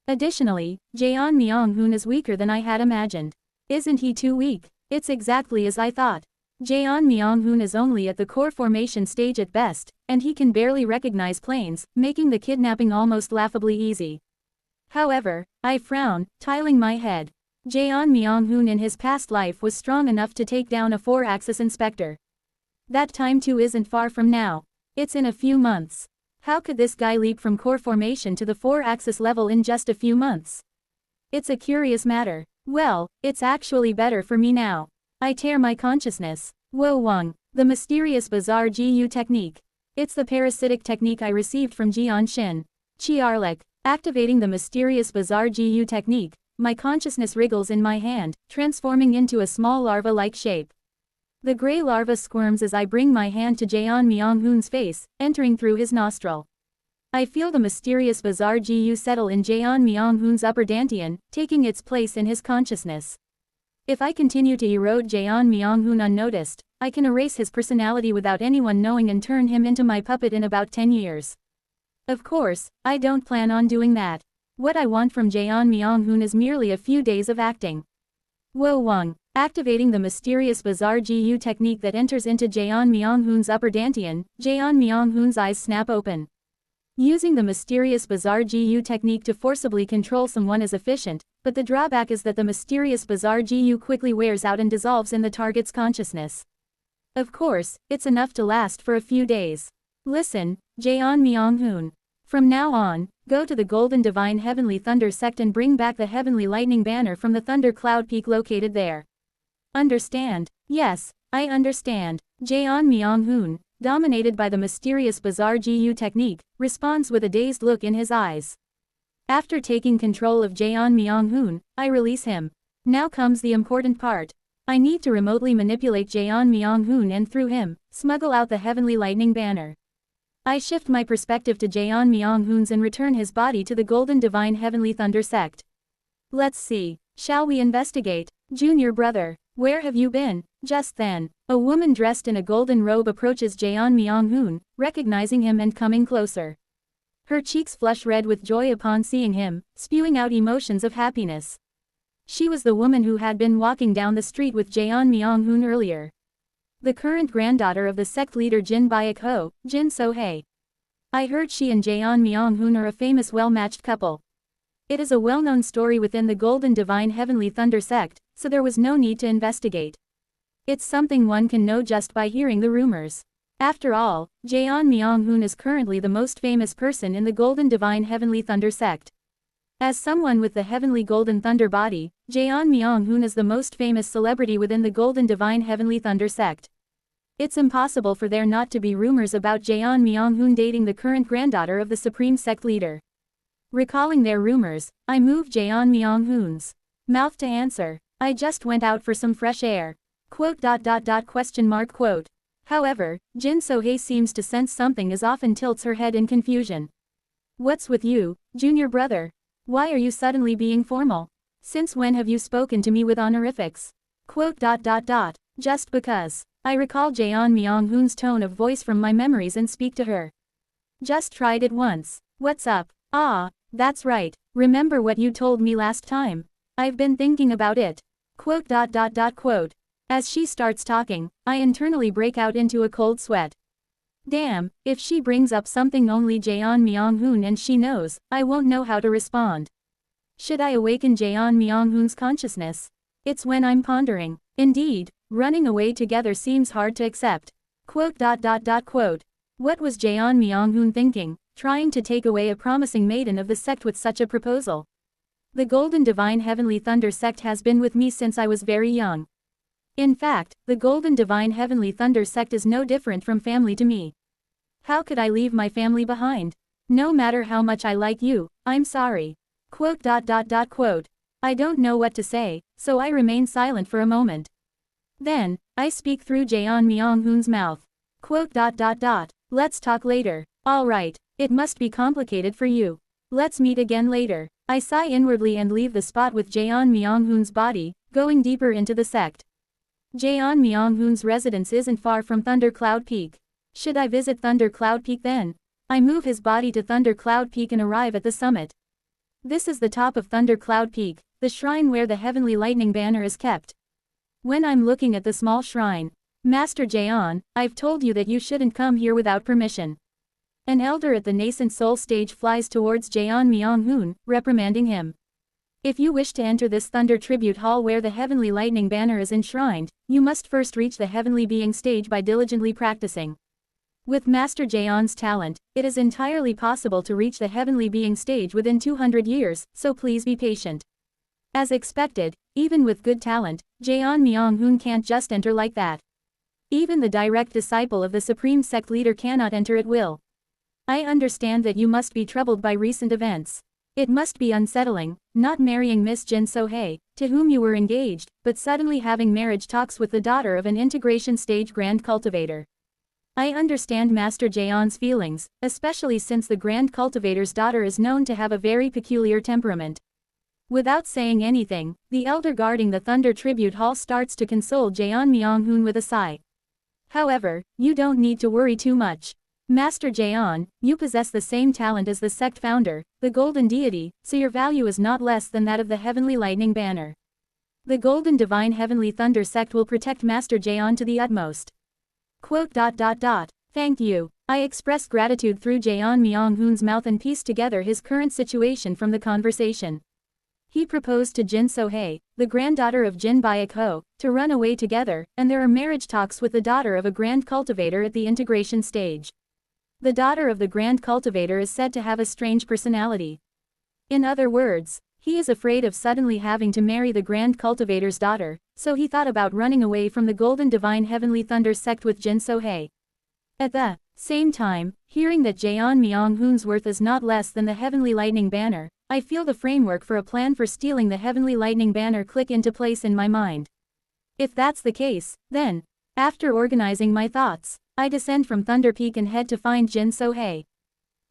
S1: Additionally, Jaeon Myung-hoon is weaker than I had imagined. Isn't he too weak? It's exactly as I thought. Jaeon Myung-hoon is only at the core formation stage at best, and he can barely recognize planes, making the kidnapping almost laughably easy. However, I frown, tiling my head. Jaeon Myung-hoon in his past life was strong enough to take down a 4-axis inspector. That time too isn't far from now. It's in a few months. How could this guy leap from core formation to the 4-axis level in just a few months? It's a curious matter. Well, it's actually better for me now. I tear my consciousness. Wo Wang. The mysterious bizarre GU technique. It's the parasitic technique I received from Jian Xin. Chiarlik. Activating the mysterious bizarre GU technique, my consciousness wriggles in my hand, transforming into a small larva-like shape. The gray larva squirms as I bring my hand to Jian Mianghun's face, entering through his nostril. I feel the mysterious bizarre GU settle in Jian Mianghun's upper dantian, taking its place in his consciousness. If I continue to erode Jian Mianghun unnoticed, I can erase his personality without anyone knowing and turn him into my puppet in about 10 years. Of course, I don't plan on doing that. What I want from Jian Mianghun is merely a few days of acting. Wo Wang. Activating the mysterious bizarre GU technique that enters into Jian Mianghun's upper dantian, Jian Mianghun's eyes snap open. Using the mysterious bizarre GU technique to forcibly control someone is efficient, but the drawback is that the mysterious bizarre GU quickly wears out and dissolves in the target's consciousness. Of course, it's enough to last for a few days. Listen, Jian Mianghun. From now on, go to the Golden Divine Heavenly Thunder sect and bring back the Heavenly Lightning Banner from the Thunder Cloud Peak located there. Understand? Yes, I understand. Jian Mianghun, dominated by the mysterious bizarre GU technique, responds with a dazed look in his eyes. After taking control of Jian Mianghun, I release him. Now comes the important part. I need to remotely manipulate Jian Mianghun and through him, smuggle out the Heavenly Lightning Banner. I shift my perspective to Jian Mianghun's and return his body to the Golden Divine Heavenly Thunder sect. Let's see. Shall we investigate? Junior brother, where have you been? Just then, a woman dressed in a golden robe approaches Jian Mianghun, recognizing him and coming closer. Her cheeks flush red with joy upon seeing him, spewing out emotions of happiness. She was the woman who had been walking down the street with Jian Mianghun earlier. The current granddaughter of the sect leader Jin Bayak Ho, Jin So-hei. I heard she and Jian Mianghun are a famous well-matched couple. It is a well-known story within the Golden Divine Heavenly Thunder sect, so there was no need to investigate. It's something one can know just by hearing the rumors. After all, Jian Mianghun is currently the most famous person in the Golden Divine Heavenly Thunder sect. As someone with the Heavenly Golden Thunder body, Jian Mianghun is the most famous celebrity within the Golden Divine Heavenly Thunder sect. It's impossible for there not to be rumors about Jian Mianghun dating the current granddaughter of the Supreme Sect leader. Recalling their rumors, I move Jian Mianghun's mouth to answer. I just went out for some fresh air. Quote. However, Jin So-hei seems to sense something as often tilts her head in confusion. What's with you, junior brother? Why are you suddenly being formal? Since when have you spoken to me with honorifics? Just because. I recall Jian Mianghun's tone of voice from my memories and speak to her. Just tried it once. What's up? Ah, that's right. Remember what you told me last time? I've been thinking about it. Quote. As she starts talking, I internally break out into a cold sweat. Damn, if she brings up something only Jian Mianghun and she knows, I won't know how to respond. Should I awaken Jian Mianghun's consciousness? It's when I'm pondering. Indeed, running away together seems hard to accept. Quote. What was Jian Mianghun thinking, trying to take away a promising maiden of the sect with such a proposal? The Golden Divine Heavenly Thunder sect has been with me since I was very young. In fact, the Golden Divine Heavenly Thunder sect is no different from family to me. How could I leave my family behind? No matter how much I like you, I'm sorry. Quote. I don't know what to say, so I remain silent for a moment. Then, I speak through Jian Mianghun's mouth. Quote. Let's talk later. Alright, it must be complicated for you. Let's meet again later. I sigh inwardly and leave the spot with Jian Mianghun's body, going deeper into the sect. Jian Mianghun's residence isn't far from Thunder Cloud Peak. Should I visit Thunder Cloud Peak then? I move his body to Thunder Cloud Peak and arrive at the summit. This is the top of Thunder Cloud Peak, the shrine where the Heavenly Lightning Banner is kept. When I'm looking at the small shrine, Master Jian, I've told you that you shouldn't come here without permission. An elder at the nascent soul stage flies towards Jian Mianghun, reprimanding him. If you wish to enter this Thunder Tribute Hall where the Heavenly Lightning Banner is enshrined, you must first reach the Heavenly Being stage by diligently practicing. With Master Jian's talent, it is entirely possible to reach the Heavenly Being stage within 200 years, so please be patient. As expected, even with good talent, Jeon Myung-hoon can't just enter like that. Even the direct disciple of the supreme sect leader cannot enter at will. I understand that you must be troubled by recent events. It must be unsettling, not marrying Miss Jin So-hye, to whom you were engaged, but suddenly having marriage talks with the daughter of an integration stage grand cultivator. I understand Master Jeon's feelings, especially since the grand cultivator's daughter is known to have a very peculiar temperament. Without saying anything, the elder guarding the Thunder Tribute Hall starts to console Jeon Myung-hoon with a sigh. However, you don't need to worry too much. Master Jeon, you possess the same talent as the sect founder, the Golden Deity, so your value is not less than that of the Heavenly Lightning Banner. The Golden Divine Heavenly Thunder sect will protect Master Jeon to the utmost. Thank you. I express gratitude through Jeon Myung-hoon's mouth and pieced together his current situation from the conversation. He proposed to Jin So-hye, the granddaughter of Jin Baek-ho, to run away together, and there are marriage talks with the daughter of a grand cultivator at the integration stage. The daughter of the grand cultivator is said to have a strange personality. In other words, he is afraid of suddenly having to marry the grand cultivator's daughter, so he thought about running away from the Golden Divine Heavenly Thunder sect with Jin So-hye. At the same time, hearing that Jeon Myung-hoon's worth is not less than the Heavenly Lightning Banner, I feel the framework for a plan for stealing the Heavenly Lightning Banner click into place in my mind. If that's the case, then, after organizing my thoughts, I descend from Thunder Peak and head to find Jin So-hye.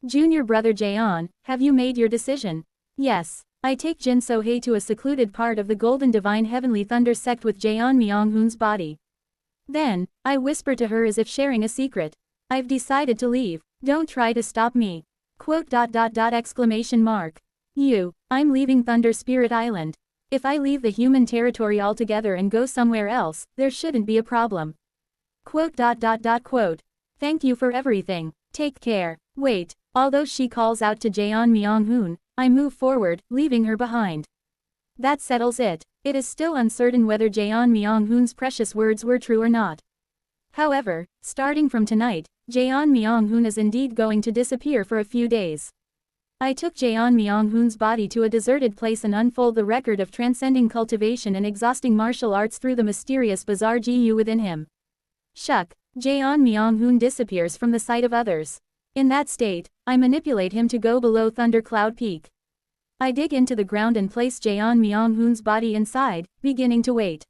S1: Junior brother Jeon, have you made your decision? Yes. I take Jin So-hye to a secluded part of the Golden Divine Heavenly Thunder sect with Jeon Myung-hoon's body. Then, I whisper to her as if sharing a secret. I've decided to leave. Don't try to stop me. ! I'm leaving Thunder Spirit Island. If I leave the human territory altogether and go somewhere else, there shouldn't be a problem. ! Thank you for everything. Take care. Wait. Although she calls out to Jeon Myung-hoon, I move forward, leaving her behind. That settles it. It is still uncertain whether Jeon Myung-hoon's precious words were true or not. However, starting from tonight, Jeon Myung-hoon is indeed going to disappear for a few days. I took Jeon Myung-hoon's body to a deserted place and unfold the record of transcending cultivation and exhausting martial arts through the mysterious bizarre GU within him. Shuck, Jeon Myung-hoon disappears from the sight of others. In that state, I manipulate him to go below Thundercloud Peak. I dig into the ground and place Jeon Myung-hoon's body inside, beginning to wait.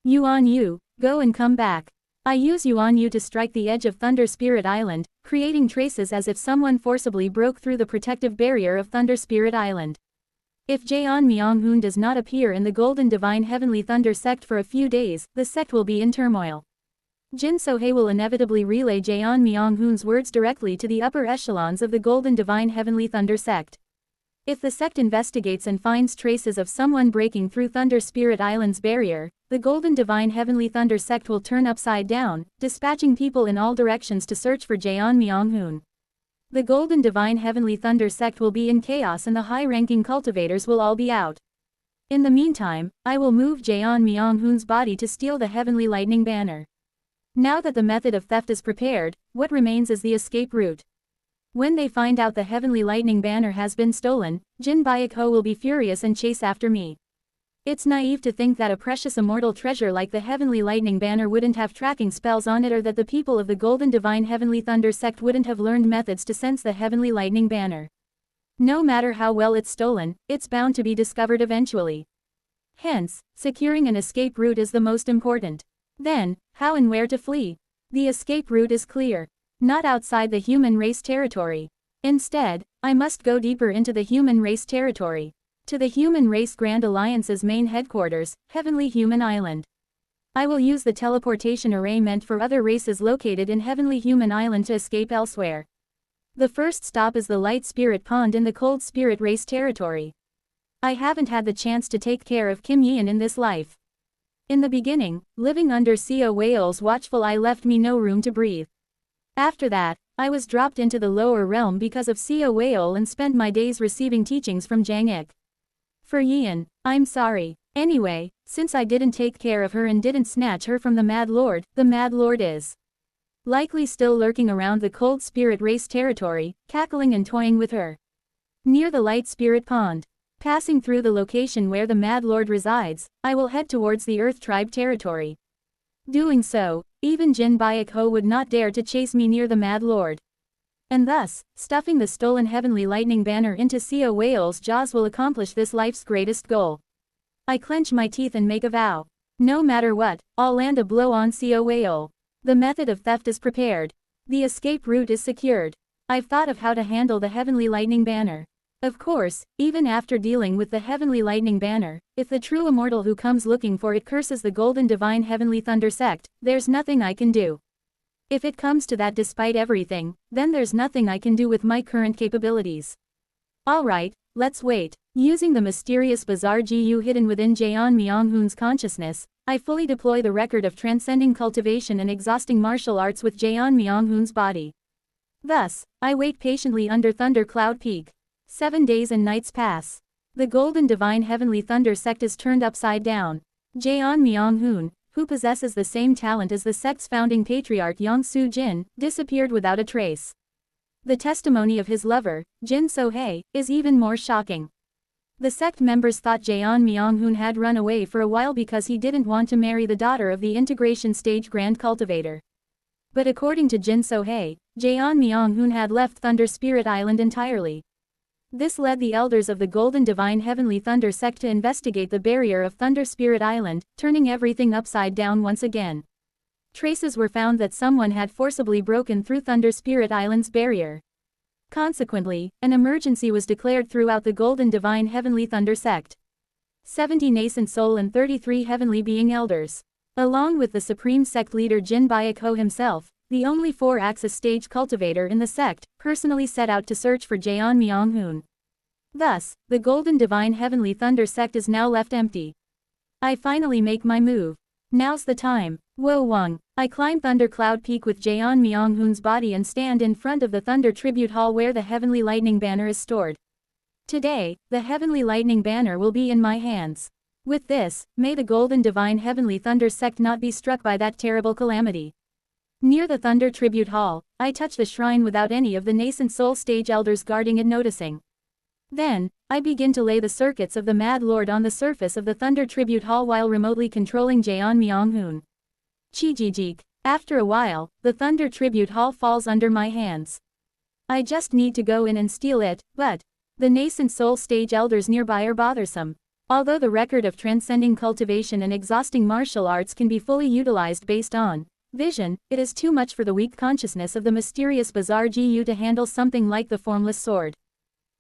S1: You, go and come back. I use you to strike the edge of Thunder Spirit Island, creating traces as if someone forcibly broke through the protective barrier of Thunder Spirit Island. If Jeon Myung-hoon does not appear in the Golden Divine Heavenly Thunder sect for a few days, the sect will be in turmoil. Jin So-hye will inevitably relay Jeon Myung-hoon's words directly to the upper echelons of the Golden Divine Heavenly Thunder sect. If the sect investigates and finds traces of someone breaking through Thunder Spirit Island's barrier, the Golden Divine Heavenly Thunder sect will turn upside down, dispatching people in all directions to search for Jeon Myung-hoon. The Golden Divine Heavenly Thunder sect will be in chaos and the high-ranking cultivators will all be out. In the meantime, I will move Jeon Myung-hoon's body to steal the Heavenly Lightning Banner. Now that the method of theft is prepared, what remains is the escape route. When they find out the Heavenly Lightning Banner has been stolen, Jin Baek-ho will be furious and chase after me. It's naive to think that a precious immortal treasure like the Heavenly Lightning Banner wouldn't have tracking spells on it, or that the people of the Golden Divine Heavenly Thunder sect wouldn't have learned methods to sense the Heavenly Lightning Banner. No matter how well it's stolen, it's bound to be discovered eventually. Hence, securing an escape route is the most important. Then, how and where to flee? The escape route is clear. Not outside the human race territory. Instead, I must go deeper into the human race territory. To the Human Race Grand Alliance's main headquarters, Heavenly Human Island. I will use the teleportation array meant for other races located in Heavenly Human Island to escape elsewhere. The first stop is the Light Spirit Pond in the Cold Spirit Race territory. I haven't had the chance to take care of Kim Yeon in this life. In the beginning, living under Seo Whale's watchful eye left me no room to breathe. After that, I was dropped into the lower realm because of Seo Whale and spent my days receiving teachings from Jang Ik. For Yeon, I'm sorry. Anyway, since I didn't take care of her and didn't snatch her from the Mad Lord is likely still lurking around the Cold Spirit Race territory, cackling and toying with her. Near the Light Spirit Pond. Passing through the location where the Mad Lord resides, I will head towards the Earth Tribe territory. Doing so, even Jin Baek-ho would not dare to chase me near the Mad Lord. And thus, stuffing the stolen Heavenly Lightning Banner into Seo Whale's jaws will accomplish this life's greatest goal. I clench my teeth and make a vow. No matter what, I'll land a blow on Seo Whale. The method of theft is prepared. The escape route is secured. I've thought of how to handle the Heavenly Lightning Banner. Of course, even after dealing with the Heavenly Lightning Banner, if the true immortal who comes looking for it curses the Golden Divine Heavenly Thunder Sect, there's nothing I can do. If it comes to that despite everything, then there's nothing I can do with my current capabilities. Alright, let's wait. Using the mysterious bizarre GU hidden within Jeon Myung-hoon's consciousness, I fully deploy the record of transcending cultivation and exhausting martial arts with Jeon Myung-hoon's body. Thus, I wait patiently under Thunder Cloud Peak. 7 days and nights pass. The Golden Divine Heavenly Thunder Sect is turned upside down. Jeon Myung-hoon, who possesses the same talent as the sect's founding patriarch Yang Soo-jin, disappeared without a trace. The testimony of his lover, Jin So-hae, is even more shocking. The sect members thought Jeon Myung-hoon had run away for a while because he didn't want to marry the daughter of the integration stage Grand Cultivator. But according to Jin So-hae, Jeon Myung-hoon had left Thunder Spirit Island entirely. This led the elders of the Golden Divine Heavenly Thunder Sect to investigate the barrier of Thunder Spirit Island, turning everything upside down once again. Traces were found that someone had forcibly broken through Thunder Spirit Island's barrier. Consequently, an emergency was declared throughout the Golden Divine Heavenly Thunder Sect. 70 nascent soul and 33 heavenly being elders. Along with the supreme sect leader Jin Baek-ho himself, the only 4-axis stage cultivator in the sect, personally set out to search for Jeon Myung-hoon. Thus, the Golden Divine Heavenly Thunder Sect is now left empty. I finally make my move. Now's the time. Wo Wang. I climb Thunder Cloud Peak with Jeon Myung-hoon's body and stand in front of the Thunder Tribute Hall where the Heavenly Lightning Banner is stored. Today, the Heavenly Lightning Banner will be in my hands. With this, may the Golden Divine Heavenly Thunder Sect not be struck by that terrible calamity. Near the Thunder Tribute Hall, I touch the shrine without any of the nascent soul stage elders guarding it noticing. Then, I begin to lay the circuits of the Mad Lord on the surface of the Thunder Tribute Hall while remotely controlling Jeon Myung-hoon. Chijijik. After a while, the Thunder Tribute Hall falls under my hands. I just need to go in and steal it, but the nascent soul stage elders nearby are bothersome. Although the record of transcending cultivation and exhausting martial arts can be fully utilized based on vision, it is too much for the weak consciousness of the mysterious bizarre GU to handle something like the formless sword.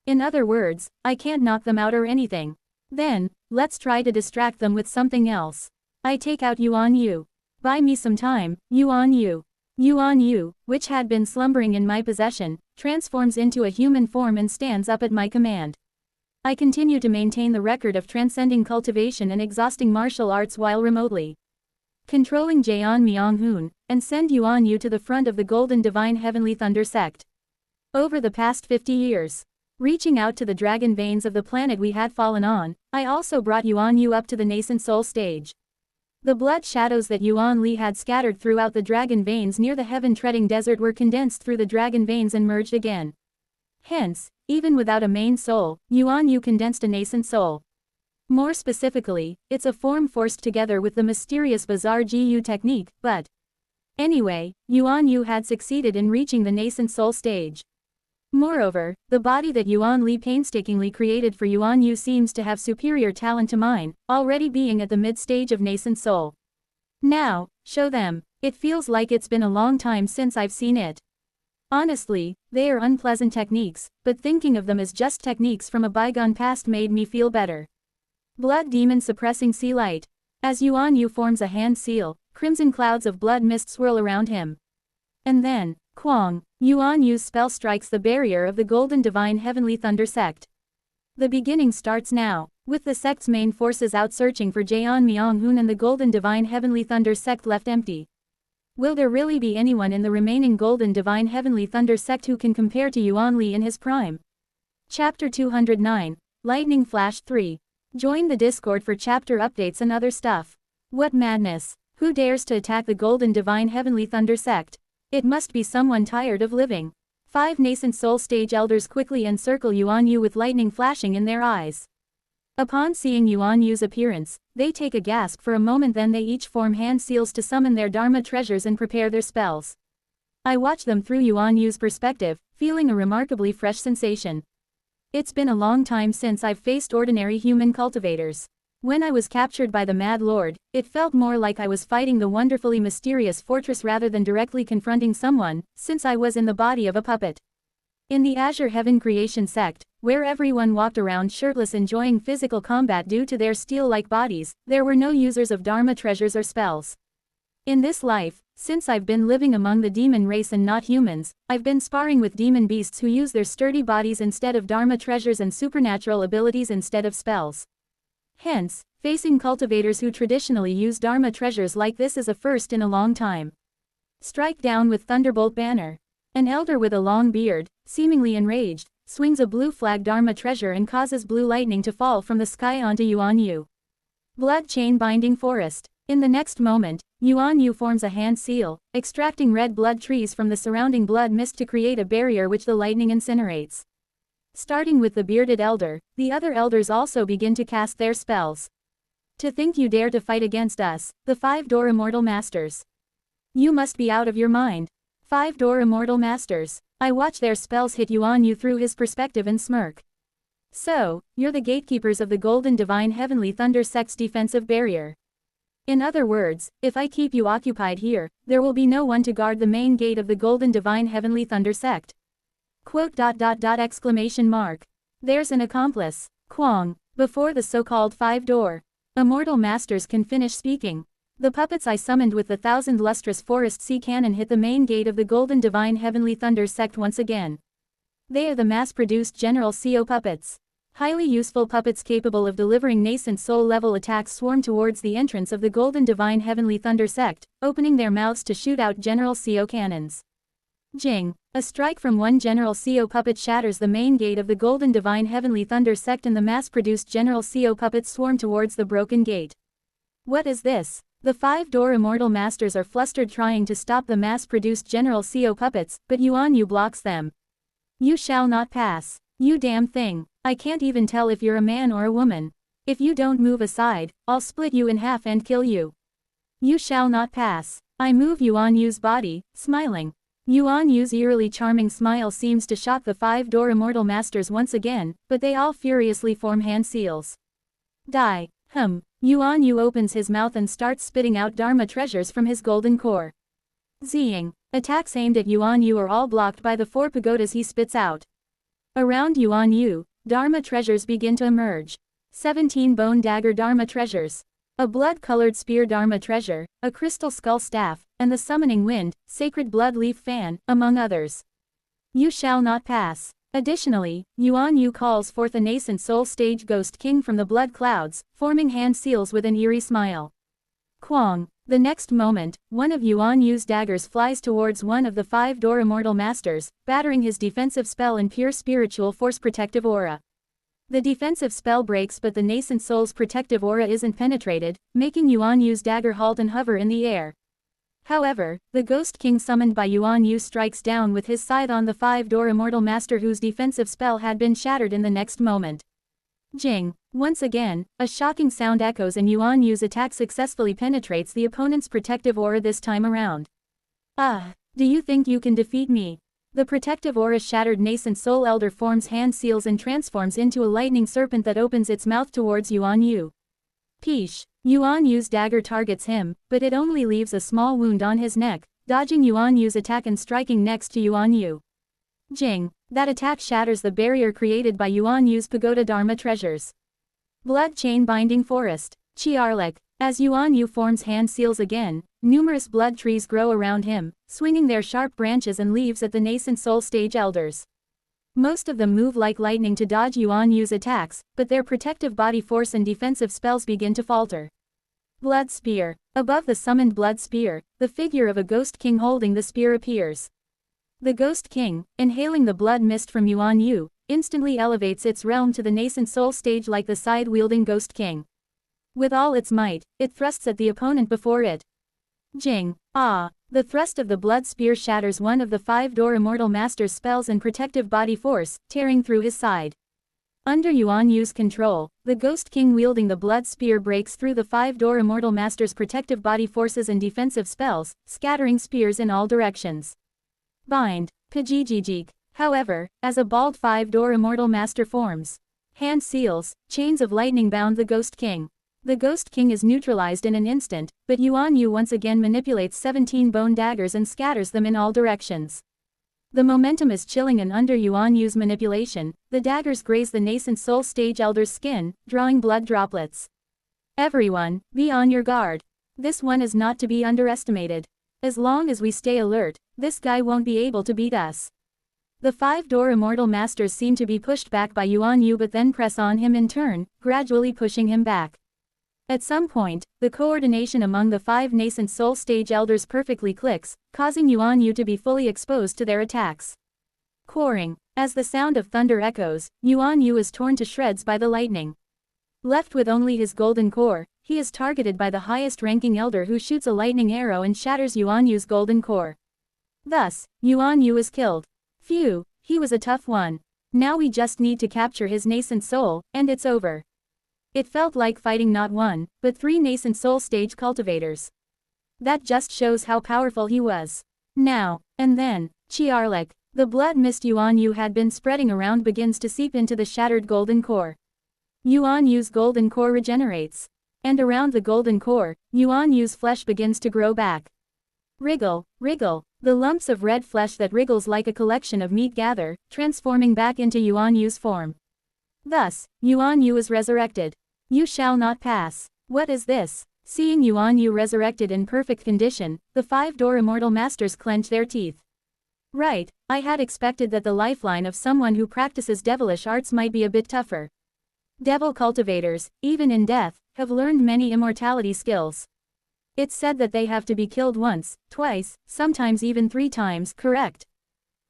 S1: In other words, I can't knock them out or anything. Then, let's try to distract them with something else. I take out Yuan Yu. Buy me some time, Yuan Yu. Yuan Yu, which had been slumbering in my possession, transforms into a human form and stands up at my command. I continue to maintain the record of transcending cultivation and exhausting martial arts while remotely controlling Jeon Myung-hoon, and send Yuan Yu to the front of the Golden Divine Heavenly Thunder Sect. Over the past 50 years, reaching out to the dragon veins of the planet we had fallen on, I also brought Yuan Yu up to the nascent soul stage. The blood shadows that Yuan Li had scattered throughout the dragon veins near the heaven-treading desert were condensed through the dragon veins and merged again. Hence, even without a main soul, Yuan Yu condensed a nascent soul. More specifically, it's a form forced together with the mysterious bizarre GU technique, but anyway, Yuan Yu had succeeded in reaching the nascent soul stage. Moreover, the body that Yuan Li painstakingly created for Yuan Yu seems to have superior talent to mine, already being at the mid-stage of nascent soul. Now, show them. It feels like it's been a long time since I've seen it. Honestly, they are unpleasant techniques, but thinking of them as just techniques from a bygone past made me feel better. Blood Demon Suppressing Sea Light. As Yuan Yu forms a hand seal, crimson clouds of blood mist swirl around him. And then, Kwang, Yuan Yu's spell strikes the barrier of the Golden Divine Heavenly Thunder Sect. The beginning starts now, with the sect's main forces out searching for Jeon Myung-hoon and the Golden Divine Heavenly Thunder Sect left empty. Will there really be anyone in the remaining Golden Divine Heavenly Thunder Sect who can compare to Yuan Li in his prime? Chapter 209, Lightning Flash 3. Join the Discord for chapter updates and other stuff. What madness! Who dares to attack the Golden Divine Heavenly Thunder Sect? It must be someone tired of living. 5 nascent soul stage elders quickly encircle Yuan Yu with lightning flashing in their eyes. Upon seeing Yuan Yu's appearance, they take a gasp for a moment, then they each form hand seals to summon their Dharma treasures and prepare their spells. I watch them through Yuan Yu's perspective, feeling a remarkably fresh sensation. It's been a long time since I've faced ordinary human cultivators. When I was captured by the Mad Lord, it felt more like I was fighting the wonderfully mysterious fortress rather than directly confronting someone, since I was in the body of a puppet. In the Azure Heaven Creation sect, where everyone walked around shirtless enjoying physical combat due to their steel-like bodies, there were no users of Dharma treasures or spells. In this life, since I've been living among the demon race and not humans, I've been sparring with demon beasts who use their sturdy bodies instead of Dharma treasures and supernatural abilities instead of spells. Hence, facing cultivators who traditionally use Dharma treasures like this is a first in a long time. Strike down with Thunderbolt Banner. An elder with a long beard, seemingly enraged, swings a blue flag Dharma treasure and causes blue lightning to fall from the sky onto Yuan Yu. Blood Chain Binding Forest. In the next moment, Yuan Yu forms a hand seal, extracting red blood trees from the surrounding blood mist to create a barrier which the lightning incinerates. Starting with the bearded elder, the other elders also begin to cast their spells. To think you dare to fight against us, the Five-Door Immortal Masters. You must be out of your mind. Five-Door Immortal Masters. I watch their spells hit Yuan Yu through his perspective and smirk. So, you're the gatekeepers of the Golden Divine Heavenly Thunder Sect's defensive barrier. In other words, if I keep you occupied here, there will be no one to guard the main gate of the Golden Divine Heavenly Thunder Sect. Exclamation mark. There's an accomplice. Kwong. Before the so-called Five-Door Immortal Masters can finish speaking, the puppets I summoned with the 1,000 lustrous forest sea cannon hit the main gate of the Golden Divine Heavenly Thunder Sect once again. They are the mass-produced General CO puppets. Highly useful puppets capable of delivering nascent soul-level attacks swarm towards the entrance of the Golden Divine Heavenly Thunder Sect, opening their mouths to shoot out General CO cannons. Jing. A strike from one General CO puppet shatters the main gate of the Golden Divine Heavenly Thunder Sect and the mass-produced General CO puppets swarm towards the broken gate. What is this? The Five-Door Immortal Masters are flustered trying to stop the mass-produced General CO puppets, but Yuan Yu blocks them. You shall not pass. You damn thing. I can't even tell if you're a man or a woman. If you don't move aside, I'll split you in half and kill you. You shall not pass. I move Yuan Yu's body, smiling. Yuan Yu's eerily charming smile seems to shock the Five-Door Immortal Masters once again, but they all furiously form hand seals. Die. Yuan Yu opens his mouth and starts spitting out Dharma treasures from his golden core. Zing. Attacks aimed at Yuan Yu are all blocked by the 4 pagodas he spits out. Around Yuan Yu, Dharma treasures begin to emerge. 17 bone dagger Dharma treasures. A blood-colored spear Dharma treasure, a crystal skull staff, and the summoning wind, sacred blood leaf fan, among others. You shall not pass. Additionally, Yuan Yu calls forth a nascent soul stage ghost king from the blood clouds, forming hand seals with an eerie smile. Kwong. The next moment, one of Yuan Yu's daggers flies towards one of the Five-Door Immortal Masters, battering his defensive spell and pure spiritual force protective aura. The defensive spell breaks but the nascent soul's protective aura isn't penetrated, making Yuan Yu's dagger halt and hover in the air. However, the Ghost King summoned by Yuan Yu strikes down with his scythe on the Five-Door Immortal Master whose defensive spell had been shattered in the next moment. Jing. Once again, a shocking sound echoes and Yuan Yu's attack successfully penetrates the opponent's protective aura this time around. Do you think you can defeat me? The protective aura shattered nascent soul elder forms hand seals and transforms into a lightning serpent that opens its mouth towards Yuan Yu. Peesh. Yuan Yu's dagger targets him, but it only leaves a small wound on his neck, dodging Yuan Yu's attack and striking next to Yuan Yu. Jing. That attack shatters the barrier created by Yuan Yu's pagoda Dharma treasures. Blood Chain Binding Forest. Chiarlik. As Yuan Yu forms hand seals again, numerous blood trees grow around him, swinging their sharp branches and leaves at the nascent soul stage elders. Most of them move like lightning to dodge Yuan Yu's attacks, but their protective body force and defensive spells begin to falter. Blood Spear. Above the summoned Blood Spear, the figure of a Ghost King holding the spear appears. The Ghost King, inhaling the blood mist from Yuan Yu, instantly elevates its realm to the nascent soul stage like the scythe-wielding Ghost King. With all its might, it thrusts at the opponent before it. Jing. The thrust of the blood spear shatters one of the Five-Door Immortal Master's spells and protective body force, tearing through his side. Under Yuan Yu's control, the Ghost King wielding the blood spear breaks through the five-door Immortal Master's protective body forces and defensive spells, scattering spears in all directions. Bind. Pajijijik. However, as a bald five-door Immortal Master forms, hand seals, chains of lightning bound the Ghost King. The Ghost King is neutralized in an instant, but Yuan Yu once again manipulates 17 bone daggers and scatters them in all directions. The momentum is chilling, and under Yuan Yu's manipulation, the daggers graze the nascent soul stage elder's skin, drawing blood droplets. Everyone, be on your guard. This one is not to be underestimated. As long as we stay alert, this guy won't be able to beat us. The five-door Immortal Masters seem to be pushed back by Yuan Yu, but then press on him in turn, gradually pushing him back. At some point, the coordination among the five nascent soul stage elders perfectly clicks, causing Yuan Yu to be fully exposed to their attacks. Quarring. As the sound of thunder echoes, Yuan Yu is torn to shreds by the lightning. Left with only his golden core, he is targeted by the highest-ranking elder, who shoots a lightning arrow and shatters Yuan Yu's golden core. Thus, Yuan Yu is killed. Phew, he was a tough one. Now we just need to capture his nascent soul, and it's over. It felt like fighting not one, but 3 nascent soul stage cultivators. That just shows how powerful he was. Now, and then, Chiarlik, the blood mist Yuan Yu had been spreading around begins to seep into the shattered golden core. Yuan Yu's golden core regenerates. And around the golden core, Yuan Yu's flesh begins to grow back. Wriggle, wriggle, the lumps of red flesh that wriggles like a collection of meat gather, transforming back into Yuan Yu's form. Thus, Yuan Yu is resurrected. You shall not pass. What is this? Seeing Yuan Yu resurrected in perfect condition, the five-door Immortal Masters clench their teeth. Right, I had expected that the lifeline of someone who practices devilish arts might be a bit tougher. Devil cultivators, even in death, have learned many immortality skills. It's said that they have to be killed once, twice, sometimes even 3 times, correct?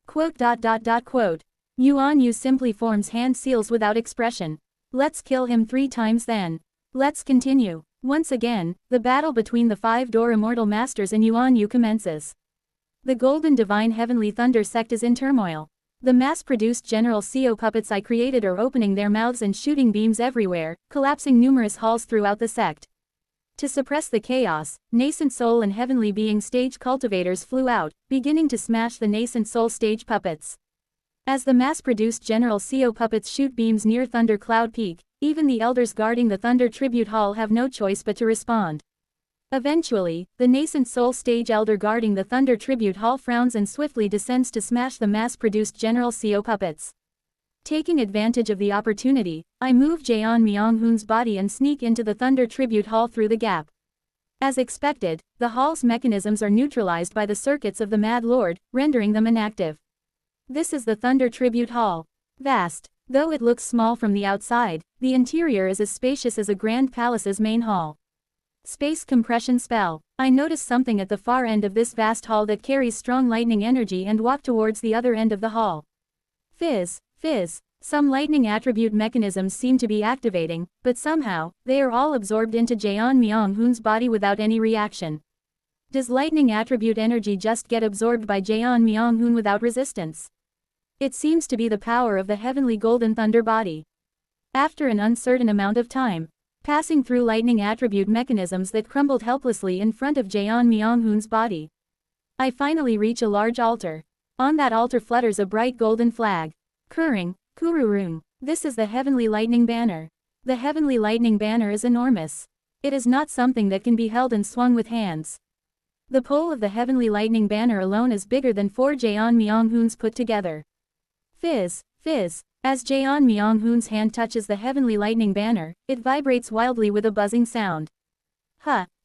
S1: Quote. Yuan Yu simply forms hand seals without expression. Let's kill him 3 times then. Let's continue. Once again, the battle between the five-door Immortal Masters and Yuan Yu commences. The Golden Divine Heavenly Thunder sect is in turmoil. The mass-produced General CO puppets I created are opening their mouths and shooting beams everywhere, collapsing numerous halls throughout the sect. To suppress the chaos, Nascent Soul and Heavenly Being stage cultivators flew out, beginning to smash the Nascent Soul stage puppets. As the mass-produced General CO puppets shoot beams near Thunder Cloud Peak, even the elders guarding the Thunder Tribute Hall have no choice but to respond. Eventually, the Nascent Soul stage elder guarding the Thunder Tribute Hall frowns and swiftly descends to smash the mass-produced General CO puppets. Taking advantage of the opportunity, I move Jaeon Myung-hoon's body and sneak into the Thunder Tribute Hall through the gap. As expected, the hall's mechanisms are neutralized by the circuits of the Mad Lord, rendering them inactive. This is the Thunder Tribute Hall. Vast. Though it looks small from the outside, the interior is as spacious as a grand palace's main hall. Space compression spell. I notice something at the far end of this vast hall that carries strong lightning energy and walk towards the other end of the hall. Fizz, fizz. Some lightning attribute mechanisms seem to be activating, but somehow, they are all absorbed into Jaeon Myung-hoon's body without any reaction. Does lightning attribute energy just get absorbed by Jaeon Myung-hoon without resistance? It seems to be the power of the heavenly golden thunder body. After an uncertain amount of time, passing through lightning attribute mechanisms that crumbled helplessly in front of Jaeon Myung-hoon's body, I finally reach a large altar. On that altar flutters a bright golden flag. Kuring, Kururung. This is the Heavenly Lightning Banner. The Heavenly Lightning Banner is enormous. It is not something that can be held and swung with hands. The pole of the Heavenly Lightning Banner alone is bigger than 4 Jaeon Myung-hoons put together. Fizz, fizz. As Jaeon Myung-hoon's hand touches the Heavenly Lightning Banner, it vibrates wildly with a buzzing sound.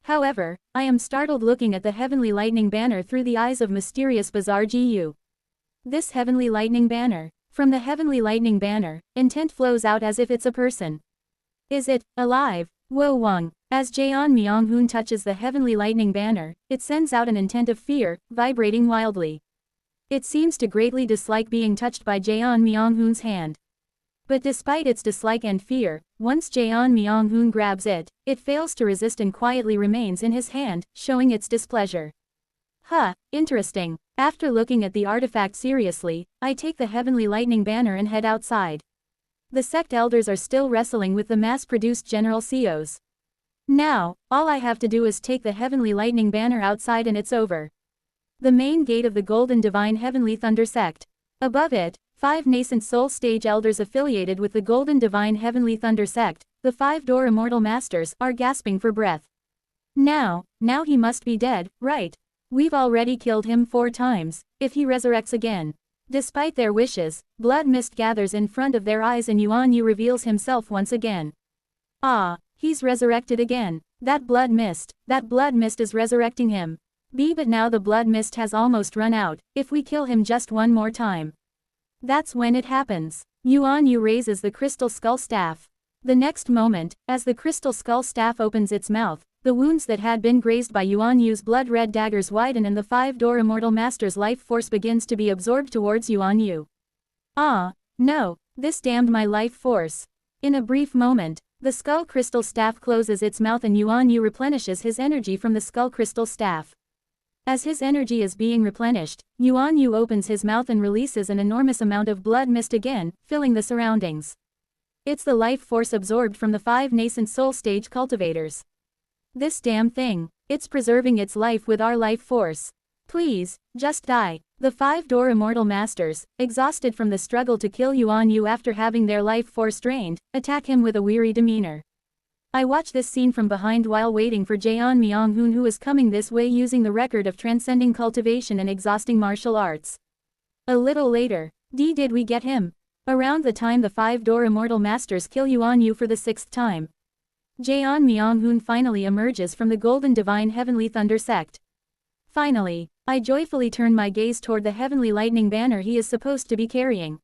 S1: However, I am startled looking at the Heavenly Lightning Banner through the eyes of mysterious bizarre Gu. This Heavenly Lightning Banner. From the Heavenly Lightning Banner, intent flows out as if it's a person. Is it alive? Wo Wang. As Jaeon Myung-hoon touches the Heavenly Lightning Banner, it sends out an intent of fear, vibrating wildly. It seems to greatly dislike being touched by Jaeon Myung-hoon's hand. But despite its dislike and fear, once Jaeon Myung-hoon grabs it, it fails to resist and quietly remains in his hand, showing its displeasure. Interesting. After looking at the artifact seriously, I take the Heavenly Lightning Banner and head outside. The sect elders are still wrestling with the mass-produced general COs. Now, all I have to do is take the heavenly lightning banner outside and it's over. The main gate of the Golden Divine Heavenly Thunder sect. Above it, 5 nascent soul stage elders affiliated with the Golden Divine Heavenly Thunder sect, the 5-door immortal masters, are gasping for breath. Now he must be dead, right? We've already killed him 4 times, if he resurrects again. Despite their wishes, blood mist gathers in front of their eyes and Yuan Yu reveals himself once again. Ah, he's resurrected again. That blood mist is resurrecting him. But now the blood mist has almost run out, if we kill him just one more time. That's when it happens. Yuan Yu raises the crystal skull staff. The next moment, as the crystal skull staff opens its mouth, the wounds that had been grazed by Yuan Yu's blood-red daggers widen and the 5-door immortal master's life force begins to be absorbed towards Yuan Yu. Ah, no, this damned my life force. In a brief moment, the skull crystal staff closes its mouth and Yuan Yu replenishes his energy from the skull crystal staff. As his energy is being replenished, Yuan Yu opens his mouth and releases an enormous amount of blood mist again, filling the surroundings. It's the life force absorbed from the 5 nascent soul stage cultivators. This damn thing, it's preserving its life with our life force. Please, just die. The 5-door immortal masters, exhausted from the struggle to kill Yuan Yu after having their life force drained, attack him with a weary demeanor. I watch this scene from behind while waiting for Jeon Myung-hoon, who is coming this way using the record of transcending cultivation and exhausting martial arts. A little later, did we get him? Around the time the 5-door immortal masters kill Yuan Yu for the 6th time. Jeon Myung-hoon finally emerges from the Golden Divine Heavenly Thunder sect. Finally, I joyfully turn my gaze toward the heavenly lightning banner he is supposed to be carrying.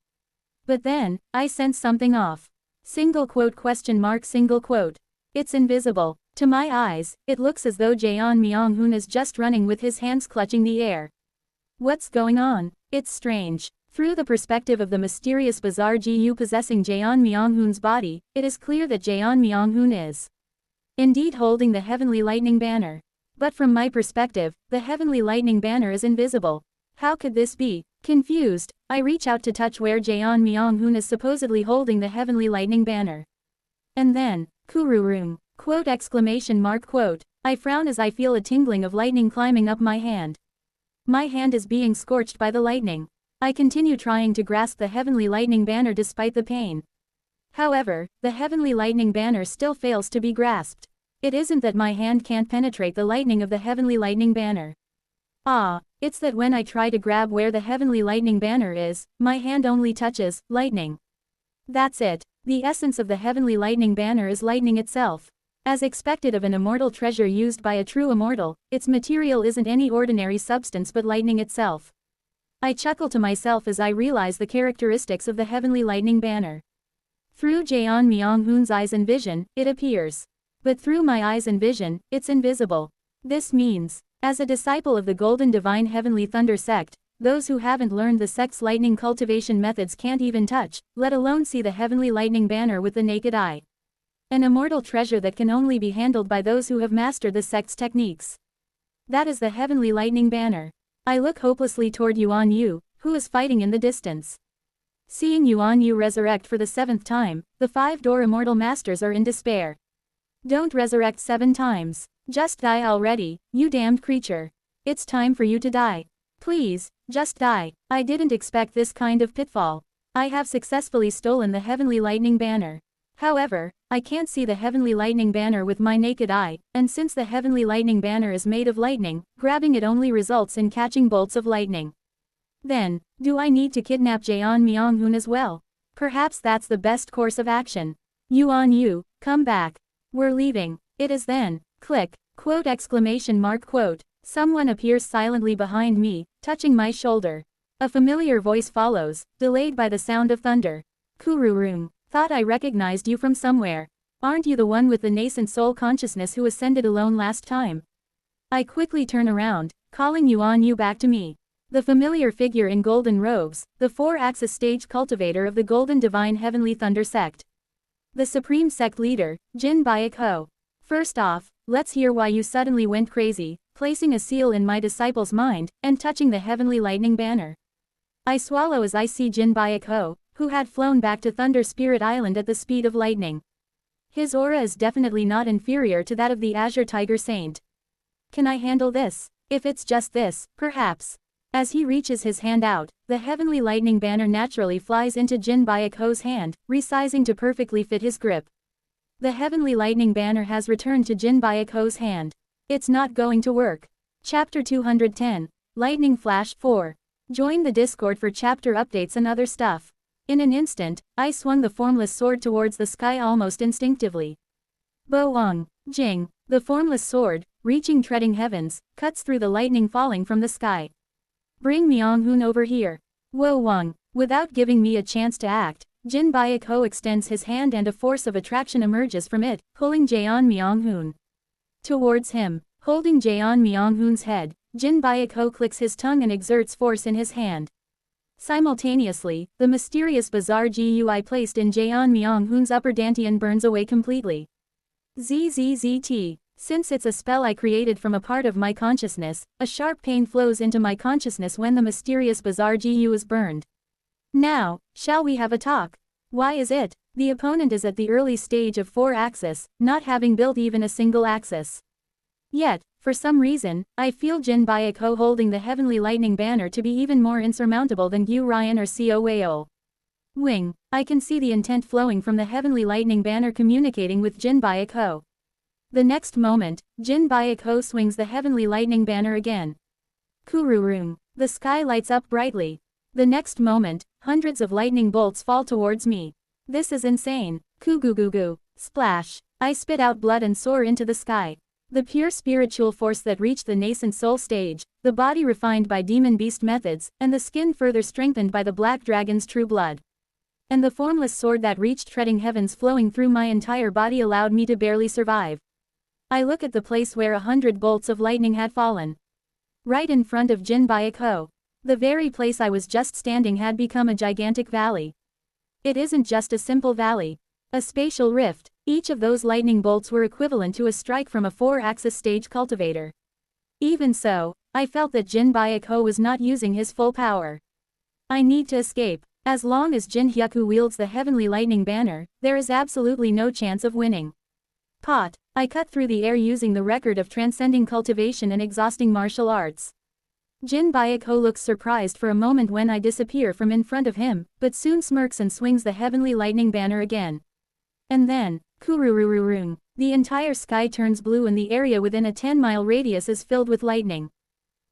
S1: But then, I sense something off. Single quote ? It's invisible. To my eyes, it looks as though Jeon Myung-hoon is just running with his hands clutching the air. What's going on? It's strange. Through the perspective of the mysterious bizarre GU possessing Jeon Myung-hoon's body, it is clear that Jeon Myung-hoon is indeed holding the heavenly lightning banner. But from my perspective, the heavenly lightning banner is invisible. How could this be? Confused, I reach out to touch where Jeon Myung-hoon is supposedly holding the heavenly lightning banner. And then, Kururum, ! I frown as I feel a tingling of lightning climbing up my hand. My hand is being scorched by the lightning. I continue trying to grasp the heavenly lightning banner despite the pain. However, the heavenly lightning banner still fails to be grasped. It isn't that my hand can't penetrate the lightning of the heavenly lightning banner. It's that when I try to grab where the heavenly lightning banner is, my hand only touches lightning. That's it. The essence of the heavenly lightning banner is lightning itself. As expected of an immortal treasure used by a true immortal, its material isn't any ordinary substance but lightning itself. I chuckle to myself as I realize the characteristics of the heavenly lightning banner. Through Jeon Myung-hoon's eyes and vision, it appears. But through my eyes and vision, it's invisible. This means, as a disciple of the Golden Divine Heavenly Thunder sect, those who haven't learned the sect's lightning cultivation methods can't even touch, let alone see the heavenly lightning banner with the naked eye. An immortal treasure that can only be handled by those who have mastered the sect's techniques. That is the heavenly lightning banner. I look hopelessly toward Yuan Yu, who is fighting in the distance. Seeing Yuan Yu resurrect for the 7th time, the 5-door immortal masters are in despair. Don't resurrect 7 times. Just die already, you damned creature. It's time for you to die. Please, just die. I didn't expect this kind of pitfall. I have successfully stolen the heavenly lightning banner. However, I can't see the heavenly lightning banner with my naked eye, and since the heavenly lightning banner is made of lightning, grabbing it only results in catching bolts of lightning. Then, do I need to kidnap Jeon Myung-hoon as well? Perhaps that's the best course of action. Yuan Yu, come back. We're leaving. It is then, click, ! Someone appears silently behind me, touching my shoulder. A familiar voice follows, delayed by the sound of thunder. Kururum. Thought I recognized you from somewhere. Aren't you the one with the nascent soul consciousness who ascended alone last time? I quickly turn around, calling Yuan Yu back to me. The familiar figure in golden robes, the 4-axis stage cultivator of the Golden Divine Heavenly Thunder sect. The supreme sect leader, Jin Baek Ho. First off, let's hear why you suddenly went crazy, placing a seal in my disciple's mind, and touching the heavenly lightning banner. I swallow as I see Jin Baek Ho, who had flown back to Thunder Spirit Island at the speed of lightning. His aura is definitely not inferior to that of the Azure Tiger Saint. Can I handle this? If it's just this, perhaps. As he reaches his hand out, the heavenly lightning banner naturally flies into Jin Byaku's hand, resizing to perfectly fit his grip. The heavenly lightning banner has returned to Jin Byaku's hand. It's not going to work. Chapter 210. Lightning Flash 4. Join the Discord for chapter updates and other stuff. In an instant, I swung the formless sword towards the sky almost instinctively. Bo-ong, Jing, the formless sword, reaching treading heavens, cuts through the lightning falling from the sky. Bring Myung-hoon over here. Wo-wong. Without giving me a chance to act, Jin Byaku extends his hand and a force of attraction emerges from it, pulling Jaeon Myung-hoon towards him. Holding Jaeon Myung-hoon's head, Jin Byaku clicks his tongue and exerts force in his hand. Simultaneously, the mysterious bizarre GUI placed in Jaeon Myung-hoon's upper dantian burns away completely. ZZZT. Since it's a spell I created from a part of my consciousness, a sharp pain flows into my consciousness when the mysterious bizarre GU is burned. Now, shall we have a talk? Why is it? The opponent is at the early stage of 4-axis, not having built even a single axis. Yet, for some reason, I feel Jin Byaku holding the heavenly lightning banner to be even more insurmountable than Gyu Ryan or Seo Weo. Wing. I can see the intent flowing from the heavenly lightning banner communicating with Jin Byaku. The next moment, Jin Byaku swings the heavenly lightning banner again. Kururung. The sky lights up brightly. The next moment, hundreds of lightning bolts fall towards me. This is insane. Kugugugu. Splash. I spit out blood and soar into the sky. The pure spiritual force that reached the nascent soul stage, the body refined by demon beast methods, and the skin further strengthened by the black dragon's true blood. And the formless sword that reached treading heavens flowing through my entire body allowed me to barely survive. I look at the place where 100 bolts of lightning had fallen. Right in front of Jin Byaku. The very place I was just standing had become a gigantic valley. It isn't just a simple valley. A spatial rift. Each of those lightning bolts were equivalent to a strike from a 4-axis stage cultivator. Even so, I felt that Jin Byaku was not using his full power. I need to escape. As long as Jin Hyaku wields the heavenly lightning banner, there is absolutely no chance of winning. Pot. I cut through the air using the record of transcending cultivation and exhausting martial arts. Jin Byaku looks surprised for a moment when I disappear from in front of him, but soon smirks and swings the heavenly lightning banner again. And then, kururururung, the entire sky turns blue and the area within a 10-mile radius is filled with lightning.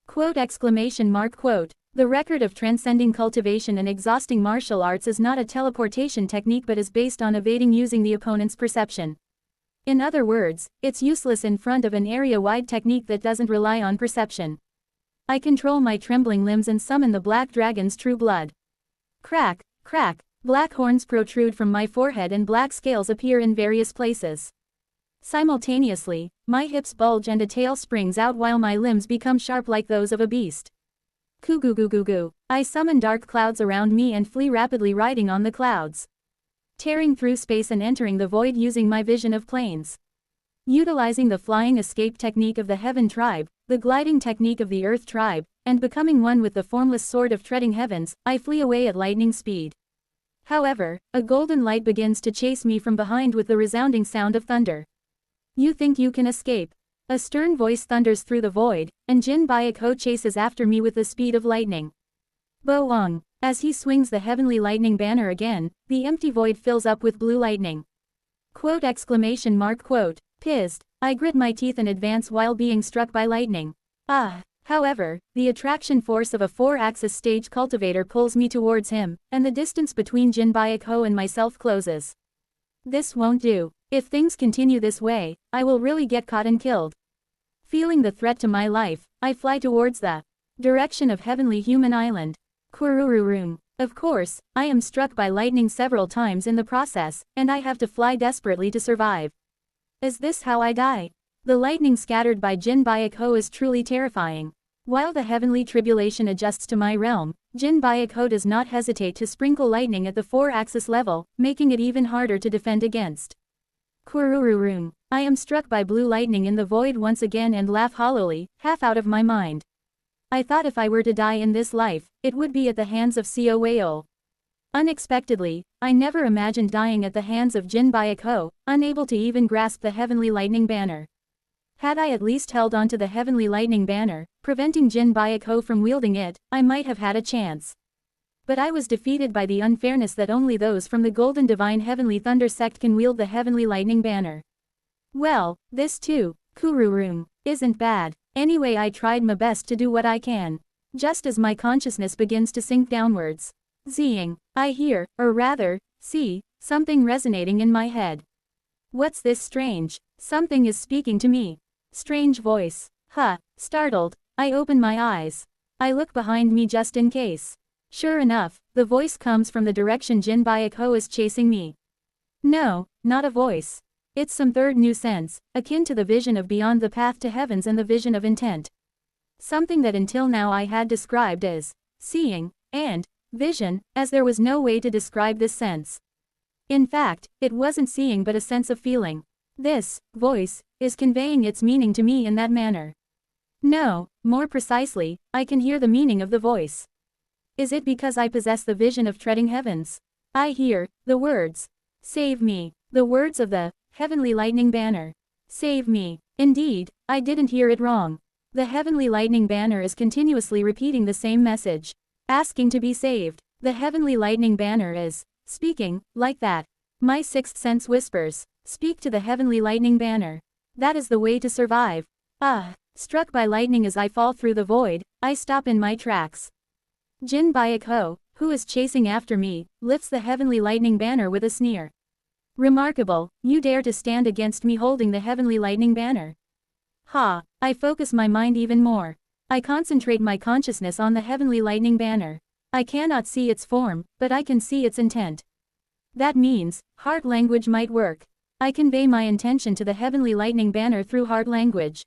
S1: Quote exclamation mark quote. The record of transcending cultivation and exhausting martial arts is not a teleportation technique but is based on evading using the opponent's perception. In other words, it's useless in front of an area-wide technique that doesn't rely on perception. I control my trembling limbs and summon the black dragon's true blood. Crack, crack, black horns protrude from my forehead and black scales appear in various places. Simultaneously, my hips bulge and a tail springs out while my limbs become sharp like those of a beast. Kugugugugu. I summon dark clouds around me and flee rapidly riding on the clouds. Tearing through space and entering the void using my vision of planes. Utilizing the flying escape technique of the Heaven tribe, the gliding technique of the Earth tribe, and becoming one with the formless sword of treading heavens, I flee away at lightning speed. However, a golden light begins to chase me from behind with the resounding sound of thunder. You think you can escape? A stern voice thunders through the void, and Jin Byaku chases after me with the speed of lightning. Bo-ong. As he swings the heavenly lightning banner again, the empty void fills up with blue lightning. Quote exclamation mark quote. Pissed, I grit my teeth and advance while being struck by lightning. However, the attraction force of a 4-axis stage cultivator pulls me towards him, and the distance between Jin Byaku and myself closes. This won't do. If things continue this way, I will really get caught and killed. Feeling the threat to my life, I fly towards the direction of Heavenly Human Island. Kurururung. Of course, I am struck by lightning several times in the process, and I have to fly desperately to survive. Is this how I die? The lightning scattered by Jin Byaku is truly terrifying. While the heavenly tribulation adjusts to my realm, Jin Byaku does not hesitate to sprinkle lightning at the 4-axis level, making it even harder to defend against. Kurururung. I am struck by blue lightning in the void once again and laugh hollowly, half out of my mind. I thought if I were to die in this life, it would be at the hands of Seo Weo. Unexpectedly, I never imagined dying at the hands of Jin Bayak-ho, unable to even grasp the heavenly lightning banner. Had I at least held on to the heavenly lightning banner, preventing Jin Bayak-ho from wielding it, I might have had a chance. But I was defeated by the unfairness that only those from the Golden Divine Heavenly Thunder sect can wield the heavenly lightning banner. Well, this too, Kururum, isn't bad. Anyway, I tried my best to do what I can. Just as my consciousness begins to sink downwards. Zing, I hear, or rather, see, something resonating in my head. What's this strange? Something is speaking to me. Strange voice. Startled, I open my eyes. I look behind me just in case. Sure enough, the voice comes from the direction Jin Bayak-ho is chasing me. No, not a voice. It's some third new sense, akin to the vision of beyond the path to heavens and the vision of intent. Something that until now I had described as seeing and vision, as there was no way to describe this sense. In fact, it wasn't seeing but a sense of feeling. This voice is conveying its meaning to me in that manner. No, more precisely, I can hear the meaning of the voice. Is it because I possess the vision of treading heavens? I hear the words, "Save me," the words of the heavenly lightning banner. Save me. Indeed, I didn't hear it wrong. The heavenly lightning banner is continuously repeating the same message. Asking to be saved. The heavenly lightning banner is speaking like that. My sixth sense whispers, speak to the heavenly lightning banner. That is the way to survive. Struck by lightning as I fall through the void, I stop in my tracks. Jin Bayak-ho, who is chasing after me, lifts the heavenly lightning banner with a sneer. Remarkable, you dare to stand against me holding the heavenly lightning banner. I focus my mind even more. I concentrate my consciousness on the heavenly lightning banner. I cannot see its form, but I can see its intent. That means, heart language might work. I convey my intention to the heavenly lightning banner through heart language.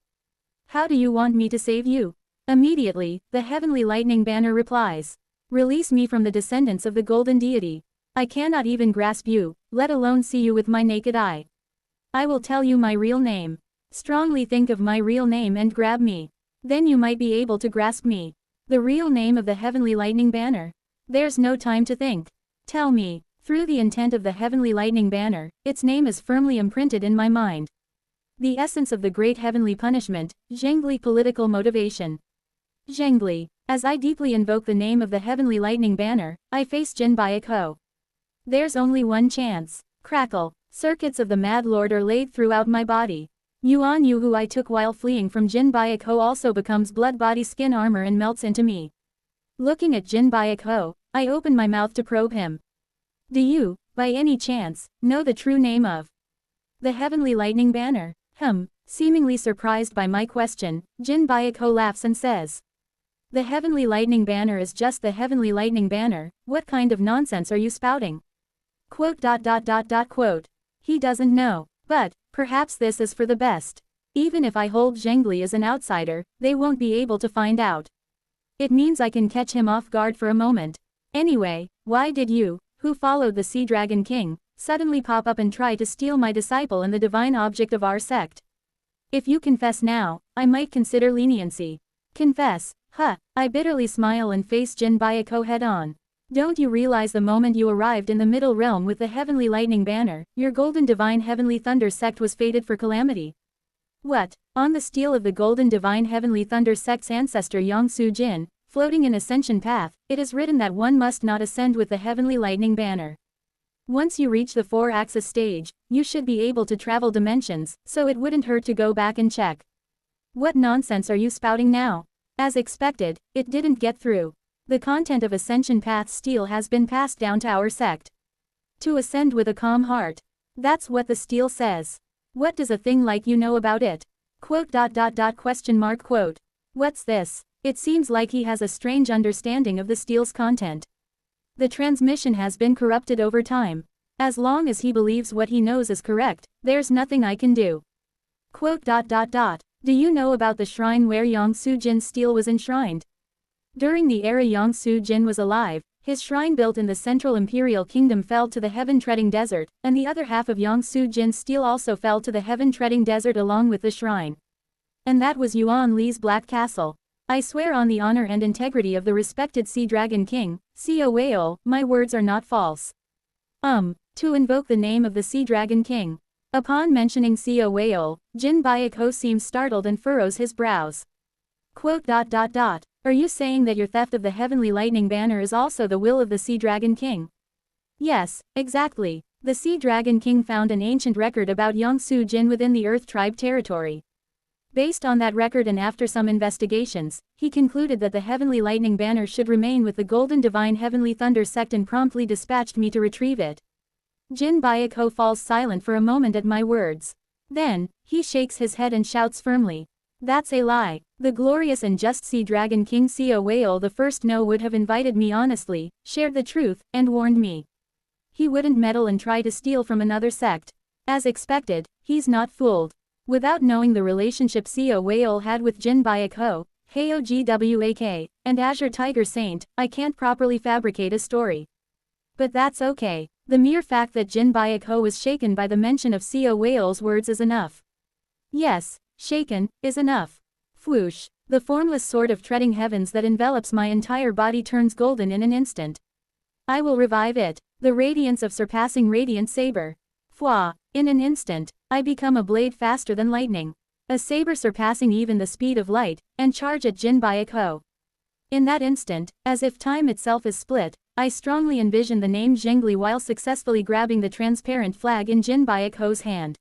S1: How do you want me to save you? Immediately, the heavenly lightning banner replies. Release me from the descendants of the golden deity. I cannot even grasp you, let alone see you with my naked eye. I will tell you my real name. Strongly think of my real name and grab me. Then you might be able to grasp me. The real name of the heavenly lightning banner. There's no time to think. Tell me. Through the intent of the heavenly lightning banner, its name is firmly imprinted in my mind. The essence of the great heavenly punishment, Zhengli political motivation. Zhengli. As I deeply invoke the name of the heavenly lightning banner, I face Jin Bayak-ho. There's only one chance. Crackle. Circuits of the Mad Lord are laid throughout my body. Yuan Yu who I took while fleeing from Jin Bayak-ho also becomes blood body skin armor and melts into me. Looking at Jin Bayak-ho, I open my mouth to probe him. Do you, by any chance, know the true name of the heavenly lightning banner? Seemingly surprised by my question, Jin Bayak-ho laughs and says. The heavenly lightning banner is just the heavenly lightning banner, what kind of nonsense are you spouting? Quote. He doesn't know, but perhaps this is for the best. Even if I hold Zhengli as an outsider, they won't be able to find out. It means I can catch him off guard for a moment. Anyway, why did you, who followed the Sea Dragon King, suddenly pop up and try to steal my disciple and the divine object of our sect? If you confess now, I might consider leniency. Confess, I bitterly smile and face Jin Bayak-ho head on. Don't you realize the moment you arrived in the middle realm with the heavenly lightning banner, your golden divine heavenly thunder sect was fated for calamity? What? On the steel of the golden divine heavenly thunder sect's ancestor Yongsu Jin, floating in ascension path, it is written that one must not ascend with the heavenly lightning banner. Once you reach the 4-axis stage, you should be able to travel dimensions, so it wouldn't hurt to go back and check. What nonsense are you spouting now? As expected, it didn't get through. The content of Ascension Path steel has been passed down to our sect. To ascend with a calm heart. That's what the steel says. What does a thing like you know about it? Quote. What's this? It seems like he has a strange understanding of the steel's content. The transmission has been corrupted over time. As long as he believes what he knows is correct, there's nothing I can do. Quote. Do you know about the shrine where Yongsu Jin's steel was enshrined? During the era Yongsu Jin was alive, his shrine built in the central imperial kingdom fell to the heaven-treading desert, and the other half of Yongsu Jin's steel also fell to the heaven-treading desert along with the shrine. And that was Yuan Li's Black Castle. I swear on the honor and integrity of the respected Sea Dragon King, Seowaol, my words are not false. To invoke the name of the Sea Dragon King. Upon mentioning Seowaol, Jin Byakho seems startled and furrows his brows. Quote. Are you saying that your theft of the Heavenly Lightning Banner is also the will of the Sea Dragon King? Yes, exactly. The Sea Dragon King found an ancient record about Yongsu Jin within the Earth Tribe territory. Based on that record and after some investigations, he concluded that the Heavenly Lightning Banner should remain with the Golden Divine Heavenly Thunder sect and promptly dispatched me to retrieve it. Jin Byakho falls silent for a moment at my words. Then, he shakes his head and shouts firmly. That's a lie. The glorious and just Sea Dragon King Seowaol the First would have invited me honestly, shared the truth, and warned me. He wouldn't meddle and try to steal from another sect. As expected, he's not fooled. Without knowing the relationship Seowaol had with Jin Byakho, Heyo Gwak, and Azure Tiger Saint, I can't properly fabricate a story. But that's okay. The mere fact that Jin Byakho was shaken by the mention of Seowaol's words is enough. Yes, shaken, is enough. Whoosh, the formless sword of treading heavens that envelops my entire body turns golden in an instant. I will revive it, the radiance of surpassing radiant saber. Fwa, in an instant, I become a blade faster than lightning. A saber surpassing even the speed of light, and charge at Jin Byakho. In that instant, as if time itself is split, I strongly envision the name Zhengli while successfully grabbing the transparent flag in Jin Byakho's hand.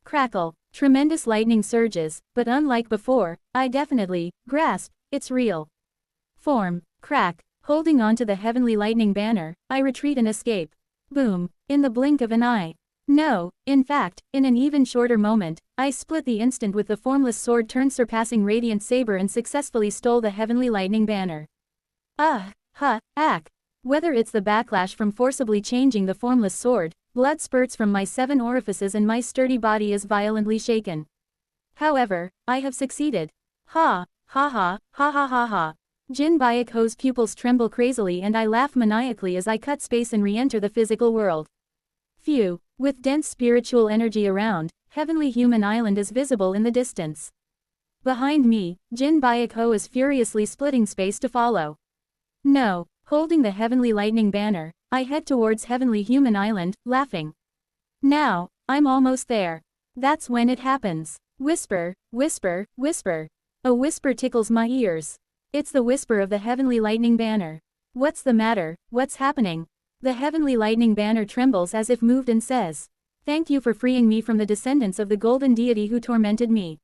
S1: Crackle, tremendous lightning surges, but unlike before, I definitely grasp, it's real. Form, crack, holding on to the Heavenly Lightning Banner, I retreat and escape. Boom, in the blink of an eye. No, in fact, in an even shorter moment, I split the instant with the formless sword turned surpassing radiant saber and successfully stole the Heavenly Lightning Banner. Whether it's the backlash from forcibly changing the formless sword, blood spurts from my 7 orifices and my sturdy body is violently shaken. However, I have succeeded. Ha ha. Jin Byakho's pupils tremble crazily and I laugh maniacally as I cut space and re-enter the physical world. Phew, with dense spiritual energy around, Heavenly Human Island is visible in the distance. Behind me, Jin Byakho is furiously splitting space to follow. No. Holding the Heavenly Lightning Banner, I head towards Heavenly Human Island, laughing. Now, I'm almost there. That's when it happens. Whisper, whisper, whisper. A whisper tickles my ears. It's the whisper of the Heavenly Lightning Banner. What's the matter? What's happening? The Heavenly Lightning Banner trembles as if moved and says, "Thank you for freeing me from the descendants of the golden deity who tormented me.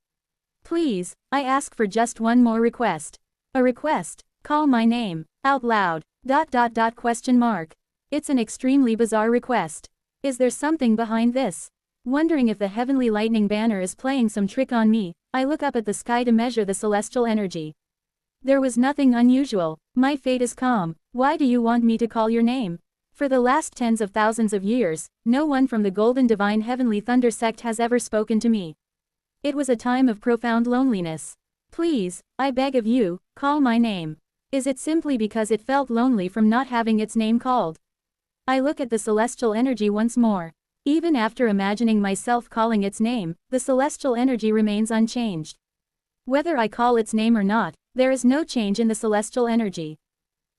S1: Please, I ask for just one more request. A request. Call my name, out loud. Question mark. It's an extremely bizarre request. Is there something behind this? Wondering if the Heavenly Lightning Banner is playing some trick on me, I look up at the sky to measure the celestial energy. There was nothing unusual. My fate is calm. Why do you want me to call your name? For the last tens of thousands of years, no one from the Golden Divine Heavenly Thunder sect has ever spoken to me. It was a time of profound loneliness. Please, I beg of you, call my name. Is it simply because it felt lonely from not having its name called? I look at the celestial energy once more. Even after imagining myself calling its name, the celestial energy remains unchanged. Whether I call its name or not, there is no change in the celestial energy.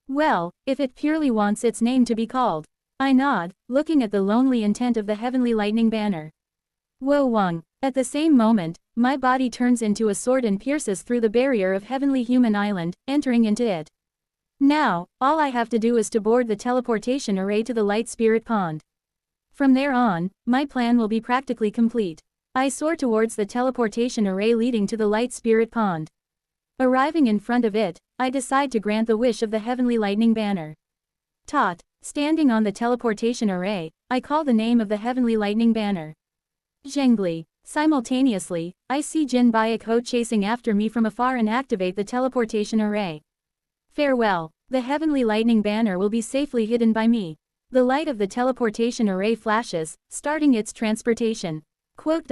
S1: Well, if it purely wants its name to be called. I nod, looking at the lonely intent of the Heavenly Lightning Banner. Wo Wang. At the same moment, my body turns into a sword and pierces through the barrier of Heavenly Human Island, entering into it. Now, all I have to do is to board the teleportation array to the Light Spirit Pond. From there on, my plan will be practically complete. I soar towards the teleportation array leading to the Light Spirit Pond. Arriving in front of it, I decide to grant the wish of the Heavenly Lightning Banner. Standing on the teleportation array, I call the name of the Heavenly Lightning Banner. Zhengli. Simultaneously, I see Jin Byakho chasing after me from afar and activate the teleportation array. Farewell. The Heavenly Lightning Banner will be safely hidden by me. The light of the teleportation array flashes, starting its transportation. Quote.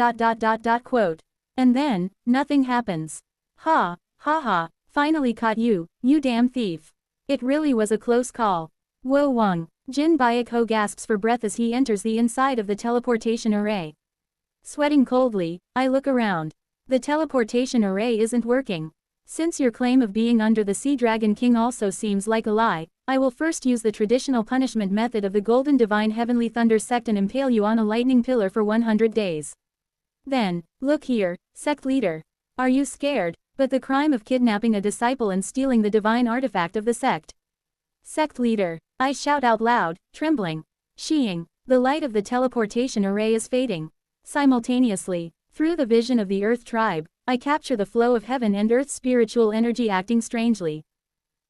S1: And then, nothing happens. Ha ha, finally caught you, you damn thief. It really was a close call. Wo Wang. Jin Byakho gasps for breath as he enters the inside of the teleportation array. Sweating coldly, I look around. The teleportation array isn't working. Since your claim of being under the Sea Dragon King also seems like a lie, I will first use the traditional punishment method of the Golden Divine Heavenly Thunder sect and impale you on a lightning pillar for 100 days. Then, look here, sect leader. Are you scared? But the crime of kidnapping a disciple and stealing the divine artifact of the sect. Sect leader. I shout out loud, trembling. Sheeing. The light of the teleportation array is fading. Simultaneously, through the vision of the Earth tribe, I capture the flow of heaven and Earth's spiritual energy acting strangely.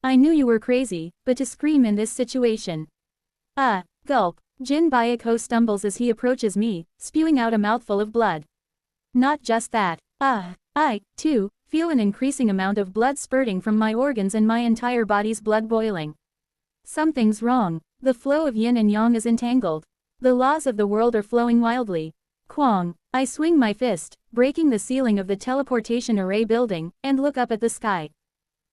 S1: I knew you were crazy, but to scream in this situation. Gulp. Jin Bayako stumbles as he approaches me, spewing out a mouthful of blood. Not just that. I, too, feel an increasing amount of blood spurting from my organs and my entire body's blood boiling. Something's wrong. The flow of yin and yang is entangled. The laws of the world are flowing wildly. Kwang. I swing my fist, breaking the ceiling of the teleportation array building, and look up at the sky.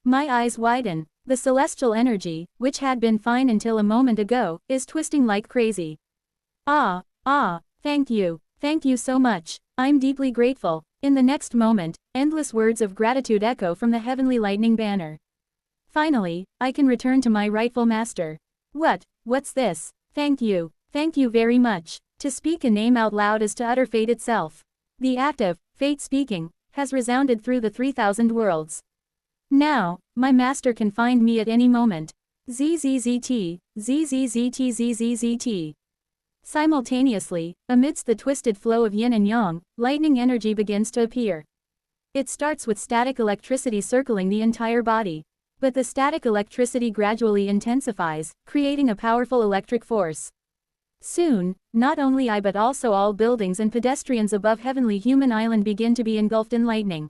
S1: My eyes widen. The celestial energy, which had been fine until a moment ago, is twisting like crazy. Thank you. Thank you so much. I'm deeply grateful. In the next moment, endless words of gratitude echo from the heavenly lightning banner. Finally, I can return to my rightful master. What's this? Thank you very much. To speak a name out loud is to utter fate itself. The act of fate speaking has resounded through the 3,000 worlds. Now, my master can find me at any moment. ZZZT. Simultaneously, amidst the twisted flow of yin and yang, lightning energy begins to appear. It starts with static electricity circling the entire body. But the static electricity gradually intensifies, creating a powerful electric force. Soon, not only I but also all buildings and pedestrians above Heavenly Human Island begin to be engulfed in lightning.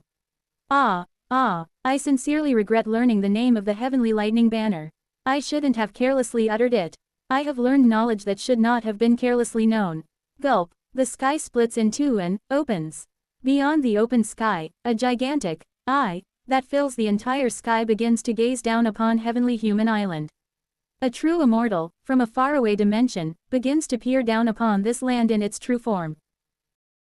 S1: I sincerely regret learning the name of the Heavenly Lightning Banner. I shouldn't have carelessly uttered it. I have learned knowledge that should not have been carelessly known. Gulp. The sky splits in two and opens. Beyond the open sky, a gigantic eye that fills the entire sky begins to gaze down upon Heavenly Human Island. A true immortal, from a faraway dimension, begins to peer down upon this land in its true form.